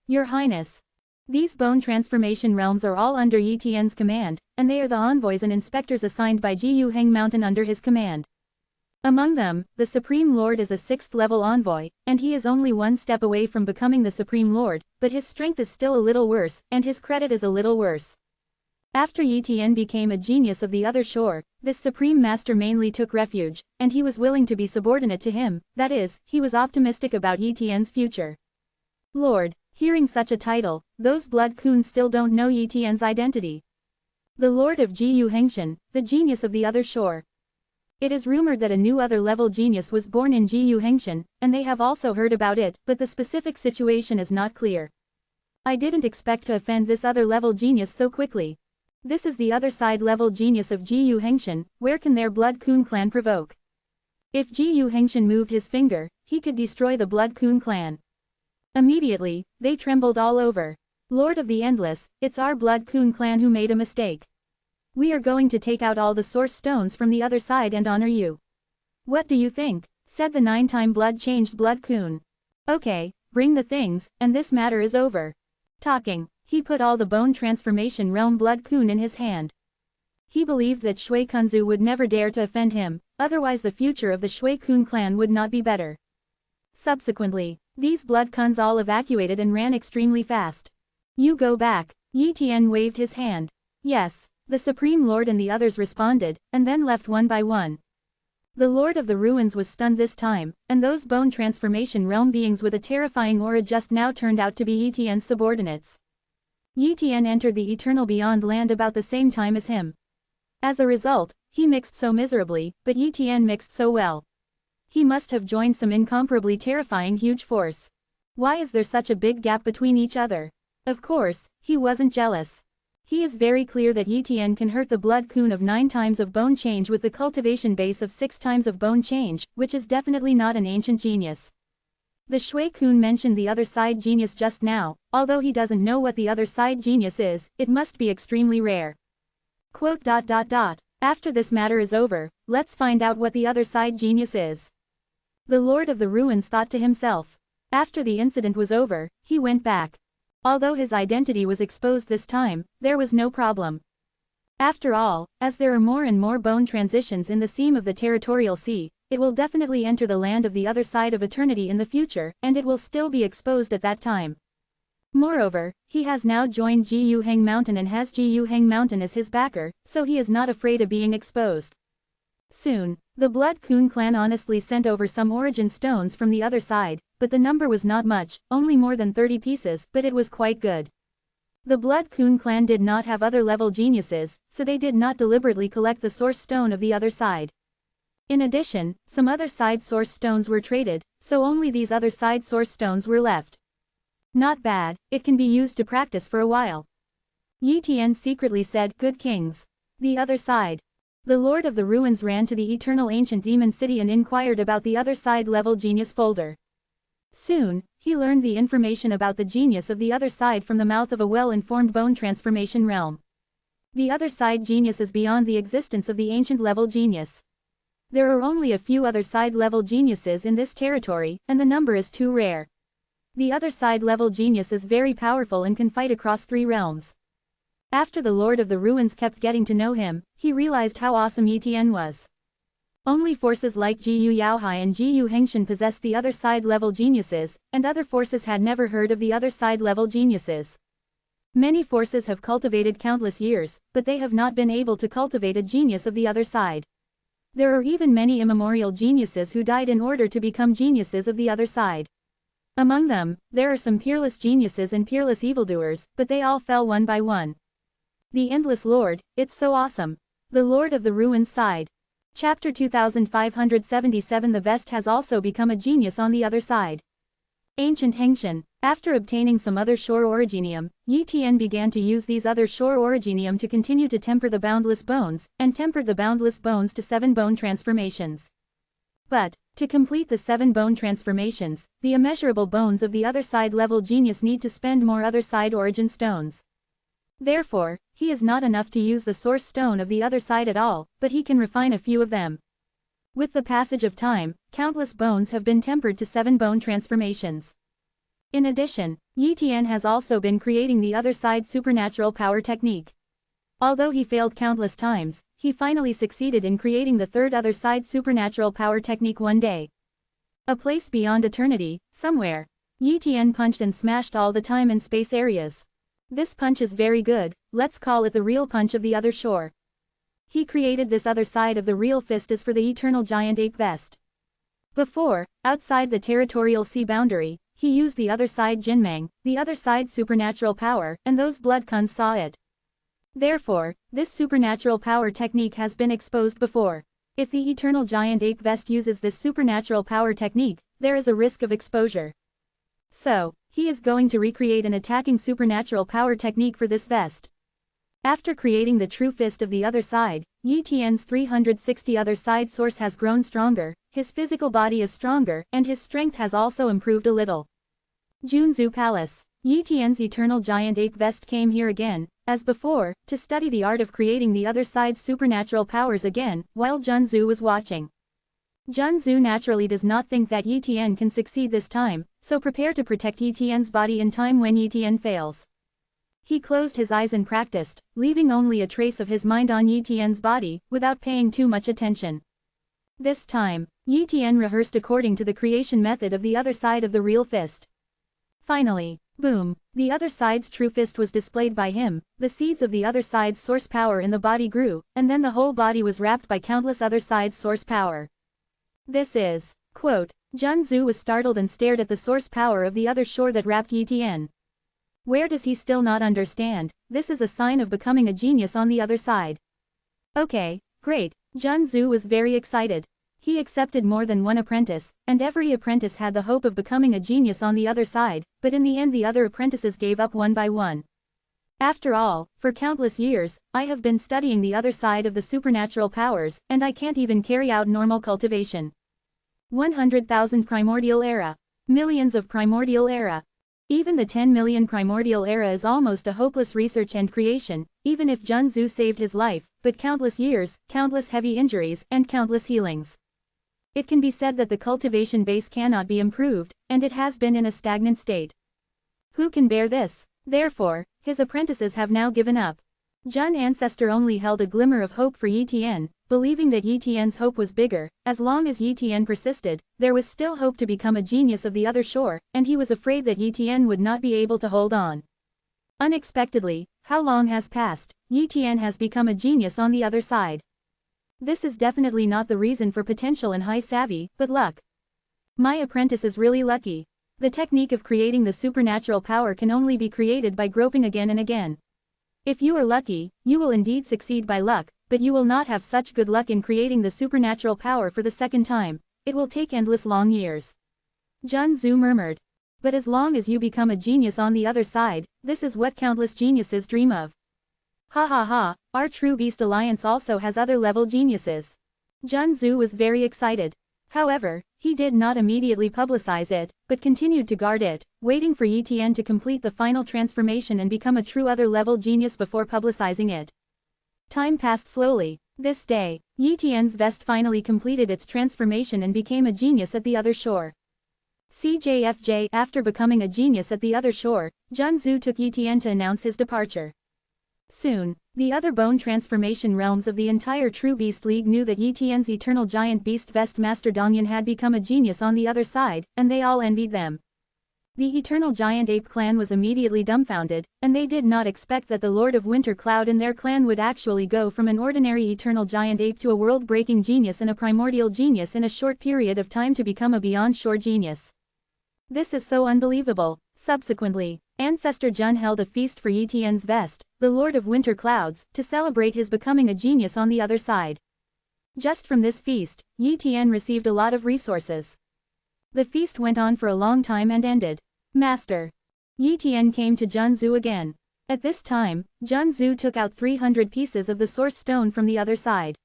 Your Highness. These bone transformation realms are all under Yi Tian's command, and they are the envoys and inspectors assigned by Jiyu Heng Mountain under his command. Among them, the Supreme Lord is a 6th-level envoy, and he is only one step away from becoming the Supreme Lord, but his strength is still a little worse, and his credit is a little worse. After Yi Tian became a genius of the other shore, this Supreme Master mainly took refuge, and he was willing to be subordinate to him, that is, he was optimistic about Yi Tian's future. Lord, hearing such a title, those blood coons still don't know Yi Tian's identity. The Lord of Jiyu Hengshan, the genius of the other shore. It is rumored that a new other-level genius was born in Jiyu Hengshan, and they have also heard about it, but the specific situation is not clear. I didn't expect to offend this other-level genius so quickly. This is the other side level genius of Jiyu Hengshan, where can their blood coon clan provoke? If Jiyu Hengshan moved his finger, he could destroy the blood coon clan. Immediately, they trembled all over. Lord of the Endless, it's our blood coon clan who made a mistake. We are going to take out all the source stones from the other side and honor you. What do you think? Said the 9-time blood-changed blood coon. Okay, bring the things, and this matter is over. Talking, he put all the bone transformation realm blood coon in his hand. He believed that Shui Kunzu would never dare to offend him, otherwise the future of the Shui Kun clan would not be better. Subsequently, these blood coons all evacuated and ran extremely fast. You go back. Yi Tian waved his hand. Yes. The Supreme Lord and the others responded, and then left one by one. The Lord of the Ruins was stunned this time, and those bone transformation realm beings with a terrifying aura just now turned out to be Yi Tian's subordinates. Yi Tian entered the Eternal Beyond land about the same time as him. As a result, he mixed so miserably, but Yi Tian mixed so well. He must have joined some incomparably terrifying huge force. Why is there such a big gap between each other? Of course, he wasn't jealous. He is very clear that Yi Tian can hurt the blood coon of 9 times of bone change with the cultivation base of 6 times of bone change, which is definitely not an ancient genius. The Shui Kun mentioned the other side genius just now, although he doesn't know what the other side genius is, it must be extremely rare. Quote. After this matter is over, let's find out what the other side genius is. The Lord of the Ruins thought to himself. After the incident was over, he went back. Although his identity was exposed this time, there was no problem. After all, as there are more and more bone transitions in the seam of the territorial sea, it will definitely enter the land of the other side of eternity in the future, and it will still be exposed at that time. Moreover, he has now joined Jiyu Heng Mountain and has Jiyu Heng Mountain as his backer, so he is not afraid of being exposed. Soon, the Blood Coon clan honestly sent over some origin stones from the other side, but the number was not much, only more than 30 pieces, but it was quite good. The Blood Coon clan did not have other level geniuses, so they did not deliberately collect the source stone of the other side. In addition, some other side source stones were traded, so only these other side source stones were left. Not bad, it can be used to practice for a while. Yi Tian secretly said, "Good kings." The other side. The Lord of the Ruins ran to the Eternal Ancient Demon City and inquired about the other side level genius folder. Soon, he learned the information about the genius of the other side from the mouth of a well-informed bone transformation realm. The other side genius is beyond the existence of the ancient level genius. There are only a few other side level geniuses in this territory, and the number is too rare. The other side level genius is very powerful and can fight across 3 realms. After the Lord of the Ruins kept getting to know him, he realized how awesome Yi Tian was. Only forces like Jiyu Yaohai and Jiyu Hengshan possessed the other side level geniuses, and other forces had never heard of the other side level geniuses. Many forces have cultivated countless years, but they have not been able to cultivate a genius of the other side. There are even many immemorial geniuses who died in order to become geniuses of the other side. Among them, there are some peerless geniuses and peerless evildoers, but they all fell one by one. The Endless Lord, it's so awesome. The Lord of the Ruins sighed. Chapter 2577. The Vest has also become a genius on the other side. Ancient Hengshan. After obtaining some other shore originium, Yi Tian began to use these other shore originium to continue to temper the boundless bones, and tempered the boundless bones to 7 bone transformations. But, to complete the 7 bone transformations, the immeasurable bones of the other side level genius need to spend more other side origin stones. Therefore, he is not enough to use the source stone of the other side at all, but he can refine a few of them. With the passage of time, countless bones have been tempered to 7 bone transformations. In addition, Yi Tian has also been creating the other side supernatural power technique. Although he failed countless times, he finally succeeded in creating the third other side supernatural power technique one day. A place beyond eternity, somewhere. Yi Tian punched and smashed all the time and space areas. This punch is very good, let's call it the real punch of the other shore. He created this other side of the real fist as for the eternal giant ape vest. Before, outside the territorial sea boundary, he used the other side Jinmeng, the other side supernatural power, and those blood kuns saw it. Therefore, this supernatural power technique has been exposed before. If the eternal giant ape vest uses this supernatural power technique, there is a risk of exposure. So, he is going to recreate an attacking supernatural power technique for this vest. After creating the true fist of the other side, Yi Tian's 360 other side source has grown stronger, his physical body is stronger, and his strength has also improved a little. Junzu Palace. Yi Tian's eternal giant ape vest came here again, as before, to study the art of creating the other side's supernatural powers again, while Junzu was watching. Junzu naturally does not think that Yi Tian can succeed this time, so prepare to protect Yi Tian's body in time when Yi Tian fails. He closed his eyes and practiced, leaving only a trace of his mind on Yi Tian's body, without paying too much attention. This time, Yi Tian rehearsed according to the creation method of the other side of the real fist. Finally, boom, the other side's true fist was displayed by him, the seeds of the other side's source power in the body grew, and then the whole body was wrapped by countless other side's source power. This is, quote, Junzu was startled and stared at the source power of the other shore that wrapped Yi Tian. Where does he still not understand? This is a sign of becoming a genius on the other side. Okay, great. Junzu was very excited. He accepted more than one apprentice, and every apprentice had the hope of becoming a genius on the other side, but in the end the other apprentices gave up one by one. After all, for countless years, I have been studying the other side of the supernatural powers, and I can't even carry out normal cultivation. 100,000 primordial era. Millions of primordial era. Even the 10 million primordial era is almost a hopeless research and creation, even if Junzu saved his life, but countless years, countless heavy injuries, and countless healings. It can be said that the cultivation base cannot be improved, and it has been in a stagnant state. Who can bear this? Therefore, his apprentices have now given up. Jun Ancestor only held a glimmer of hope for Yi Tian, believing that Yi Tian's hope was bigger. As long as Yi Tian persisted, there was still hope to become a genius of the other shore, and he was afraid that Yi Tian would not be able to hold on. Unexpectedly, how long has passed, Yi Tian has become a genius on the other side. This is definitely not the reason for potential and high savvy, but luck. My apprentice is really lucky. The technique of creating the supernatural power can only be created by groping again and again. If you are lucky, you will indeed succeed by luck, but you will not have such good luck in creating the supernatural power for the second time. It will take endless long years. Junzu murmured. But as long as you become a genius on the other side, this is what countless geniuses dream of. Ha ha ha, our True Beast Alliance also has other level geniuses. Junzu was very excited. However, he did not immediately publicize it, but continued to guard it, waiting for Yi Tian to complete the final transformation and become a true other level genius before publicizing it. Time passed slowly. This day, Yi Tian's vest finally completed its transformation and became a genius at the other shore. CJFJ. After becoming a genius at the other shore, Junzu took Yi Tian to announce his departure. Soon, the other bone transformation realms of the entire True Beast League knew that Yi Tian's eternal giant beast vest master Dongyan had become a genius on the other side, and they all envied them. The eternal giant ape clan was immediately dumbfounded, and they did not expect that the Lord of Winter Cloud and their clan would actually go from an ordinary eternal giant ape to a world-breaking genius and a primordial genius in a short period of time to become a beyond-shore genius. This is so unbelievable. Subsequently, Ancestor Jun held a feast for Yi Tian's vest, the Lord of Winter Clouds, to celebrate his becoming a genius on the other side. Just from this feast, Yi Tian received a lot of resources. The feast went on for a long time and ended. Master. Yi Tian came to Junzu again. At this time, Junzu took out 300 pieces of the source stone from the other side.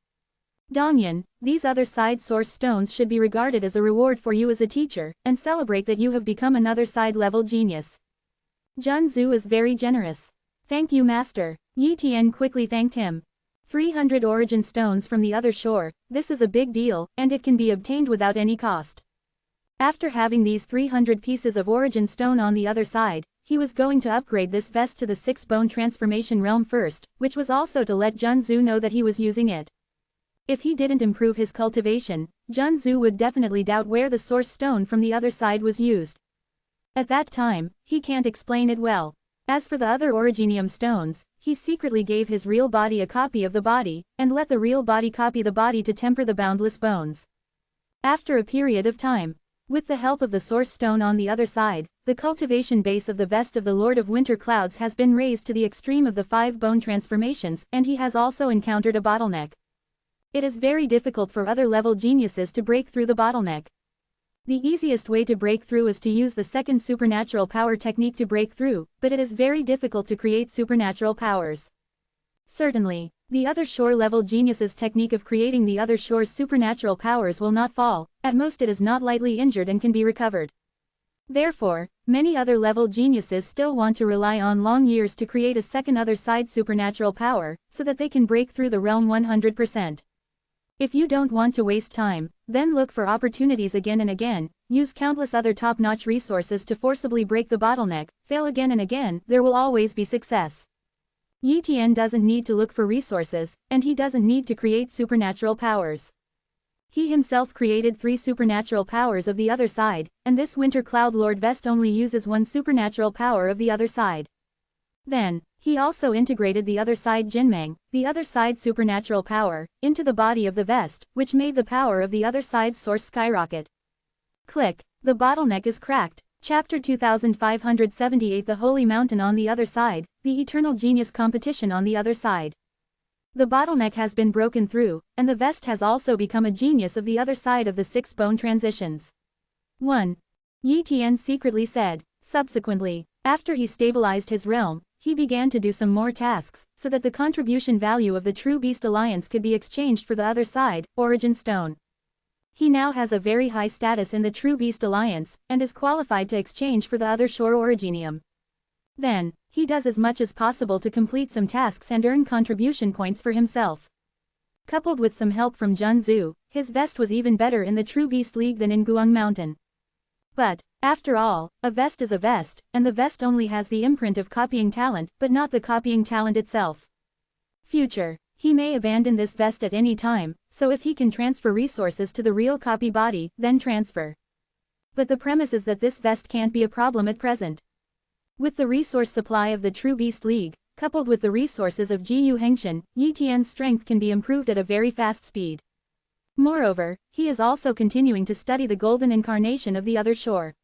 Dongyan, these other side source stones should be regarded as a reward for you as a teacher, and celebrate that you have become another side level genius. Junzu is very generous. Thank you, Master. Yi Tian quickly thanked him. 300 origin stones from the other shore, this is a big deal, and it can be obtained without any cost. After having these 300 pieces of origin stone on the other side, he was going to upgrade this vest to the 6-bone transformation realm first, which was also to let Junzu know that he was using it. If he didn't improve his cultivation, Junzu would definitely doubt where the source stone from the other side was used. At that time, he can't explain it well. As for the other originium stones, he secretly gave his real body a copy of the body, and let the real body copy the body to temper the boundless bones. After a period of time, with the help of the source stone on the other side, the cultivation base of the vest of the Lord of Winter Clouds has been raised to the extreme of the 5-bone transformations, and he has also encountered a bottleneck. It is very difficult for other level geniuses to break through the bottleneck. The easiest way to break through is to use the second supernatural power technique to break through, but it is very difficult to create supernatural powers. Certainly, the other shore level genius's technique of creating the other shore's supernatural powers will not fall, at most it is not lightly injured and can be recovered. Therefore, many other level geniuses still want to rely on long years to create a second other side supernatural power, so that they can break through the realm 100%. If you don't want to waste time, then look for opportunities again and again, use countless other top-notch resources to forcibly break the bottleneck, fail again and again, there will always be success. Yi Tian doesn't need to look for resources, and he doesn't need to create supernatural powers. He himself created 3 supernatural powers of the other side, and this Winter Cloud Lord Vest only uses 1 supernatural power of the other side. Then, he also integrated the other side Jinmeng, the other side supernatural power, into the body of the vest, which made the power of the other side's source skyrocket. Click, the bottleneck is cracked. Chapter 2578 The Holy Mountain on the Other Side, the Eternal Genius Competition on the Other Side. The bottleneck has been broken through, and the vest has also become a genius of the other side of the 6-bone transitions. 1. Yi Tian secretly said. Subsequently, after he stabilized his realm, he began to do some more tasks, so that the contribution value of the True Beast Alliance could be exchanged for the other side, Origin Stone. He now has a very high status in the True Beast Alliance, and is qualified to exchange for the other shore Originium. Then, he does as much as possible to complete some tasks and earn contribution points for himself. Coupled with some help from Junzu, his vest was even better in the True Beast League than in Guang Mountain. But, after all, a vest is a vest, and the vest only has the imprint of copying talent, but not the copying talent itself. Future. He may abandon this vest at any time, so if he can transfer resources to the real copy body, then transfer. But the premise is that this vest can't be a problem at present. With the resource supply of the True Beast League, coupled with the resources of Jiyu Hengshan, Yi Tian's strength can be improved at a very fast speed. Moreover, he is also continuing to study the golden incarnation of the other shore.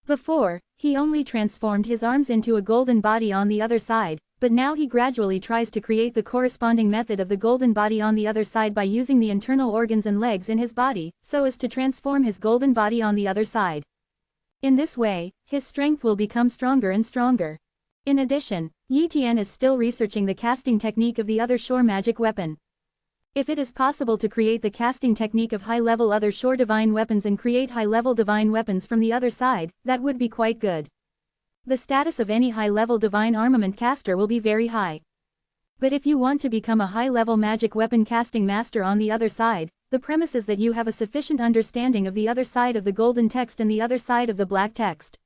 Before, he only transformed his arms into a golden body on the other side, but now he gradually tries to create the corresponding method of the golden body on the other side by using the internal organs and legs in his body, so as to transform his golden body on the other side. In this way, his strength will become stronger and stronger. In addition, Yi Tian is still researching the casting technique of the other shore magic weapon. If it is possible to create the casting technique of high-level other shore divine weapons and create high-level divine weapons from the other side, that would be quite good. The status of any high-level divine armament caster will be very high. But if you want to become a high-level magic weapon casting master on the other side, the premise is that you have a sufficient understanding of the other side of the golden text and the other side of the black text.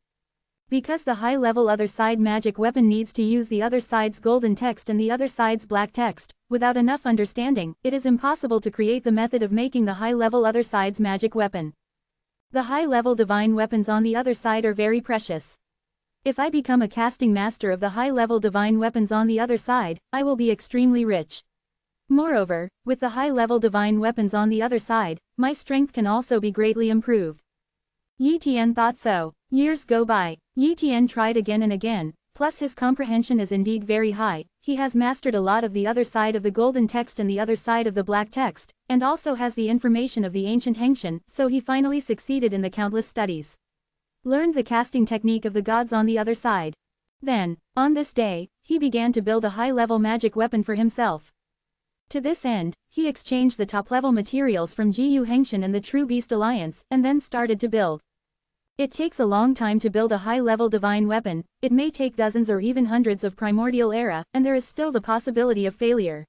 Because the high-level other side magic weapon needs to use the other side's golden text and the other side's black text, without enough understanding, it is impossible to create the method of making the high-level other side's magic weapon. The high-level divine weapons on the other side are very precious. If I become a casting master of the high-level divine weapons on the other side, I will be extremely rich. Moreover, with the high-level divine weapons on the other side, my strength can also be greatly improved. Yi Tian thought so. Years go by. Yi Tian tried again and again, plus his comprehension is indeed very high, he has mastered a lot of the other side of the golden text and the other side of the black text, and also has the information of the ancient Hengshan, so he finally succeeded in the countless studies. Learned the casting technique of the gods on the other side. Then, on this day, he began to build a high-level magic weapon for himself. To this end, he exchanged the top-level materials from Jiyu Hengshan and the True Beast Alliance, and then started to build. It takes a long time to build a high-level divine weapon, it may take dozens or even hundreds of primordial era, and there is still the possibility of failure.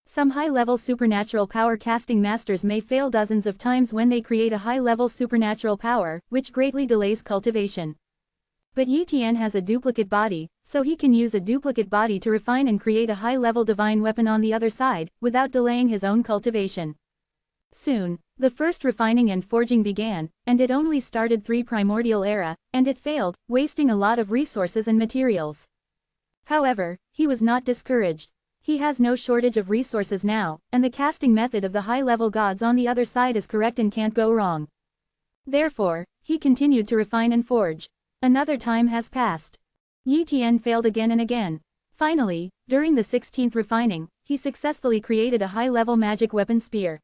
Some high-level supernatural power casting masters may fail dozens of times when they create a high-level supernatural power, which greatly delays cultivation. But Yi Tian has a duplicate body, so he can use a duplicate body to refine and create a high-level divine weapon on the other side, without delaying his own cultivation. Soon, the first refining and forging began, and it only started 3 primordial era, and it failed, wasting a lot of resources and materials. However, he was not discouraged. He has no shortage of resources now, and the casting method of the high-level gods on the other side is correct and can't go wrong. Therefore, he continued to refine and forge. Another time has passed. Yi Tian failed again and again. Finally, during the 16th refining, he successfully created a high-level magic weapon spear.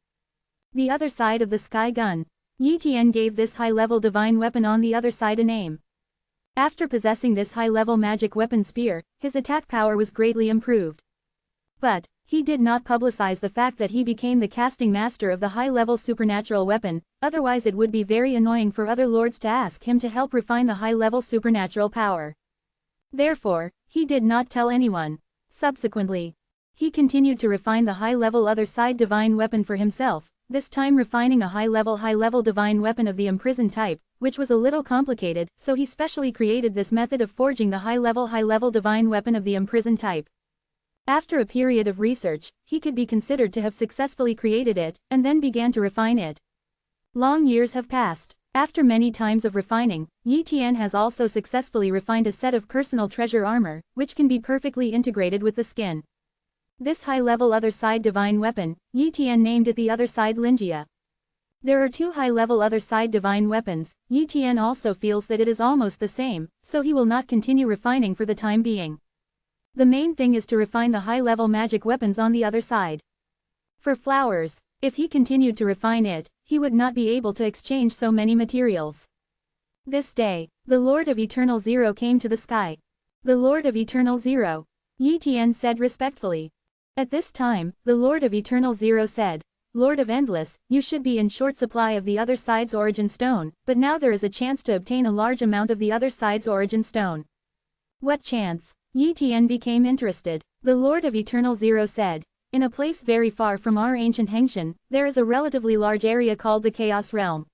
The other side of the sky gun. Yi Tian gave this high-level divine weapon on the other side a name. After possessing this high-level magic weapon spear, his attack power was greatly improved. But, he did not publicize the fact that he became the casting master of the high-level supernatural weapon, otherwise it would be very annoying for other lords to ask him to help refine the high-level supernatural power. Therefore, he did not tell anyone. Subsequently, he continued to refine the high-level other side divine weapon for himself, this time refining a high-level divine weapon of the imprisoned type, which was a little complicated, so he specially created this method of forging the high-level divine weapon of the imprisoned type. After a period of research, he could be considered to have successfully created it, and then began to refine it. Long years have passed. After many times of refining, Yi Tian has also successfully refined a set of personal treasure armor, which can be perfectly integrated with the skin. This high-level other side divine weapon, Yi Tian named it the other side Linjia. There are 2 high-level other side divine weapons. Yi Tian also feels that it is almost the same, so he will not continue refining for the time being. The main thing is to refine the high-level magic weapons on the other side. For flowers, if he continued to refine it, he would not be able to exchange so many materials. This day, the Lord of Eternal Zero came to the sky. The Lord of Eternal Zero, Yi Tian said respectfully. At this time, the Lord of Eternal Zero said, Lord of Endless, you should be in short supply of the other side's origin stone, but now there is a chance to obtain a large amount of the other side's origin stone. What chance? Yi Tian became interested. The Lord of Eternal Zero said, in a place very far from our ancient Hengshan, there is a relatively large area called the Chaos Realm.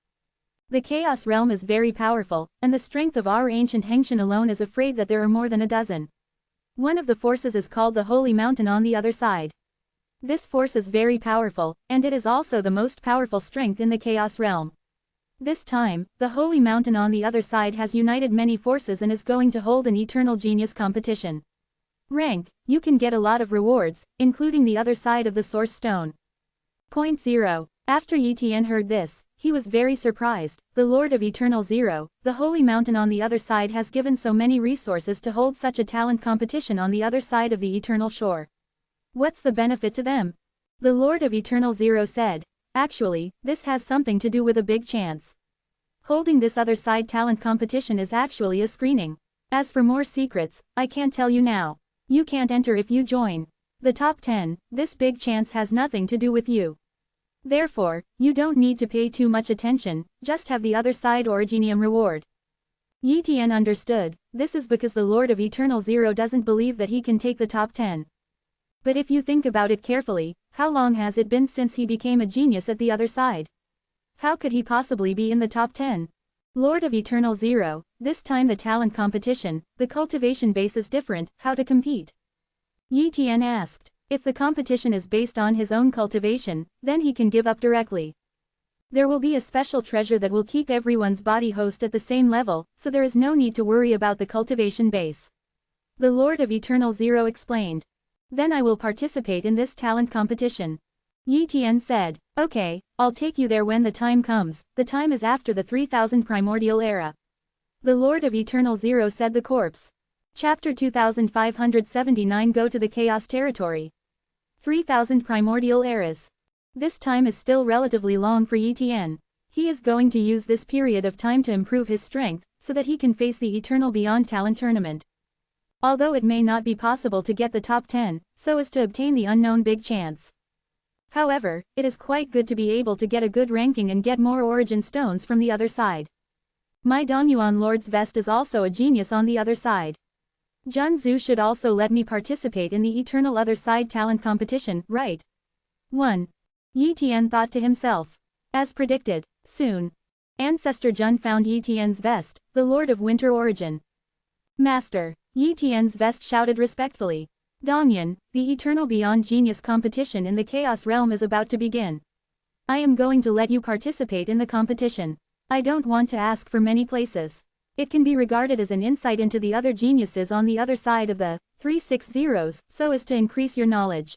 The Chaos Realm is very powerful, and the strength of our ancient Hengshan alone is afraid that there are more than a dozen. One of the forces is called the Holy Mountain on the other side. This force is very powerful, and it is also the most powerful strength in the Chaos Realm. This time, the Holy Mountain on the other side has united many forces and is going to hold an Eternal Genius competition. Rank, you can get a lot of rewards, including the other side of the Source Stone. Point 0. After Yi Tian heard this, he was very surprised. The Lord of Eternal Zero, the Holy Mountain on the other side has given so many resources to hold such a talent competition on the other side of the Eternal Shore. What's the benefit to them? The Lord of Eternal Zero said. Actually, this has something to do with a big chance. Holding this other side talent competition is actually a screening. As for more secrets, I can't tell you now. You can't enter if you join the top 10, this big chance has nothing to do with you. Therefore, you don't need to pay too much attention, just have the other side originium reward. Yi Tian understood, this is because the Lord of Eternal Zero doesn't believe that he can take the top 10. But if you think about it carefully, how long has it been since he became a genius at the other side? How could he possibly be in the top 10? Lord of Eternal Zero, this time the talent competition, the cultivation base is different, how to compete? Yi Tian asked. If the competition is based on his own cultivation, then he can give up directly. There will be a special treasure that will keep everyone's body host at the same level, so there is no need to worry about the cultivation base. The Lord of Eternal Zero explained. Then I will participate in this talent competition. Yi Tian said, okay, I'll take you there when the time comes, the time is after the 3000 primordial era. The Lord of Eternal Zero said the corpse. Chapter 2579 Go to the Chaos Territory. 3000 primordial eras. This time is still relatively long for Yi Tian. He is going to use this period of time to improve his strength, so that he can face the Eternal Beyond Talent Tournament. Although it may not be possible to get the top 10, so as to obtain the unknown big chance. However, it is quite good to be able to get a good ranking and get more origin stones from the other side. My Dongyuan Lord's Vest is also a genius on the other side. Jun Zhu should also let me participate in the Eternal Other Side talent competition, right? 1. Yi Tian thought to himself. As predicted, soon. Ancestor Jun found Yi Tian's vest, the Lord of Winter origin. Master, Yi Tian's vest shouted respectfully. Dongyan, the eternal beyond genius competition in the chaos realm is about to begin. I am going to let you participate in the competition. I don't want to ask for many places. It can be regarded as an insight into the other geniuses on the other side of the 360s, so as to increase your knowledge.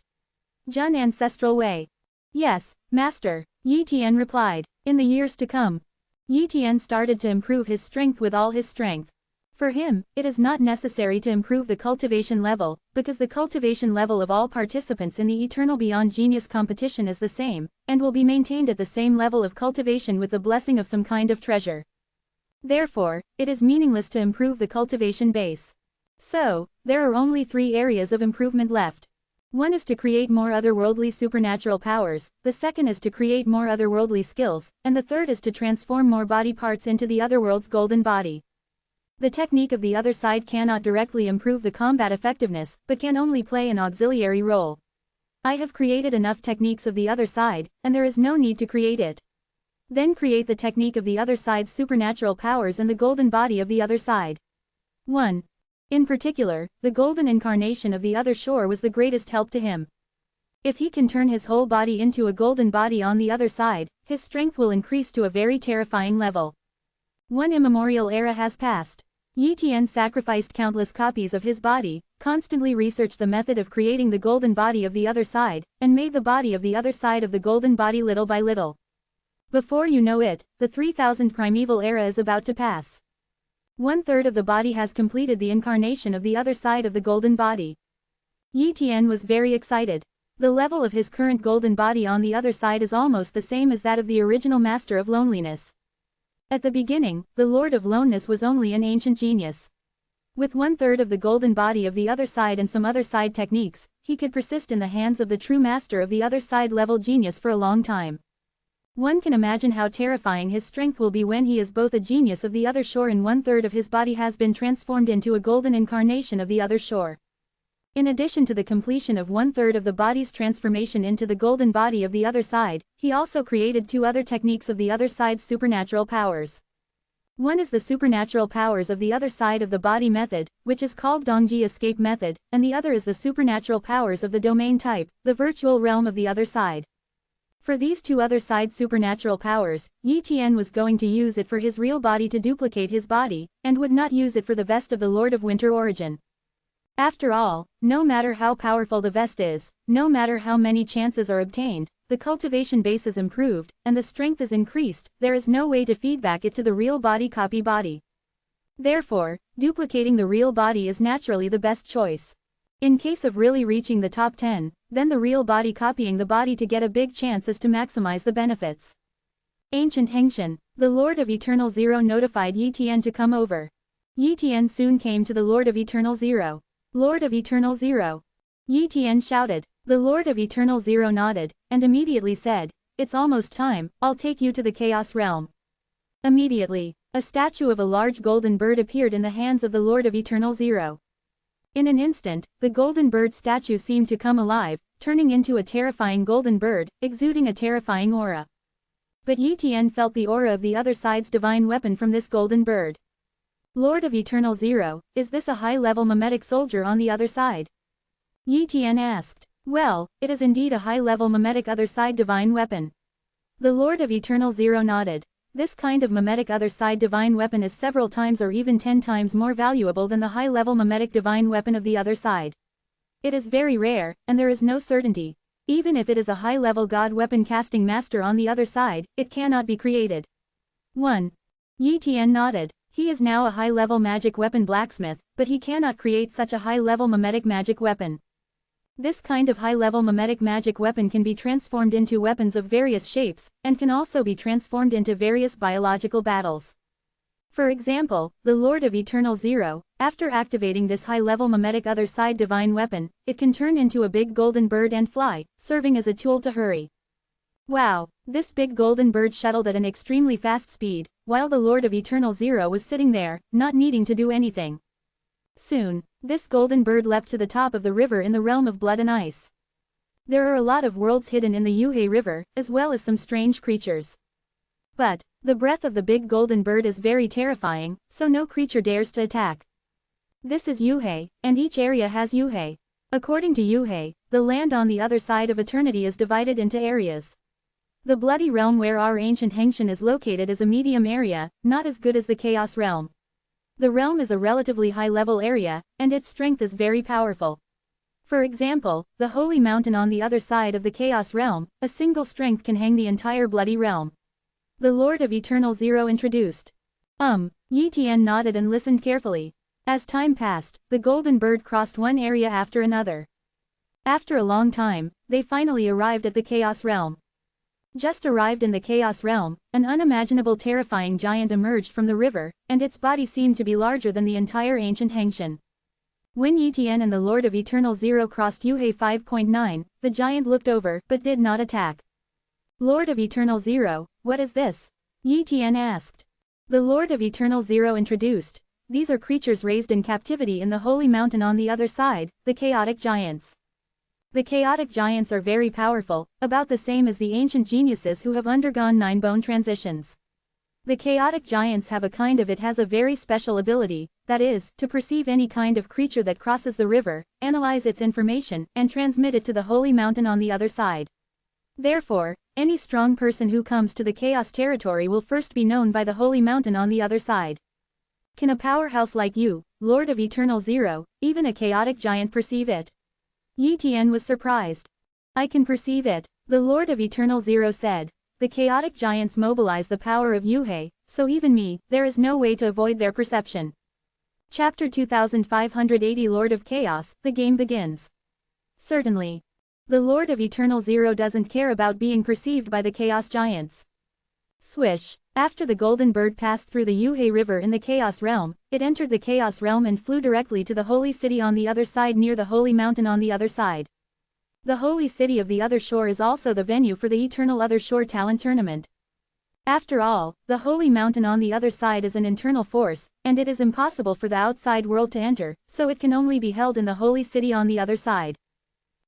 Jun ancestral way. Yes, Master, Yi Tian replied. In the years to come, Yi Tian started to improve his strength with all his strength. For him, it is not necessary to improve the cultivation level, because the cultivation level of all participants in the Eternal Beyond Genius competition is the same, and will be maintained at the same level of cultivation with the blessing of some kind of treasure. Therefore, it is meaningless to improve the cultivation base. So, there are only 3 areas of improvement left. One is to create more otherworldly supernatural powers, the second is to create more otherworldly skills, and the third is to transform more body parts into the otherworld's golden body. The technique of the other side cannot directly improve the combat effectiveness, but can only play an auxiliary role. I have created enough techniques of the other side, and there is no need to create it. Then create the technique of the other side's supernatural powers and the golden body of the other side. 1. In particular, the golden incarnation of the other shore was the greatest help to him. If he can turn his whole body into a golden body on the other side, his strength will increase to a very terrifying level. One immemorial era has passed. Yi Tian sacrificed countless copies of his body, constantly researched the method of creating the golden body of the other side, and made the body of the other side of the golden body little by little. Before you know it, the 3000 primeval era is about to pass. 1/3 of the body has completed the incarnation of the other side of the golden body. Yi Tian was very excited. The level of his current golden body on the other side is almost the same as that of the original master of loneliness. At the beginning, the Lord of Loneness was only an ancient genius. With 1/3 of the golden body of the other side and some other side techniques, he could persist in the hands of the true master of the other side level genius for a long time. One can imagine how terrifying his strength will be when he is both a genius of the other shore and 1/3 of his body has been transformed into a golden incarnation of the other shore. In addition to the completion of 1/3 of the body's transformation into the golden body of the other side, he also created 2 other techniques of the other side's supernatural powers. One is the supernatural powers of the other side of the body method, which is called Dongji escape method, and the other is the supernatural powers of the domain type, the virtual realm of the other side. For these 2 other side supernatural powers, Yi Tian was going to use it for his real body to duplicate his body, and would not use it for the vest of the Lord of Winter origin. After all, no matter how powerful the vest is, no matter how many chances are obtained, the cultivation base is improved, and the strength is increased, there is no way to feedback it to the real body copy body. Therefore, duplicating the real body is naturally the best choice. In case of really reaching the top 10, then the real body copying the body to get a big chance is to maximize the benefits. Ancient Hengshan, the Lord of Eternal Zero notified Yi Tian to come over. Yi Tian soon came to the Lord of Eternal Zero. Lord of Eternal Zero. Yi Tian shouted. The Lord of Eternal Zero nodded, and immediately said, "It's almost time, I'll take you to the Chaos Realm." Immediately, a statue of a large golden bird appeared in the hands of the Lord of Eternal Zero. In an instant, the golden bird statue seemed to come alive, turning into a terrifying golden bird, exuding a terrifying aura. But Yi Tian felt the aura of the other side's divine weapon from this golden bird. Lord of Eternal Zero, is this a high-level mimetic soldier on the other side? Yi Tian asked. Well, it is indeed a high-level mimetic other side divine weapon. The Lord of Eternal Zero nodded. This kind of mimetic other side divine weapon is several times or even 10 times more valuable than the high-level mimetic divine weapon of the other side. It is very rare, and there is no certainty. Even if it is a high-level god weapon casting master on the other side, it cannot be created. 1. Yi Tian nodded. He is now a high-level magic weapon blacksmith, but he cannot create such a high-level mimetic magic weapon. This kind of high-level mimetic magic weapon can be transformed into weapons of various shapes, and can also be transformed into various biological battles. For example, the Lord of Eternal Zero, after activating this high-level mimetic other side divine weapon, it can turn into a big golden bird and fly, serving as a tool to hurry. Wow, this big golden bird shuttled at an extremely fast speed, while the Lord of Eternal Zero was sitting there, not needing to do anything. Soon, this golden bird leapt to the top of the river in the realm of blood and ice. There are a lot of worlds hidden in the Yuhei River, as well as some strange creatures. But, the breath of the big golden bird is very terrifying, so no creature dares to attack. This is Yuhei, and each area has Yuhei. According to Yuhei, the land on the other side of eternity is divided into areas. The bloody realm where our ancient Hengshan is located is a medium area, not as good as the chaos realm. The realm is a relatively high-level area, and its strength is very powerful. For example, the holy mountain on the other side of the chaos realm, a single strength can hang the entire bloody realm. The Lord of Eternal Zero introduced. Yi Tian nodded and listened carefully. As time passed, the golden bird crossed one area after another. After a long time, they finally arrived at the chaos realm. Just arrived in the chaos realm, an unimaginable terrifying giant emerged from the river, and its body seemed to be larger than the entire ancient Hengshan. When Yi Tian and the Lord of Eternal Zero crossed Yuhei 5.9, the giant looked over but did not attack. Lord of Eternal Zero, what is this? Yi Tian asked. The Lord of Eternal Zero introduced. These are creatures raised in captivity in the holy mountain on the other side, the chaotic giants. The chaotic giants are very powerful, about the same as the ancient geniuses who have undergone 9 bone transitions. The chaotic giants have a kind of it has a very special ability, that is, to perceive any kind of creature that crosses the river, analyze its information, and transmit it to the holy mountain on the other side. Therefore, any strong person who comes to the chaos territory will first be known by the holy mountain on the other side. Can a powerhouse like you, Lord of Eternal Zero, even a chaotic giant perceive it? Yi Tian was surprised. I can perceive it, the Lord of Eternal Zero said. The chaotic giants mobilize the power of Yuhei, so even me, there is no way to avoid their perception. Chapter 2580 Lord of Chaos, the game begins. Certainly. The Lord of Eternal Zero doesn't care about being perceived by the chaos giants. Swish. After the golden bird passed through the Yuhei River in the Chaos Realm, it entered the Chaos Realm and flew directly to the Holy City on the other side near the Holy Mountain on the other side. The Holy City of the Other Shore is also the venue for the Eternal Other Shore Talent Tournament. After all, the Holy Mountain on the other side is an internal force, and it is impossible for the outside world to enter, so it can only be held in the Holy City on the other side.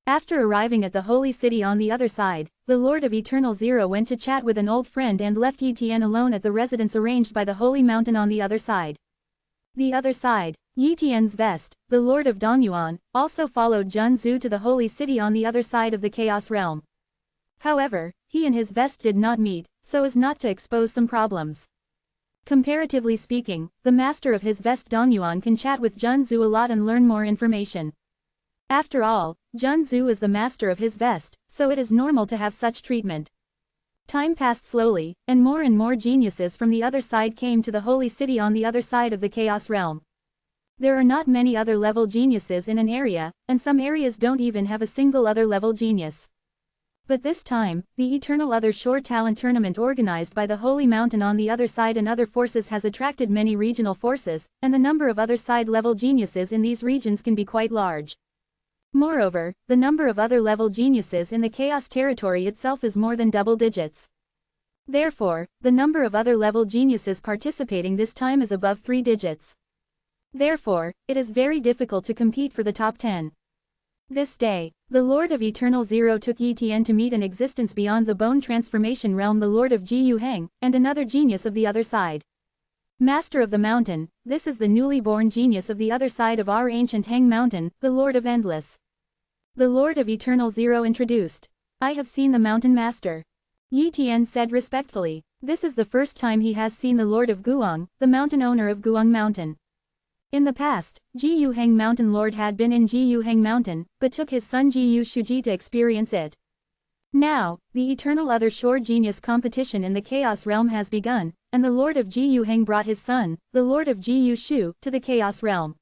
After arriving at the Holy City on the other side, the Lord of Eternal Zero went to chat with an old friend and left Yi Tian alone at the residence arranged by the Holy Mountain on the other side. The other side, Yi Tian's vest, the Lord of Dongyuan, also followed Jun Zhu to the Holy City on the other side of the Chaos Realm. However, he and his vest did not meet, so as not to expose some problems. Comparatively speaking, the master of his vest Dongyuan can chat with Jun Zhu a lot and learn more information. After all, Jun Zhu is the master of his vest, so it is normal to have such treatment. Time passed slowly, and more geniuses from the other side came to the Holy City on the other side of the Chaos Realm. There are not many other level geniuses in an area, and some areas don't even have a single other level genius. But this time, the Eternal Other Shore Talent Tournament organized by the Holy Mountain on the other side and other forces has attracted many regional forces, and the number of other side level geniuses in these regions can be quite large. Moreover, the number of other level geniuses in the Chaos territory itself is more than double digits. Therefore, the number of other level geniuses participating this time is above 3 digits. Therefore, it is very difficult to compete for the top 10. This day, the Lord of Eternal Zero took Yi Tian to meet an existence beyond the bone transformation realm, the Lord of Ji Yu Heng, and another genius of the other side. Master of the Mountain, this is the newly born genius of the other side of our ancient Heng Mountain, the Lord of Endless. The Lord of Eternal Zero introduced. I have seen the Mountain Master. Yi Tian said respectfully. This is the first time he has seen the Lord of Guang, the mountain owner of Guang Mountain. In the past, Ji Yu Heng Mountain Lord had been in Ji Yu Heng Mountain, but took his son Ji Yu Shuji to experience it. Now, the Eternal Other Shore Genius competition in the Chaos Realm has begun, and the Lord of Ji Yu Heng brought his son, the Lord of Ji Yu Shu, to the Chaos Realm.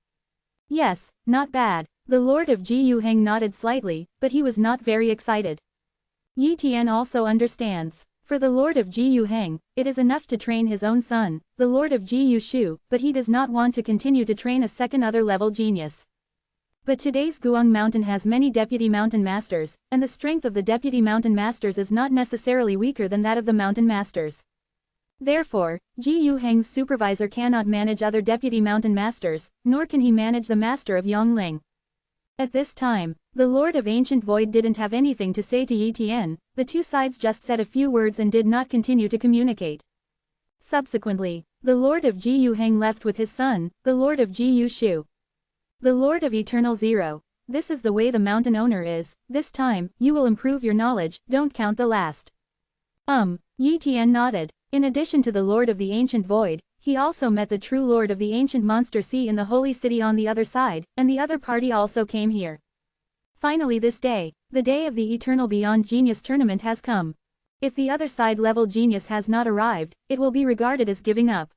Yes, not bad. The Lord of Ji Yu Heng nodded slightly, but he was not very excited. Yi Tian also understands. For the Lord of Ji Yu Heng, it is enough to train his own son, the Lord of Ji Yu Shu, but he does not want to continue to train a second other level genius. But today's Guang Mountain has many deputy mountain masters, and the strength of the deputy mountain masters is not necessarily weaker than that of the mountain masters. Therefore, Ji Yu Heng's supervisor cannot manage other deputy mountain masters, nor can he manage the master of Yongling. At this time, the Lord of Ancient Void didn't have anything to say to Yi Tian. The two sides just said a few words and did not continue to communicate. Subsequently, the Lord of Ji Yu Heng left with his son, the Lord of Ji Yu Shu. The Lord of Eternal Zero. This is the way the mountain owner is, this time, you will improve your knowledge, don't count the last. Yi Tian nodded. In addition to the Lord of the Ancient Void, he also met the true Lord of the Ancient Monster Sea in the Holy City on the other side, and the other party also came here. Finally this day, the day of the Eternal Beyond Genius Tournament has come. If the other side level genius has not arrived, it will be regarded as giving up.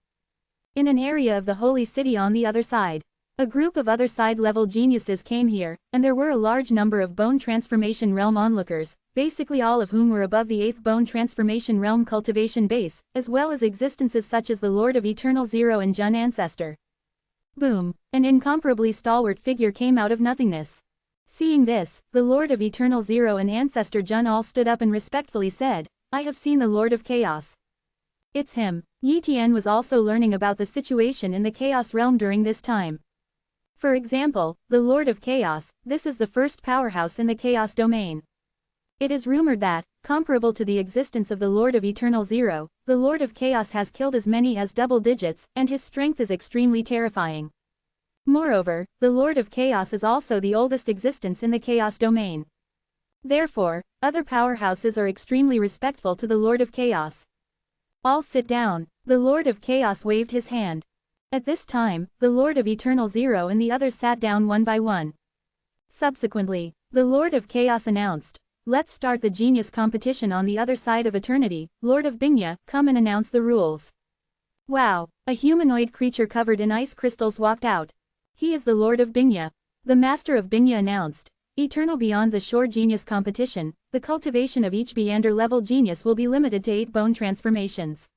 In an area of the Holy City on the other side, a group of other side level geniuses came here, and there were a large number of bone transformation realm onlookers, basically all of whom were above the 8th bone transformation realm cultivation base, as well as existences such as the Lord of Eternal Zero and Jun Ancestor. Boom! An incomparably stalwart figure came out of nothingness. Seeing this, the Lord of Eternal Zero and Ancestor Jun all stood up and respectfully said, "I have seen the Lord of Chaos." It's him. Yi Tian was also learning about the situation in the Chaos realm during this time. For example, the Lord of Chaos, this is the first powerhouse in the Chaos domain. It is rumored that, comparable to the existence of the Lord of Eternal Zero, the Lord of Chaos has killed as many as double digits, and his strength is extremely terrifying. Moreover, the Lord of Chaos is also the oldest existence in the Chaos domain. Therefore, other powerhouses are extremely respectful to the Lord of Chaos. All sit down. The Lord of Chaos waved his hand. At this time, the Lord of Eternal Zero and the others sat down one by one. Subsequently, the Lord of Chaos announced, "Let's start the genius competition on the other side of eternity. Lord of Bingya, come and announce the rules." Wow! A humanoid creature covered in ice crystals walked out. He is the Lord of Bingya. The Master of Bingya announced, "Eternal Beyond the Shore Genius Competition, the cultivation of each Beander level genius will be limited to 8 bone transformations.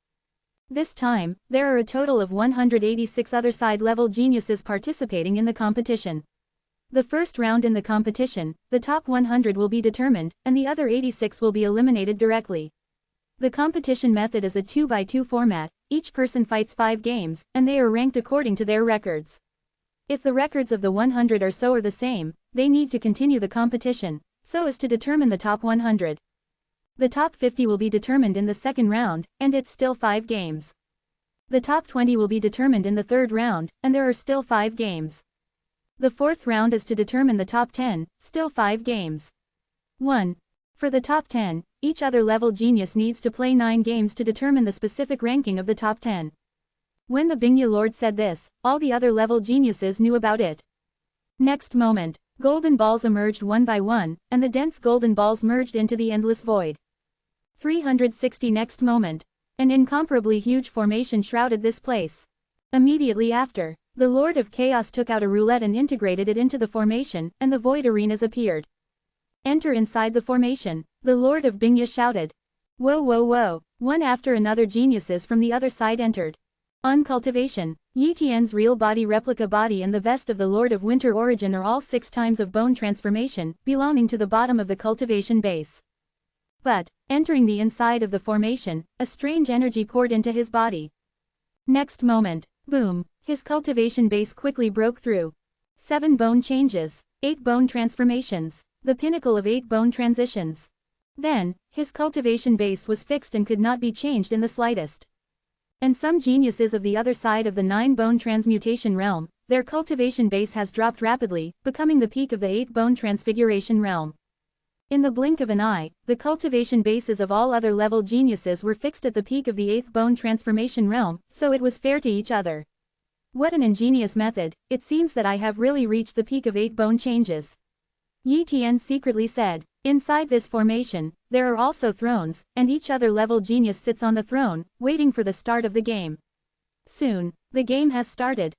This time, there are a total of 186 other side level geniuses participating in the competition. The first round in the competition, the top 100 will be determined, and the other 86 will be eliminated directly. The competition method is a 2x2 format, each person fights 5 games, and they are ranked according to their records. If the records of the 100 or so are the same, they need to continue the competition, so as to determine the top 100. The top 50 will be determined in the second round, and it's still 5 games. The top 20 will be determined in the third round, and there are still 5 games. The fourth round is to determine the top 10, still 5 games. 1. For the top 10, each other level genius needs to play 9 games to determine the specific ranking of the top 10. When the Bingya Lord said this, all the other level geniuses knew about it. Next moment, golden balls emerged one by one, and the dense golden balls merged into the endless void. 360 Next moment. An incomparably huge formation shrouded this place. Immediately after, the Lord of Chaos took out a roulette and integrated it into the formation, and the void arenas appeared. "Enter inside the formation," the Lord of Bingya shouted. Whoa whoa whoa, one after another geniuses from the other side entered. On cultivation, Yi Tian's real body replica body and the vest of the Lord of Winter origin are all 6 times of bone transformation, belonging to the bottom of the cultivation base. But, entering the inside of the formation, a strange energy poured into his body. Next moment, boom, his cultivation base quickly broke through. 7 bone changes, 8 bone transformations, the pinnacle of 8 bone transitions. Then, his cultivation base was fixed and could not be changed in the slightest. And some geniuses of the other side of the 9 bone transmutation realm, their cultivation base has dropped rapidly, becoming the peak of the 8 bone transfiguration realm. In the blink of an eye, the cultivation bases of all other level geniuses were fixed at the peak of the 8th bone transformation realm, so it was fair to each other. What an ingenious method, it seems that I have really reached the peak of 8 bone changes. Yi Tian secretly said. Inside this formation, there are also thrones, and each other level genius sits on the throne, waiting for the start of the game. Soon, the game has started.